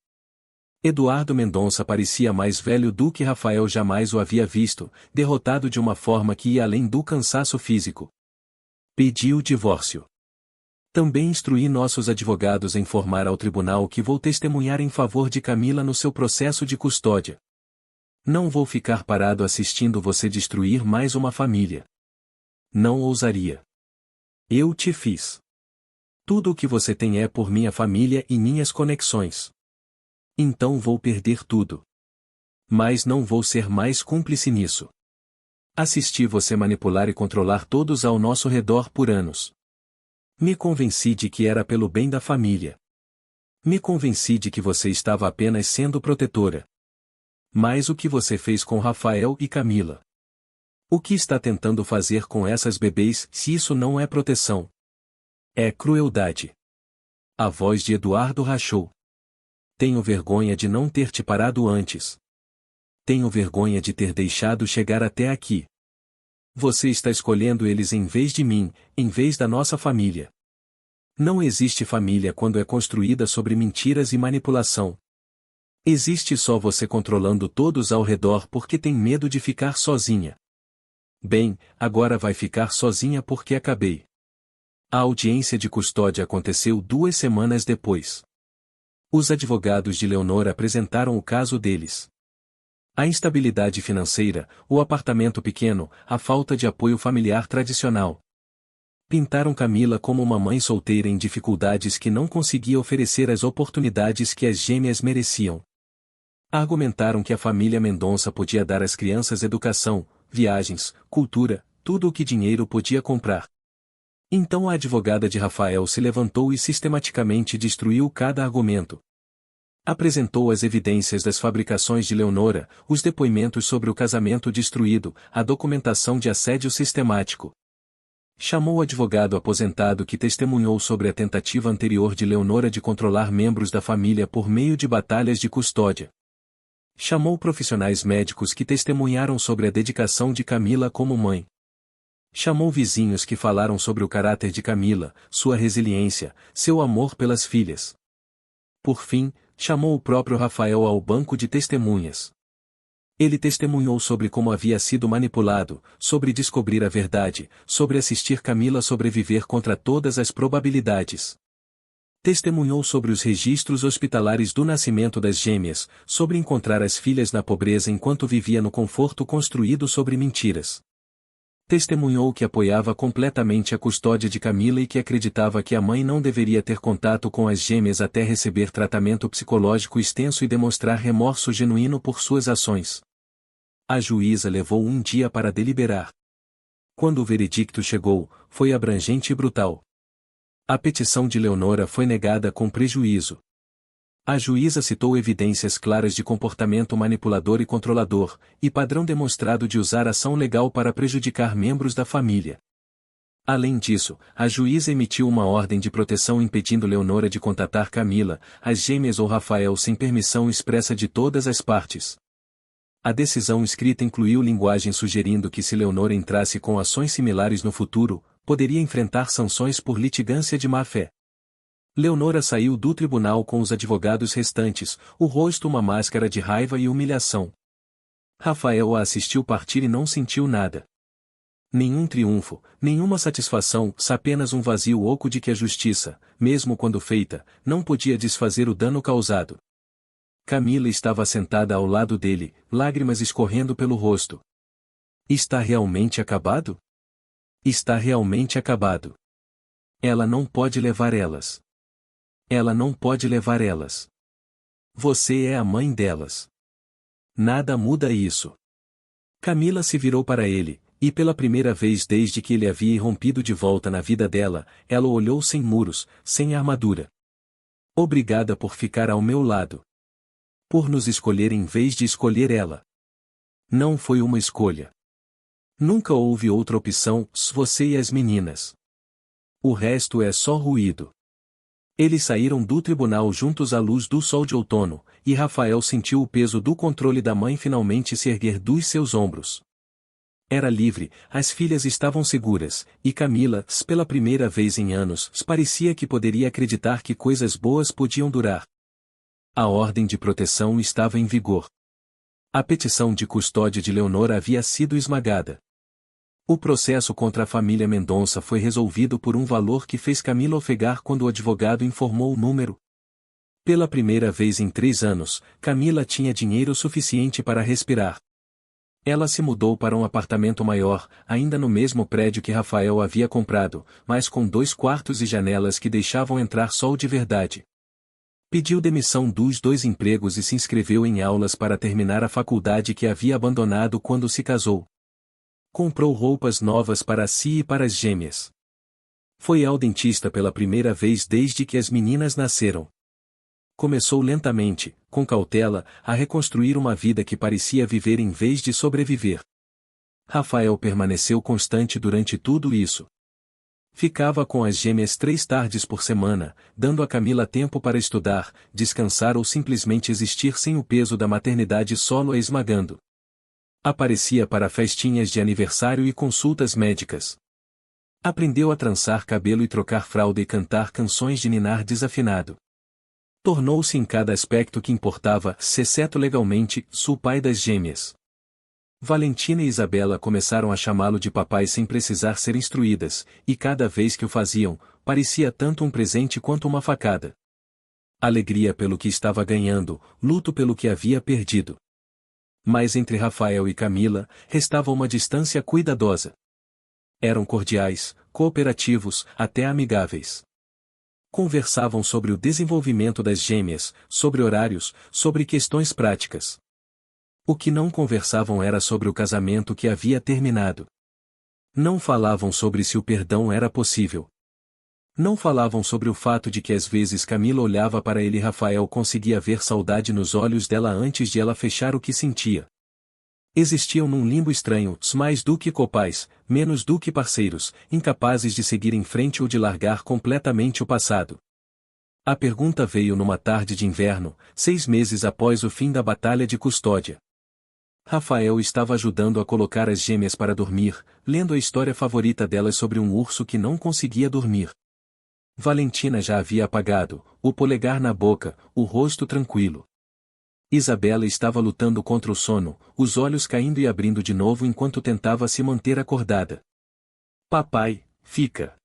Eduardo Mendonça parecia mais velho do que Rafael jamais o havia visto, derrotado de uma forma que ia além do cansaço físico. Pedi o divórcio. Também instruí nossos advogados a informar ao tribunal que vou testemunhar em favor de Camila no seu processo de custódia. Não vou ficar parado assistindo você destruir mais uma família. Não ousaria. Eu te fiz. Tudo o que você tem é por minha família e minhas conexões. Então vou perder tudo. Mas não vou ser mais cúmplice nisso. Assisti você manipular e controlar todos ao nosso redor por anos. Me convenci de que era pelo bem da família. Me convenci de que você estava apenas sendo protetora. Mas o que você fez com Rafael e Camila? O que está tentando fazer com essas bebês se isso não é proteção? É crueldade. A voz de Eduardo rachou. Tenho vergonha de não ter te parado antes. Tenho vergonha de ter deixado chegar até aqui. Você está escolhendo eles em vez de mim, em vez da nossa família. Não existe família quando é construída sobre mentiras e manipulação. Existe só você controlando todos ao redor porque tem medo de ficar sozinha. Bem, agora vai ficar sozinha porque acabei. A audiência de custódia aconteceu 2 semanas depois. Os advogados de Leonora apresentaram o caso deles. A instabilidade financeira, o apartamento pequeno, a falta de apoio familiar tradicional. Pintaram Camila como uma mãe solteira em dificuldades que não conseguia oferecer as oportunidades que as gêmeas mereciam. Argumentaram que a família Mendonça podia dar às crianças educação, viagens, cultura, tudo o que dinheiro podia comprar. Então a advogada de Rafael se levantou e sistematicamente destruiu cada argumento. Apresentou as evidências das fabricações de Leonora, os depoimentos sobre o casamento destruído, a documentação de assédio sistemático. Chamou o advogado aposentado que testemunhou sobre a tentativa anterior de Leonora de controlar membros da família por meio de batalhas de custódia. Chamou profissionais médicos que testemunharam sobre a dedicação de Camila como mãe. Chamou vizinhos que falaram sobre o caráter de Camila, sua resiliência, seu amor pelas filhas. Por fim, chamou o próprio Rafael ao banco de testemunhas. Ele testemunhou sobre como havia sido manipulado, sobre descobrir a verdade, sobre assistir Camila sobreviver contra todas as probabilidades. Testemunhou sobre os registros hospitalares do nascimento das gêmeas, sobre encontrar as filhas na pobreza enquanto vivia no conforto construído sobre mentiras. Testemunhou que apoiava completamente a custódia de Camila e que acreditava que a mãe não deveria ter contato com as gêmeas até receber tratamento psicológico extenso e demonstrar remorso genuíno por suas ações. A juíza levou 1 dia para deliberar. Quando o veredicto chegou, foi abrangente e brutal. A petição de Leonora foi negada com prejuízo. A juíza citou evidências claras de comportamento manipulador e controlador, e padrão demonstrado de usar ação legal para prejudicar membros da família. Além disso, a juíza emitiu uma ordem de proteção impedindo Leonora de contatar Camila, as gêmeas ou Rafael sem permissão expressa de todas as partes. A decisão escrita incluiu linguagem sugerindo que se Leonora entrasse com ações similares no futuro, poderia enfrentar sanções por litigância de má-fé. Leonora saiu do tribunal com os advogados restantes, o rosto uma máscara de raiva e humilhação. Rafael a assistiu partir e não sentiu nada. Nenhum triunfo, nenhuma satisfação, apenas um vazio oco de que a justiça, mesmo quando feita, não podia desfazer o dano causado. Camila estava sentada ao lado dele, lágrimas escorrendo pelo rosto. Está realmente acabado? Está realmente acabado. Ela não pode levar elas. Ela não pode levar elas. Você é a mãe delas. Nada muda isso. Camila se virou para ele, e pela primeira vez desde que ele havia irrompido de volta na vida dela, ela o olhou sem muros, sem armadura. Obrigada por ficar ao meu lado. Por nos escolher em vez de escolher ela. Não foi uma escolha. Nunca houve outra opção, você e as meninas. O resto é só ruído. Eles saíram do tribunal juntos à luz do sol de outono, e Rafael sentiu o peso do controle da mãe finalmente se erguer dos seus ombros. Era livre, as filhas estavam seguras, e Camila, pela primeira vez em anos, parecia que poderia acreditar que coisas boas podiam durar. A ordem de proteção estava em vigor. A petição de custódia de Leonora havia sido esmagada. O processo contra a família Mendonça foi resolvido por um valor que fez Camila ofegar quando o advogado informou o número. Pela primeira vez em 3 anos, Camila tinha dinheiro suficiente para respirar. Ela se mudou para um apartamento maior, ainda no mesmo prédio que Rafael havia comprado, mas com 2 quartos e janelas que deixavam entrar sol de verdade. Pediu demissão dos 2 empregos e se inscreveu em aulas para terminar a faculdade que havia abandonado quando se casou. Comprou roupas novas para si e para as gêmeas. Foi ao dentista pela primeira vez desde que as meninas nasceram. Começou lentamente, com cautela, a reconstruir uma vida que parecia viver em vez de sobreviver. Rafael permaneceu constante durante tudo isso. Ficava com as gêmeas 3 tardes por semana, dando a Camila tempo para estudar, descansar ou simplesmente existir sem o peso da maternidade solo a esmagando. Aparecia para festinhas de aniversário e consultas médicas. Aprendeu a trançar cabelo e trocar fralda e cantar canções de ninar desafinado. Tornou-se em cada aspecto que importava, exceto legalmente, o pai das gêmeas. Valentina e Isabela começaram a chamá-lo de papai sem precisar ser instruídas, e cada vez que o faziam, parecia tanto um presente quanto uma facada. Alegria pelo que estava ganhando, luto pelo que havia perdido. Mas entre Rafael e Camila, restava uma distância cuidadosa. Eram cordiais, cooperativos, até amigáveis. Conversavam sobre o desenvolvimento das gêmeas, sobre horários, sobre questões práticas. O que não conversavam era sobre o casamento que havia terminado. Não falavam sobre se o perdão era possível. Não falavam sobre o fato de que às vezes Camila olhava para ele e Rafael conseguia ver saudade nos olhos dela antes de ela fechar o que sentia. Existiam num limbo estranho, mais do que copais, menos do que parceiros, incapazes de seguir em frente ou de largar completamente o passado. A pergunta veio numa tarde de inverno, 6 meses após o fim da batalha de Custódia. Rafael estava ajudando a colocar as gêmeas para dormir, lendo a história favorita delas sobre um urso que não conseguia dormir. Valentina já havia apagado, o polegar na boca, o rosto tranquilo. Isabela estava lutando contra o sono, os olhos caindo e abrindo de novo enquanto tentava se manter acordada. Papai, fica.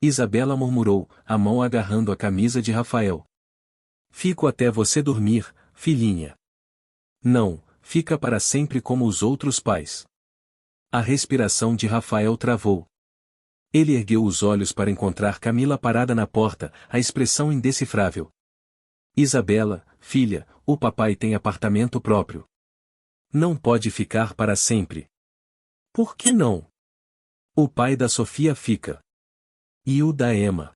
Isabela murmurou, a mão agarrando a camisa de Rafael. Fico até você dormir, filhinha. Não. Fica para sempre como os outros pais. A respiração de Rafael travou. Ele ergueu os olhos para encontrar Camila parada na porta, a expressão indecifrável. Isabela, filha, o papai tem apartamento próprio. Não pode ficar para sempre. Por que não? O pai da Sofia fica. E o da Emma?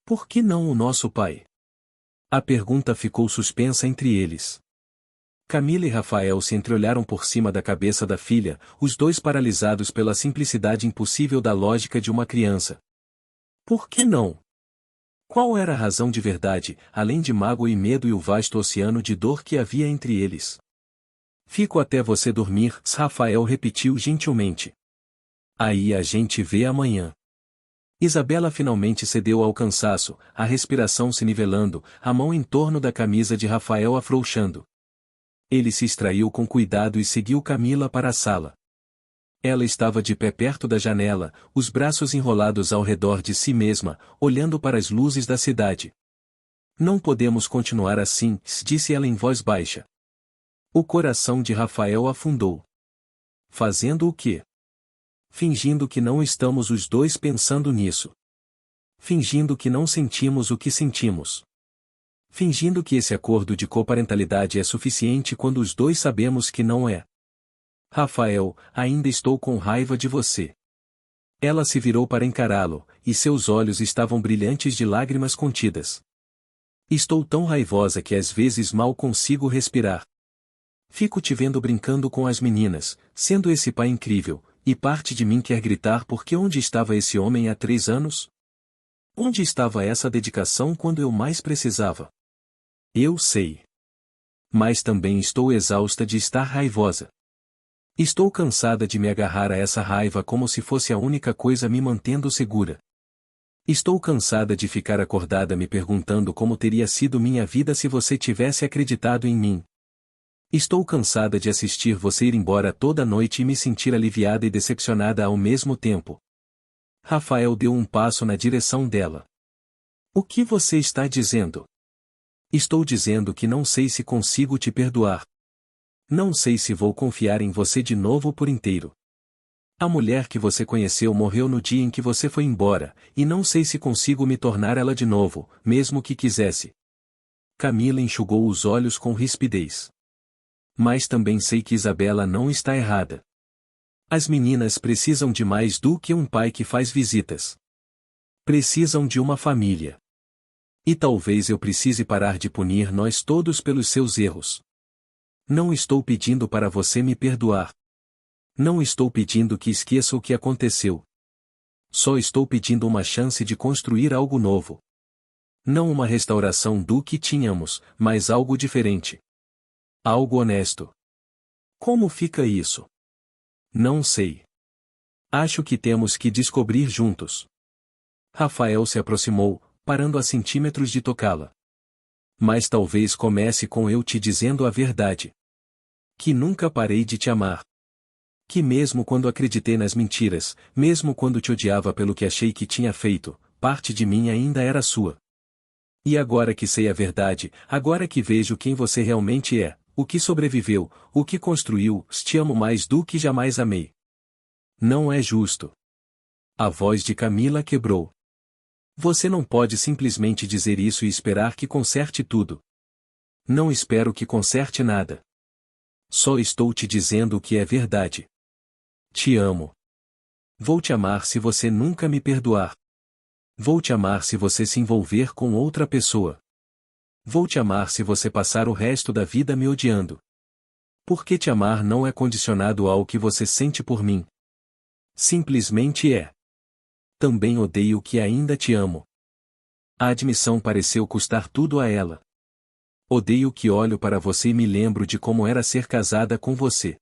Por que não o nosso pai? A pergunta ficou suspensa entre eles. Camila e Rafael se entreolharam por cima da cabeça da filha, os dois paralisados pela simplicidade impossível da lógica de uma criança. Por que não? Qual era a razão de verdade, além de mágoa e medo e o vasto oceano de dor que havia entre eles? Fico até você dormir, Rafael repetiu gentilmente. Aí a gente vê amanhã. Isabela finalmente cedeu ao cansaço, a respiração se nivelando, a mão em torno da camisa de Rafael afrouxando. Ele se extraiu com cuidado e seguiu Camila para a sala. Ela estava de pé perto da janela, os braços enrolados ao redor de si mesma, olhando para as luzes da cidade. Não podemos continuar assim, disse ela em voz baixa. O coração de Rafael afundou. Fazendo o quê? Fingindo que não estamos os dois pensando nisso. Fingindo que não sentimos o que sentimos. Fingindo que esse acordo de coparentalidade é suficiente quando os dois sabemos que não é. Rafael, ainda estou com raiva de você. Ela se virou para encará-lo, e seus olhos estavam brilhantes de lágrimas contidas. Estou tão raivosa que às vezes mal consigo respirar. Fico te vendo brincando com as meninas, sendo esse pai incrível, e parte de mim quer gritar porque onde estava esse homem há 3 anos? Onde estava essa dedicação quando eu mais precisava? Eu sei. Mas também estou exausta de estar raivosa. Estou cansada de me agarrar a essa raiva como se fosse a única coisa me mantendo segura. Estou cansada de ficar acordada me perguntando como teria sido minha vida se você tivesse acreditado em mim. Estou cansada de assistir você ir embora toda noite e me sentir aliviada e decepcionada ao mesmo tempo. Rafael deu um passo na direção dela. O que você está dizendo? Estou dizendo que não sei se consigo te perdoar. Não sei se vou confiar em você de novo por inteiro. A mulher que você conheceu morreu no dia em que você foi embora, e não sei se consigo me tornar ela de novo, mesmo que quisesse. Camila enxugou os olhos com rispidez. Mas também sei que Isabela não está errada. As meninas precisam de mais do que um pai que faz visitas. Precisam de uma família. E talvez eu precise parar de punir nós todos pelos seus erros. Não estou pedindo para você me perdoar. Não estou pedindo que esqueça o que aconteceu. Só estou pedindo uma chance de construir algo novo. Não uma restauração do que tínhamos, mas algo diferente. Algo honesto. Como fica isso? Não sei. Acho que temos que descobrir juntos. Rafael se aproximou, parando a centímetros de tocá-la. Mas talvez comece com eu te dizendo a verdade. Que nunca parei de te amar. Que mesmo quando acreditei nas mentiras, mesmo quando te odiava pelo que achei que tinha feito, parte de mim ainda era sua. E agora que sei a verdade, agora que vejo quem você realmente é, o que sobreviveu, o que construiu, te amo mais do que jamais amei. Não é justo. A voz de Camila quebrou. Você não pode simplesmente dizer isso e esperar que conserte tudo. Não espero que conserte nada. Só estou te dizendo o que é verdade. Te amo. Vou te amar se você nunca me perdoar. Vou te amar se você se envolver com outra pessoa. Vou te amar se você passar o resto da vida me odiando. Porque te amar não é condicionado ao que você sente por mim. Simplesmente é. Também odeio que ainda te amo. A admissão pareceu custar tudo a ela. Odeio que olho para você e me lembro de como era ser casada com você.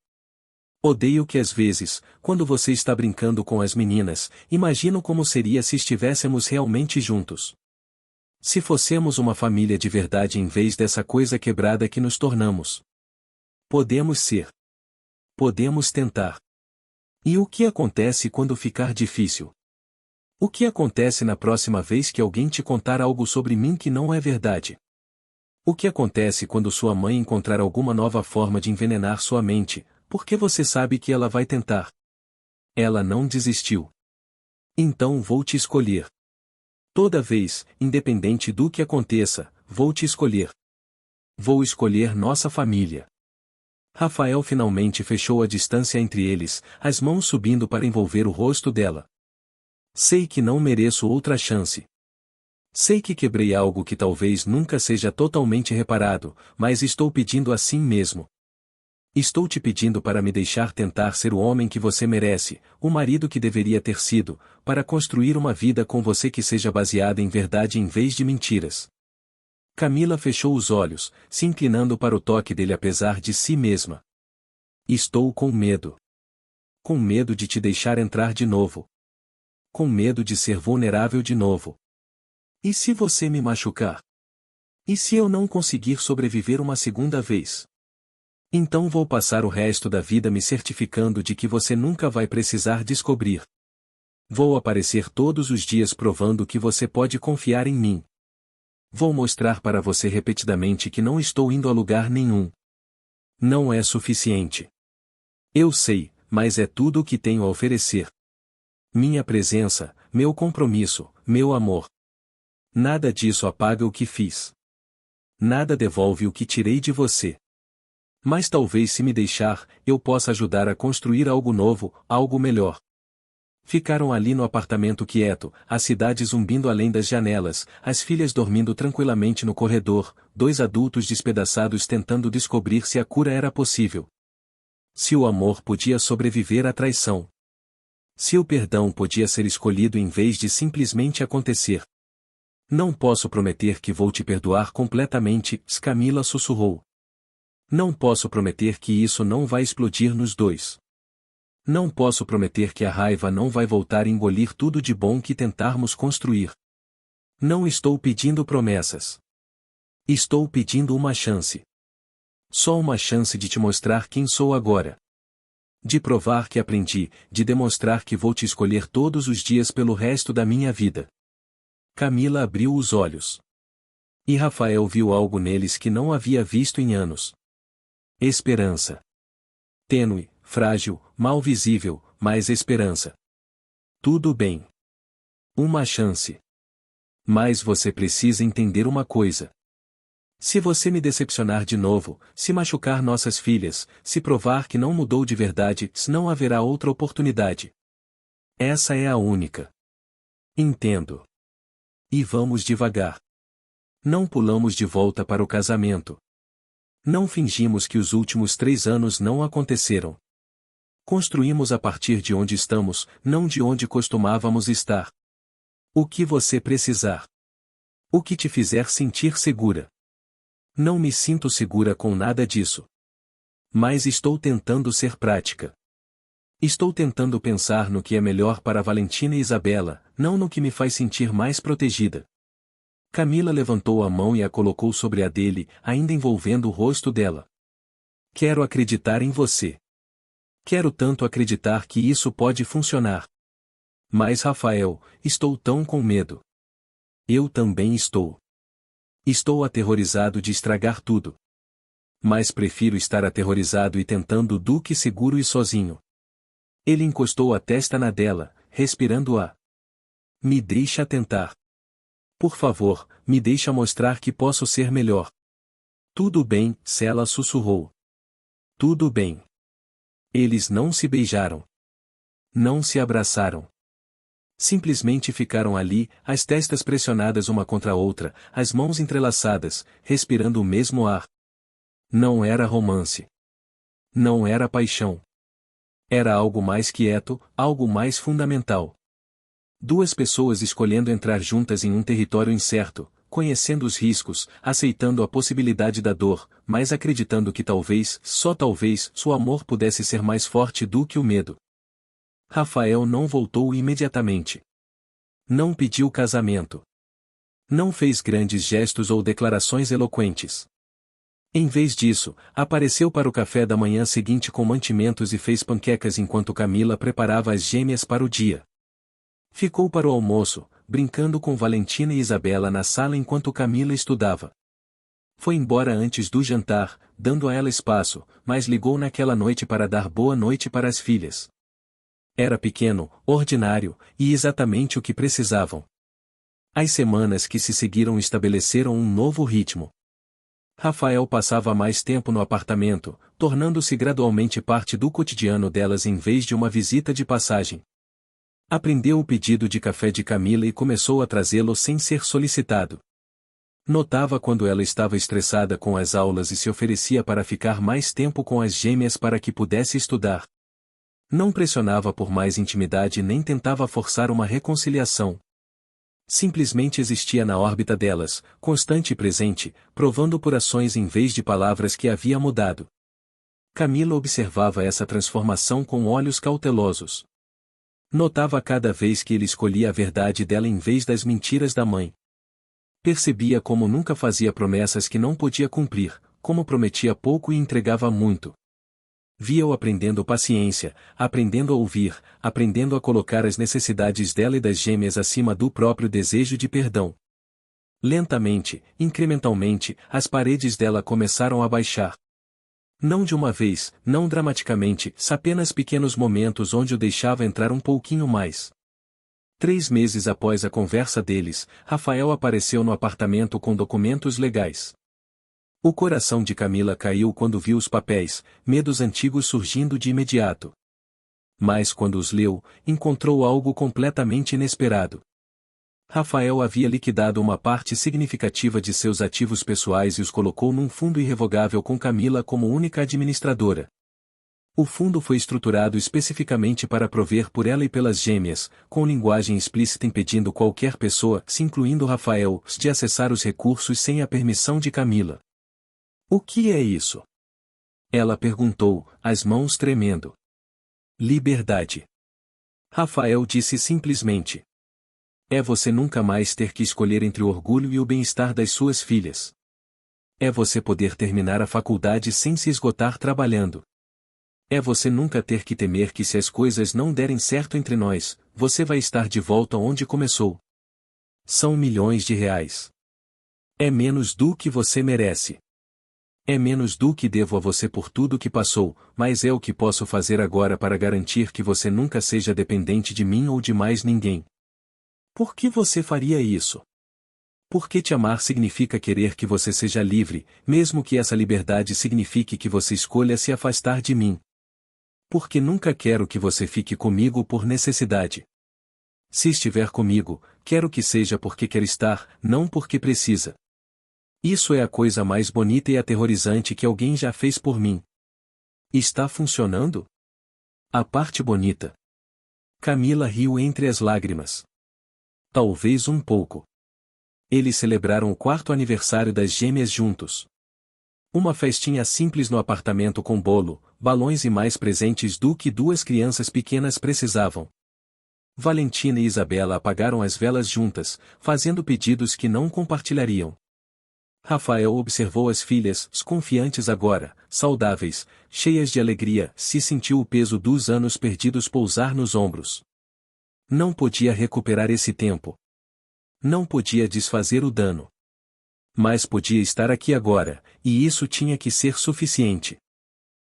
Odeio que às vezes, quando você está brincando com as meninas, imagino como seria se estivéssemos realmente juntos. Se fossemos uma família de verdade em vez dessa coisa quebrada que nos tornamos. Podemos ser. Podemos tentar. E o que acontece quando ficar difícil? O que acontece na próxima vez que alguém te contar algo sobre mim que não é verdade? O que acontece quando sua mãe encontrar alguma nova forma de envenenar sua mente, porque você sabe que ela vai tentar? Ela não desistiu. Então vou te escolher. Toda vez, independente do que aconteça, vou te escolher. Vou escolher nossa família. Rafael finalmente fechou a distância entre eles, as mãos subindo para envolver o rosto dela. Sei que não mereço outra chance. Sei que quebrei algo que talvez nunca seja totalmente reparado, mas estou pedindo assim mesmo. Estou te pedindo para me deixar tentar ser o homem que você merece, o marido que deveria ter sido, para construir uma vida com você que seja baseada em verdade em vez de mentiras. Camila fechou os olhos, se inclinando para o toque dele apesar de si mesma. Estou com medo. Com medo de te deixar entrar de novo. com medo de ser vulnerável de novo. E se você me machucar? E se eu não conseguir sobreviver uma segunda vez? Então vou passar o resto da vida me certificando de que você nunca vai precisar descobrir. Vou aparecer todos os dias provando que você pode confiar em mim. Vou mostrar para você repetidamente que não estou indo a lugar nenhum. Não é suficiente. Eu sei, mas é tudo o que tenho a oferecer. Minha presença, meu compromisso, meu amor. Nada disso apaga o que fiz. Nada devolve o que tirei de você. Mas talvez se me deixar, eu possa ajudar a construir algo novo, algo melhor. Ficaram ali no apartamento quieto, a cidade zumbindo além das janelas, as filhas dormindo tranquilamente no corredor, dois adultos despedaçados tentando descobrir se a cura era possível. Se o amor podia sobreviver à traição. Se o perdão podia ser escolhido em vez de simplesmente acontecer. Não posso prometer que vou te perdoar completamente, Camila sussurrou. Não posso prometer que isso não vai explodir nos dois. Não posso prometer que a raiva não vai voltar a engolir tudo de bom que tentarmos construir. Não estou pedindo promessas. Estou pedindo uma chance. Só uma chance de te mostrar quem sou agora. De provar que aprendi, de demonstrar que vou te escolher todos os dias pelo resto da minha vida. Camila abriu os olhos. E Rafael viu algo neles que não havia visto em anos. Esperança. Tênue, frágil, mal visível, mas esperança. Tudo bem. Uma chance. Mas você precisa entender uma coisa. Se você me decepcionar de novo, se machucar nossas filhas, se provar que não mudou de verdade, não haverá outra oportunidade. Essa é a única. Entendo. E vamos devagar. Não pulamos de volta para o casamento. Não fingimos que os últimos 3 anos não aconteceram. Construímos a partir de onde estamos, não de onde costumávamos estar. O que você precisar. O que te fizer sentir segura. Não me sinto segura com nada disso. Mas estou tentando ser prática. Estou tentando pensar no que é melhor para Valentina e Isabela, não no que me faz sentir mais protegida. Camila levantou a mão e a colocou sobre a dele, ainda envolvendo o rosto dela. Quero acreditar em você. Quero tanto acreditar que isso pode funcionar. Mas Rafael, estou tão com medo. Eu também estou. Estou aterrorizado de estragar tudo. Mas prefiro estar aterrorizado e tentando do que seguro e sozinho. Ele encostou a testa na dela, respirando ar. Me deixa tentar. Por favor, me deixa mostrar que posso ser melhor. Tudo bem, ela sussurrou. Tudo bem. Eles não se beijaram. Não se abraçaram. Simplesmente ficaram ali, as testas pressionadas uma contra a outra, as mãos entrelaçadas, respirando o mesmo ar. Não era romance. Não era paixão. Era algo mais quieto, algo mais fundamental. Duas pessoas escolhendo entrar juntas em um território incerto, conhecendo os riscos, aceitando a possibilidade da dor, mas acreditando que talvez, só talvez, seu amor pudesse ser mais forte do que o medo. Rafael não voltou imediatamente. Não pediu casamento. Não fez grandes gestos ou declarações eloquentes. Em vez disso, apareceu para o café da manhã seguinte com mantimentos e fez panquecas enquanto Camila preparava as gêmeas para o dia. Ficou para o almoço, brincando com Valentina e Isabela na sala enquanto Camila estudava. Foi embora antes do jantar, dando a ela espaço, mas ligou naquela noite para dar boa noite para as filhas. Era pequeno, ordinário, e exatamente o que precisavam. As semanas que se seguiram estabeleceram um novo ritmo. Rafael passava mais tempo no apartamento, tornando-se gradualmente parte do cotidiano delas em vez de uma visita de passagem. Aprendeu o pedido de café de Camila e começou a trazê-lo sem ser solicitado. Notava quando ela estava estressada com as aulas e se oferecia para ficar mais tempo com as gêmeas para que pudesse estudar. Não pressionava por mais intimidade nem tentava forçar uma reconciliação. Simplesmente existia na órbita delas, constante e presente, provando por ações em vez de palavras que havia mudado. Camila observava essa transformação com olhos cautelosos. Notava cada vez que ele escolhia a verdade dela em vez das mentiras da mãe. Percebia como nunca fazia promessas que não podia cumprir, como prometia pouco e entregava muito. Via-o aprendendo paciência, aprendendo a ouvir, aprendendo a colocar as necessidades dela e das gêmeas acima do próprio desejo de perdão. Lentamente, incrementalmente, as paredes dela começaram a baixar. Não de uma vez, não dramaticamente, apenas pequenos momentos onde o deixava entrar um pouquinho mais. 3 meses após a conversa deles, Rafael apareceu no apartamento com documentos legais. O coração de Camila caiu quando viu os papéis, medos antigos surgindo de imediato. Mas quando os leu, encontrou algo completamente inesperado. Rafael havia liquidado uma parte significativa de seus ativos pessoais e os colocou num fundo irrevogável com Camila como única administradora. O fundo foi estruturado especificamente para prover por ela e pelas gêmeas, com linguagem explícita impedindo qualquer pessoa, se incluindo Rafael, de acessar os recursos sem a permissão de Camila. O que é isso? Ela perguntou, as mãos tremendo. Liberdade. Rafael disse simplesmente. É você nunca mais ter que escolher entre o orgulho e o bem-estar das suas filhas. É você poder terminar a faculdade sem se esgotar trabalhando. É você nunca ter que temer que se as coisas não derem certo entre nós, você vai estar de volta onde começou. São milhões de reais. É menos do que você merece. É menos do que devo a você por tudo que passou, mas é o que posso fazer agora para garantir que você nunca seja dependente de mim ou de mais ninguém. Por que você faria isso? Porque te amar significa querer que você seja livre, mesmo que essa liberdade signifique que você escolha se afastar de mim. Porque nunca quero que você fique comigo por necessidade. Se estiver comigo, quero que seja porque quer estar, não porque precisa. Isso é a coisa mais bonita e aterrorizante que alguém já fez por mim. Está funcionando? A parte bonita. Camila riu entre as lágrimas. Talvez um pouco. Eles celebraram o 4º aniversário das gêmeas juntos. Uma festinha simples no apartamento com bolo, balões e mais presentes do que 2 crianças pequenas precisavam. Valentina e Isabela apagaram as velas juntas, fazendo pedidos que não compartilhariam. Rafael observou as filhas, confiantes agora, saudáveis, cheias de alegria, se sentiu o peso dos anos perdidos pousar nos ombros. Não podia recuperar esse tempo. Não podia desfazer o dano. Mas podia estar aqui agora, e isso tinha que ser suficiente.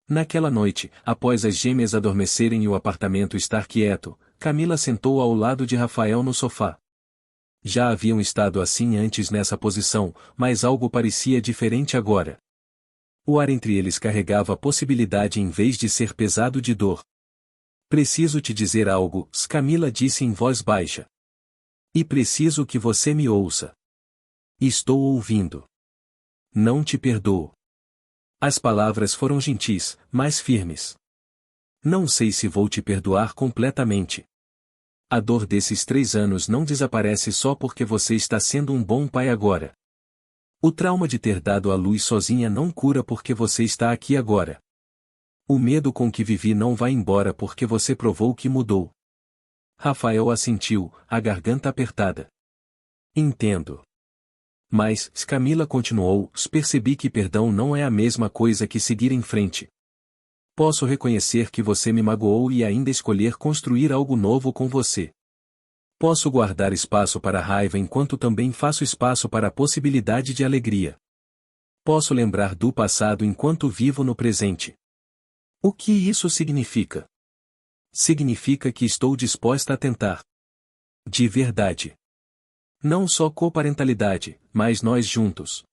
Naquela noite, após as gêmeas adormecerem e o apartamento estar quieto, Camila sentou ao lado de Rafael no sofá. Já haviam estado assim antes nessa posição, mas algo parecia diferente agora. O ar entre eles carregava a possibilidade em vez de ser pesado de dor. Preciso te dizer algo, Camila disse em voz baixa. E preciso que você me ouça. Estou ouvindo. Não te perdoo. As palavras foram gentis, mas firmes. Não sei se vou te perdoar completamente. A dor desses 3 anos não desaparece só porque você está sendo um bom pai agora. O trauma de ter dado à luz sozinha não cura porque você está aqui agora. O medo com que vivi não vai embora porque você provou que mudou. Rafael assentiu, a garganta apertada. Entendo. Mas, Camila continuou, percebi que perdão não é a mesma coisa que seguir em frente. Posso reconhecer que você me magoou e ainda escolher construir algo novo com você. Posso guardar espaço para a raiva enquanto também faço espaço para a possibilidade de alegria. Posso lembrar do passado enquanto vivo no presente. O que isso significa? Significa que estou disposta a tentar. De verdade. Não só coparentalidade, mas nós juntos.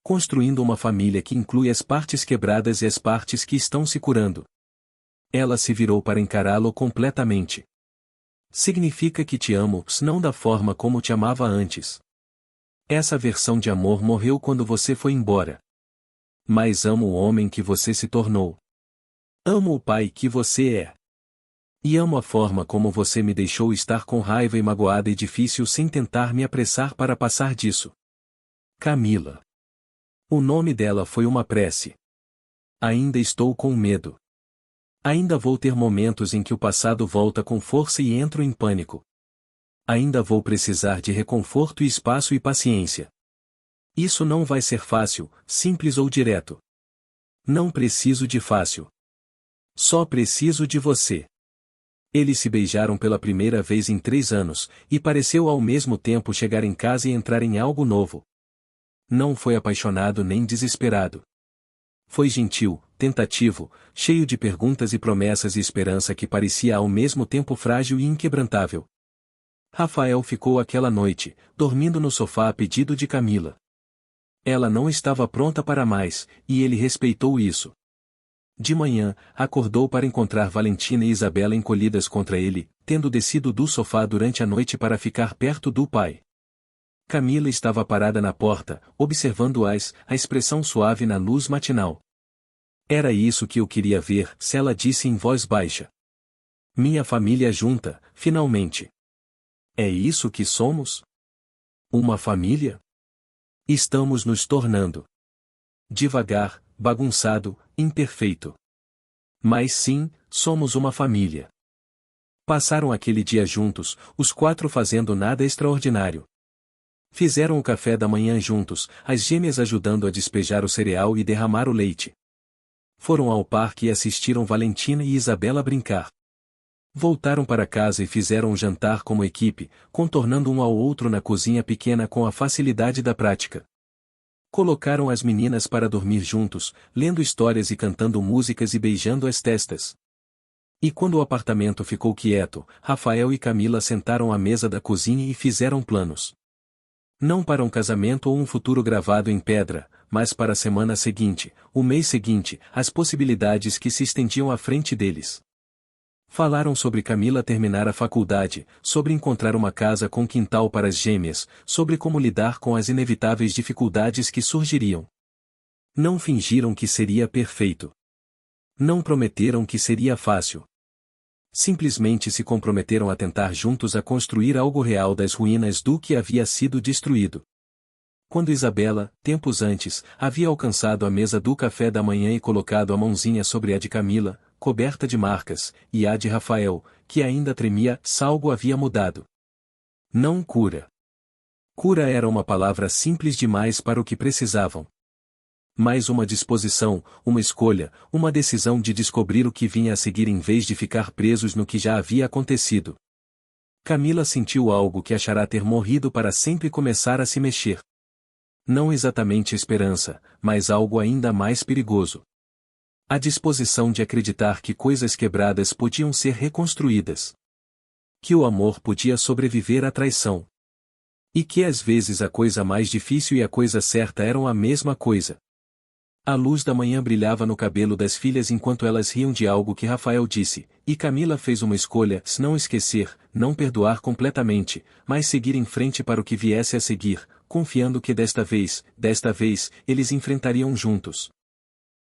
Construindo uma família que inclui as partes quebradas e as partes que estão se curando. Ela se virou para encará-lo completamente. Significa que te amo, não da forma como te amava antes. Essa versão de amor morreu quando você foi embora. Mas amo o homem que você se tornou. Amo o pai que você é. E amo a forma como você me deixou estar com raiva e magoada e difícil sem tentar me apressar para passar disso. Camila. O nome dela foi uma prece. Ainda estou com medo. Ainda vou ter momentos em que o passado volta com força e entro em pânico. Ainda vou precisar de reconforto e espaço e paciência. Isso não vai ser fácil, simples ou direto. Não preciso de fácil. Só preciso de você. Eles se beijaram pela primeira vez em 3 anos, e pareceu ao mesmo tempo chegar em casa e entrar em algo novo. Não foi apaixonado nem desesperado. Foi gentil, tentativo, cheio de perguntas e promessas e esperança que parecia ao mesmo tempo frágil e inquebrantável. Rafael ficou aquela noite, dormindo no sofá a pedido de Camila. Ela não estava pronta para mais, e ele respeitou isso. De manhã, acordou para encontrar Valentina e Isabela encolhidas contra ele, tendo descido do sofá durante a noite para ficar perto do pai. Camila estava parada na porta, observando-as, a expressão suave na luz matinal. Era isso que eu queria ver, ela disse em voz baixa. Minha família junta, finalmente. É isso que somos? Uma família? Estamos nos tornando. Devagar, bagunçado, imperfeito. Mas sim, somos uma família. Passaram aquele dia juntos, os 4 fazendo nada extraordinário. Fizeram o café da manhã juntos, as gêmeas ajudando a despejar o cereal e derramar o leite. Foram ao parque e assistiram Valentina e Isabela brincar. Voltaram para casa e fizeram um jantar como equipe, contornando um ao outro na cozinha pequena com a facilidade da prática. Colocaram as meninas para dormir juntos, lendo histórias e cantando músicas e beijando as testas. E quando o apartamento ficou quieto, Rafael e Camila sentaram à mesa da cozinha e fizeram planos. Não para um casamento ou um futuro gravado em pedra, mas para a semana seguinte, o mês seguinte, as possibilidades que se estendiam à frente deles. Falaram sobre Camila terminar a faculdade, sobre encontrar uma casa com quintal para as gêmeas, sobre como lidar com as inevitáveis dificuldades que surgiriam. Não fingiram que seria perfeito. Não prometeram que seria fácil. Simplesmente se comprometeram a tentar juntos a construir algo real das ruínas do que havia sido destruído. Quando Isabela, tempos antes, havia alcançado a mesa do café da manhã e colocado a mãozinha sobre a de Camila, coberta de marcas, e a de Rafael, que ainda tremia, algo havia mudado. Não cura. Cura era uma palavra simples demais para o que precisavam. Mas uma disposição, uma escolha, uma decisão de descobrir o que vinha a seguir em vez de ficar presos no que já havia acontecido. Camila sentiu algo que achará ter morrido para sempre começar a se mexer. Não exatamente esperança, mas algo ainda mais perigoso. A disposição de acreditar que coisas quebradas podiam ser reconstruídas. Que o amor podia sobreviver à traição. E que às vezes a coisa mais difícil e a coisa certa eram a mesma coisa. A luz da manhã brilhava no cabelo das filhas enquanto elas riam de algo que Rafael disse, e Camila fez uma escolha, não esquecer, não perdoar completamente, mas seguir em frente para o que viesse a seguir, confiando que desta vez, eles enfrentariam juntos.